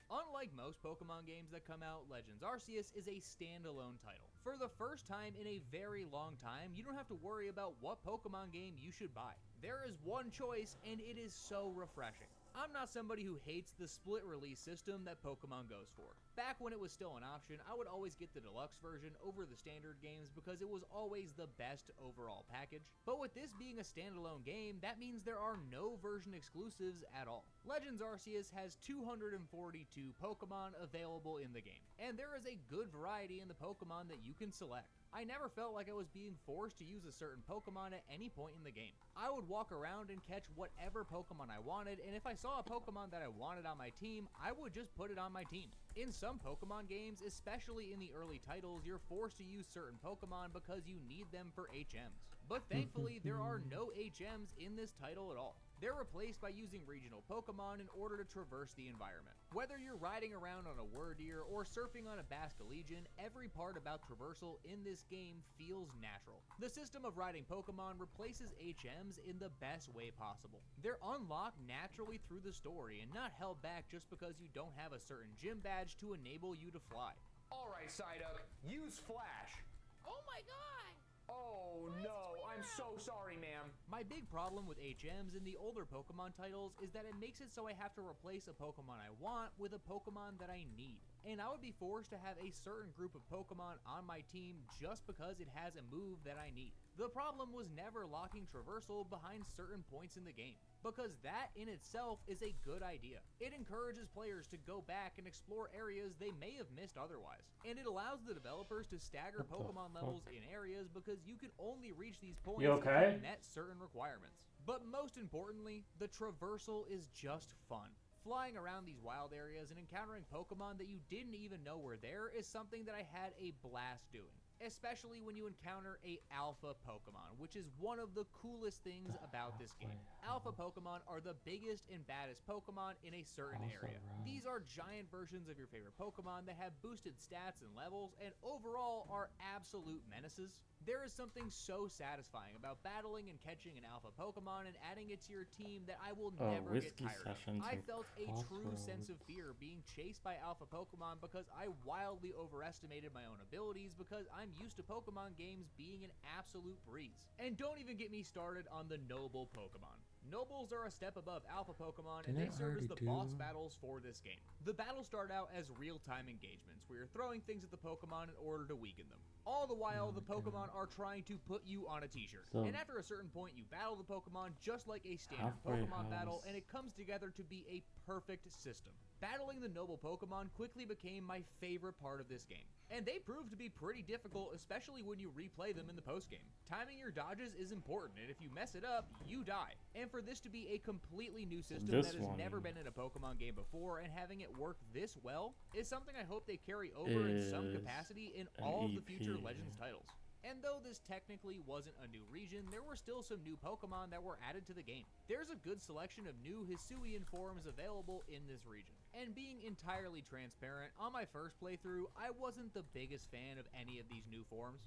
Unlike most Pokemon games that come out, Legends Arceus is a standalone title. For the first time in a very long time, you don't have to worry about what Pokemon game you should buy. There is one choice, and it is so refreshing. I'm not somebody who hates the split release system that Pokemon goes for. Back when it was still an option, I would always get the deluxe version over the standard games because it was always the best overall package. But with this being a standalone game, that means there are no version exclusives at all. Legends Arceus has 242 Pokemon available in the game, and there is a good variety in the Pokemon that you can select. I never felt like I was being forced to use a certain Pokemon at any point in the game. I would walk around and catch whatever Pokemon I wanted, and if I saw a Pokemon that I wanted on my team, I would just put it on my team. In some Pokemon games, especially in the early titles, you're forced to use certain Pokemon because you need them for HMs. But thankfully, there are no HMs in this title at all. They're replaced by using regional Pokemon in order to traverse the environment. Whether you're riding around on a Wordeer or surfing on a Basculegion, every part about traversal in this game feels natural. The system of riding Pokemon replaces HMs in the best way possible. They're unlocked naturally through the story and not held back just because you don't have a certain gym badge to enable you to fly. Alright, Psyduck, use Flash! Oh my god! Oh no, I'm so sorry, ma'am. My big problem with HMs in the older Pokemon titles is that it makes it so I have to replace a Pokemon I want with a Pokemon that I need. And I would be forced to have a certain group of Pokemon on my team just because it has a move that I need. The problem was never locking traversal behind certain points in the game, because that in itself is a good idea. It encourages players to go back and explore areas they may have missed otherwise, and it allows the developers to stagger Pokemon levels in areas because you can only reach these points if you met certain requirements. But most importantly, the traversal is just fun. Flying around these wild areas and encountering Pokemon that you didn't even know were there is something that I had a blast doing. Especially when you encounter a Alpha Pokemon, which is one of the coolest things about this game. Alpha Pokemon are the biggest and baddest Pokemon in a certain area. These are giant versions of your favorite Pokemon that have boosted stats and levels, and overall are absolute menaces. There is something so satisfying about battling and catching an Alpha Pokemon and adding it to your team that I will never get tired of. I felt a true sense of fear being chased by Alpha Pokemon because I wildly overestimated my own abilities because I'm used to Pokemon games being an absolute breeze. And don't even get me started on the Noble Pokemon. Nobles are a step above Alpha Pokemon, and they serve as the boss battles for this game. The battles start out as real-time engagements, where you're throwing things at the Pokemon in order to weaken them. All the while, the Pokemon are trying to put you on a t-shirt. And after a certain point, you battle the Pokemon just like a standard Pokemon battle, and it comes together to be a perfect system. Battling the noble Pokemon quickly became my favorite part of this game, and they proved to be pretty difficult, especially when you replay them in the postgame. Timing your dodges is important, and if you mess it up, you die. And for this to be a completely new system that has never been in a Pokemon game before, and having it work this well, is something I hope they carry over in some capacity in all of the future Legends titles. And though this technically wasn't a new region, there were still some new Pokemon that were added to the game. There's a good selection of new Hisuian forms available in this region. And being entirely transparent, on my first playthrough, I wasn't the biggest fan of any of these new forms.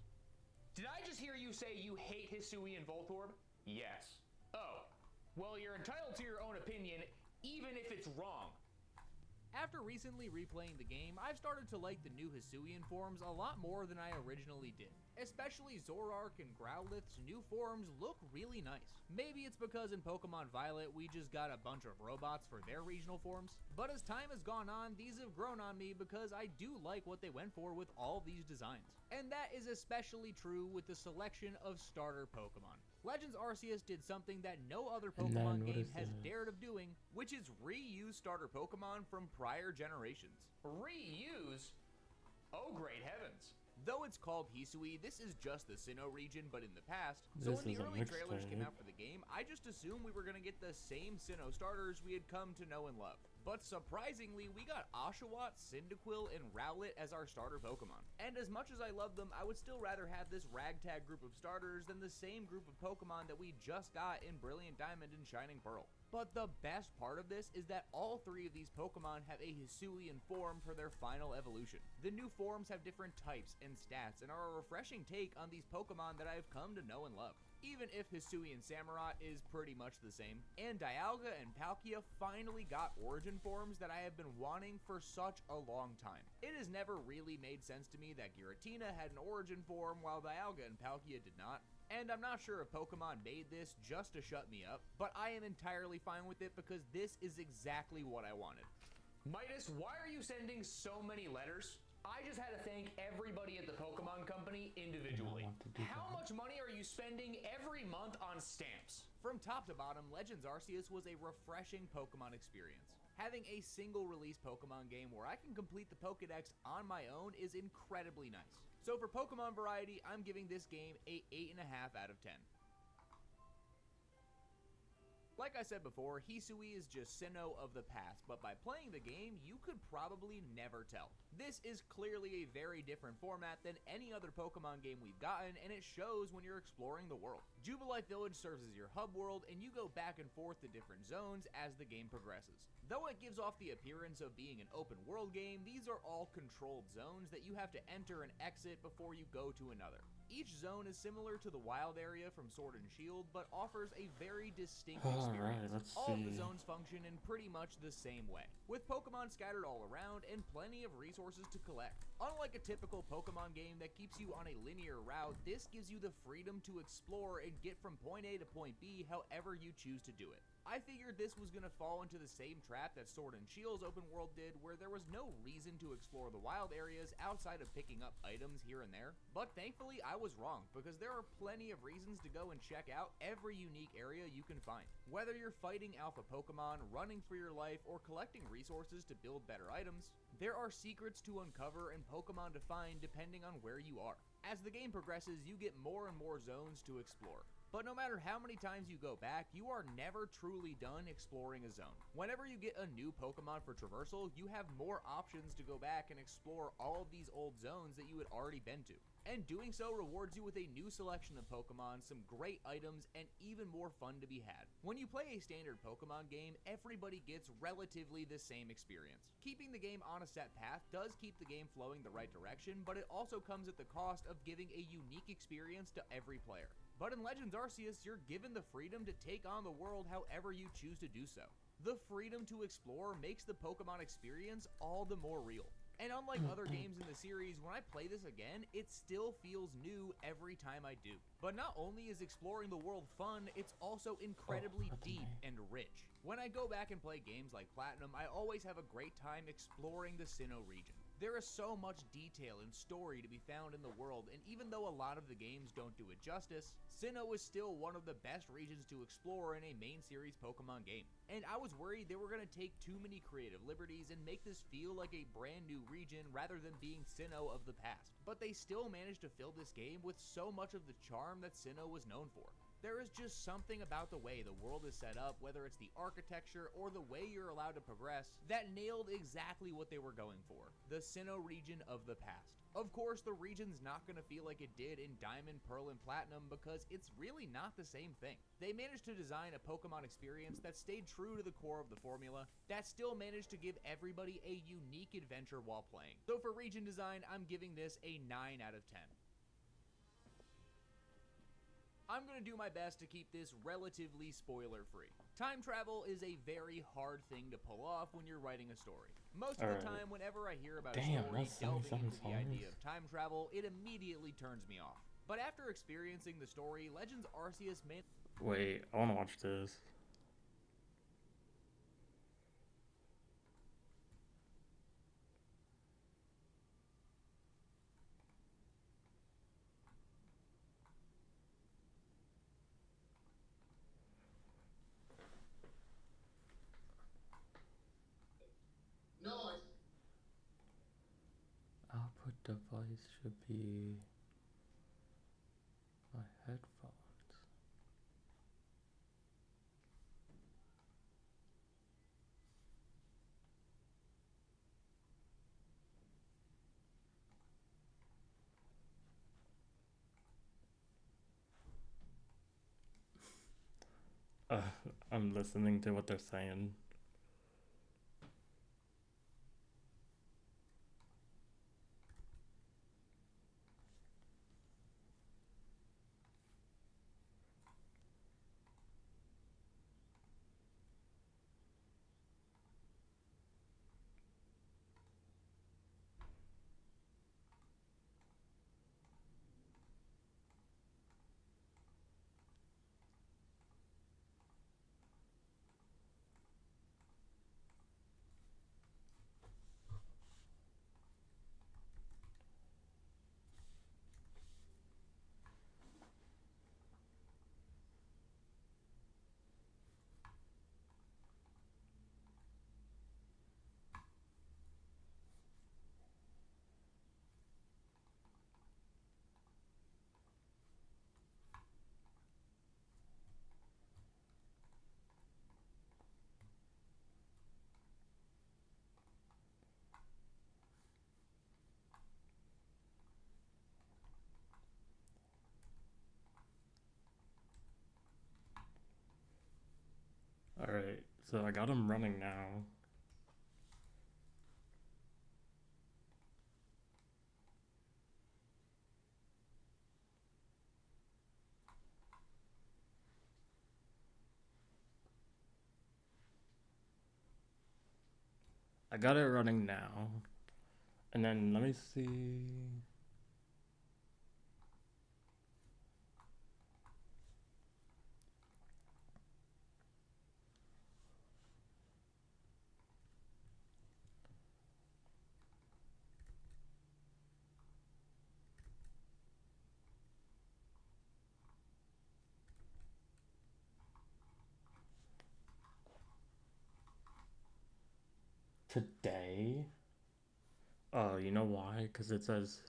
Did I just hear you say you hate Hisuian Voltorb? Yes. Oh. Well, you're entitled to your own opinion, even if it's wrong. After recently replaying the game, I've started to like the new Hisuian forms a lot more than I originally did. Especially Zoroark and Growlithe's new forms look really nice. Maybe it's because in Pokemon Violet we just got a bunch of robots for their regional forms, but as time has gone on, these have grown on me because I do like what they went for with all these designs. And that is especially true with the selection of starter Pokemon. Legends Arceus did something that no other Pokemon game has dared of doing, which is reuse starter Pokemon from prior generations. Reuse? Oh, great heavens. Though it's called Hisui, this is just the Sinnoh region, but in the past. So when the early trailers came out for the game, I just assumed we were going to get the same Sinnoh starters we had come to know and love. But surprisingly, we got Oshawott, Cyndaquil, and Rowlet as our starter Pokemon. And as much as I love them, I would still rather have this ragtag group of starters than the same group of Pokemon that we just got in Brilliant Diamond and Shining Pearl. But the best part of this is that all three of these Pokemon have a Hisuian form for their final evolution. The new forms have different types and stats and are a refreshing take on these Pokemon that I have come to know and love. Even if Hisuian Samurott is pretty much the same. And Dialga and Palkia finally got origin forms that I have been wanting for such a long time. It has never really made sense to me that Giratina had an origin form while Dialga and Palkia did not. And I'm not sure if Pokemon made this just to shut me up, but I am entirely fine with it because this is exactly what I wanted. Midas, why are you sending so many letters? I just had to thank everybody at the Pokemon Company individually. How much money are you spending every month on stamps? From top to bottom, Legends Arceus was a refreshing Pokemon experience. Having a single release Pokemon game where I can complete the Pokedex on my own is incredibly nice. So for Pokemon variety, I'm giving this game a 8.5 out of 10. Like I said before, Hisui is just Sinnoh of the past, but by playing the game, you could probably never tell. This is clearly a very different format than any other Pokemon game we've gotten, and it shows when you're exploring the world. Jubilife Village serves as your hub world, and you go back and forth to different zones as the game progresses. Though it gives off the appearance of being an open world game, these are all controlled zones that you have to enter and exit before you go to another. Each zone is similar to the wild area from Sword and Shield, but offers a very distinct experience. All of the zones function in pretty much the same way, with Pokemon scattered all around and plenty of resources to collect. Unlike a typical Pokemon game that keeps you on a linear route, this gives you the freedom to explore and get from point A to point B however you choose to do it. I figured this was going to fall into the same trap that Sword and Shield's open world did, where there was no reason to explore the wild areas outside of picking up items here and there. But thankfully I was wrong, because there are plenty of reasons to go and check out every unique area you can find. Whether you're fighting alpha Pokemon, running for your life, or collecting resources to build better items, there are secrets to uncover and Pokemon to find depending on where you are. As the game progresses, you get more and more zones to explore. But no matter how many times you go back, you are never truly done exploring a zone. Whenever you get a new Pokemon for traversal, you have more options to go back and explore all of these old zones that you had already been to. And doing so rewards you with a new selection of Pokemon, some great items, and even more fun to be had. When you play a standard Pokemon game, everybody gets relatively the same experience. Keeping the game on a set path does keep the game flowing the right direction, but it also comes at the cost of giving a unique experience to every player. But in Legends Arceus, you're given the freedom to take on the world however you choose to do so. The freedom to explore makes the Pokemon experience all the more real. And unlike other games in the series, when I play this again, it still feels new every time I do. But not only is exploring the world fun, it's also incredibly deep and rich. When I go back and play games like Platinum, I always have a great time exploring the Sinnoh region. There is so much detail and story to be found in the world, and even though a lot of the games don't do it justice, Sinnoh is still one of the best regions to explore in a main series Pokemon game. And I was worried they were going to take too many creative liberties and make this feel like a brand new region rather than being Sinnoh of the past. But they still managed to fill this game with so much of the charm that Sinnoh was known for. There is just something about the way the world is set up, whether it's the architecture or the way you're allowed to progress, that nailed exactly what they were going for, the Sinnoh region of the past. Of course, the region's not going to feel like it did in Diamond, Pearl, and Platinum because it's really not the same thing. They managed to design a Pokemon experience that stayed true to the core of the formula, that still managed to give everybody a unique adventure while playing. So for region design, I'm giving this a 9 out of 10. I'm going to do my best to keep this relatively spoiler-free. Time travel is a very hard thing to pull off when you're writing a story. Most of the time, whenever I hear about a story delving into the idea of time travel, it immediately turns me off. But after experiencing the story, Legends Arceus may... Wait, I want to watch this. No, Output device should be my headphones. I'm listening to what they're saying. Alright, so I got him running now. I got it running now. And then let me see. Today? Oh, you know why? Because it says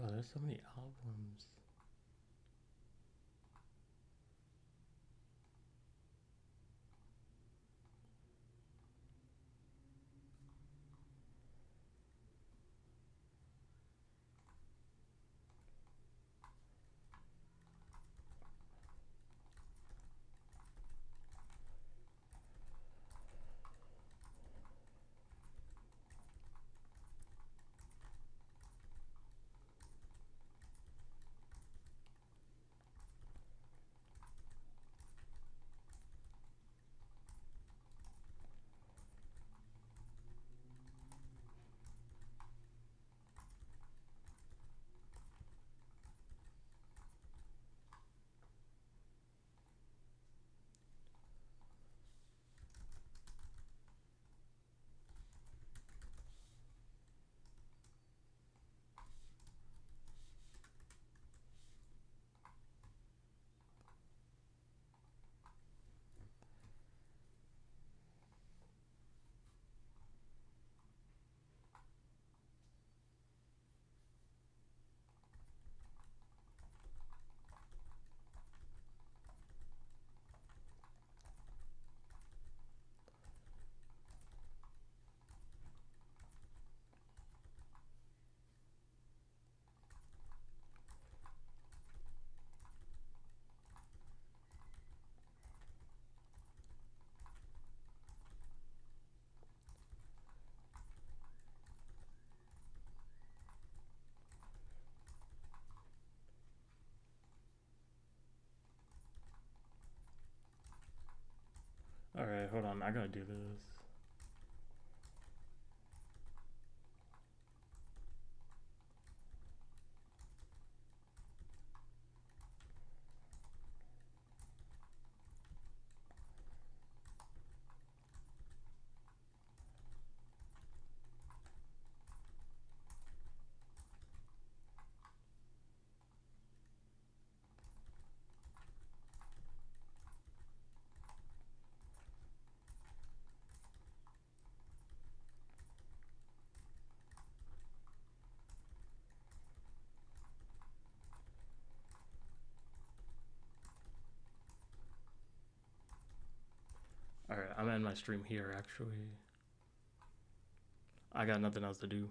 Bro, there's so many albums. Alright, hold on. I gotta do this. Alright, I'm ending my stream here actually. I got nothing else to do.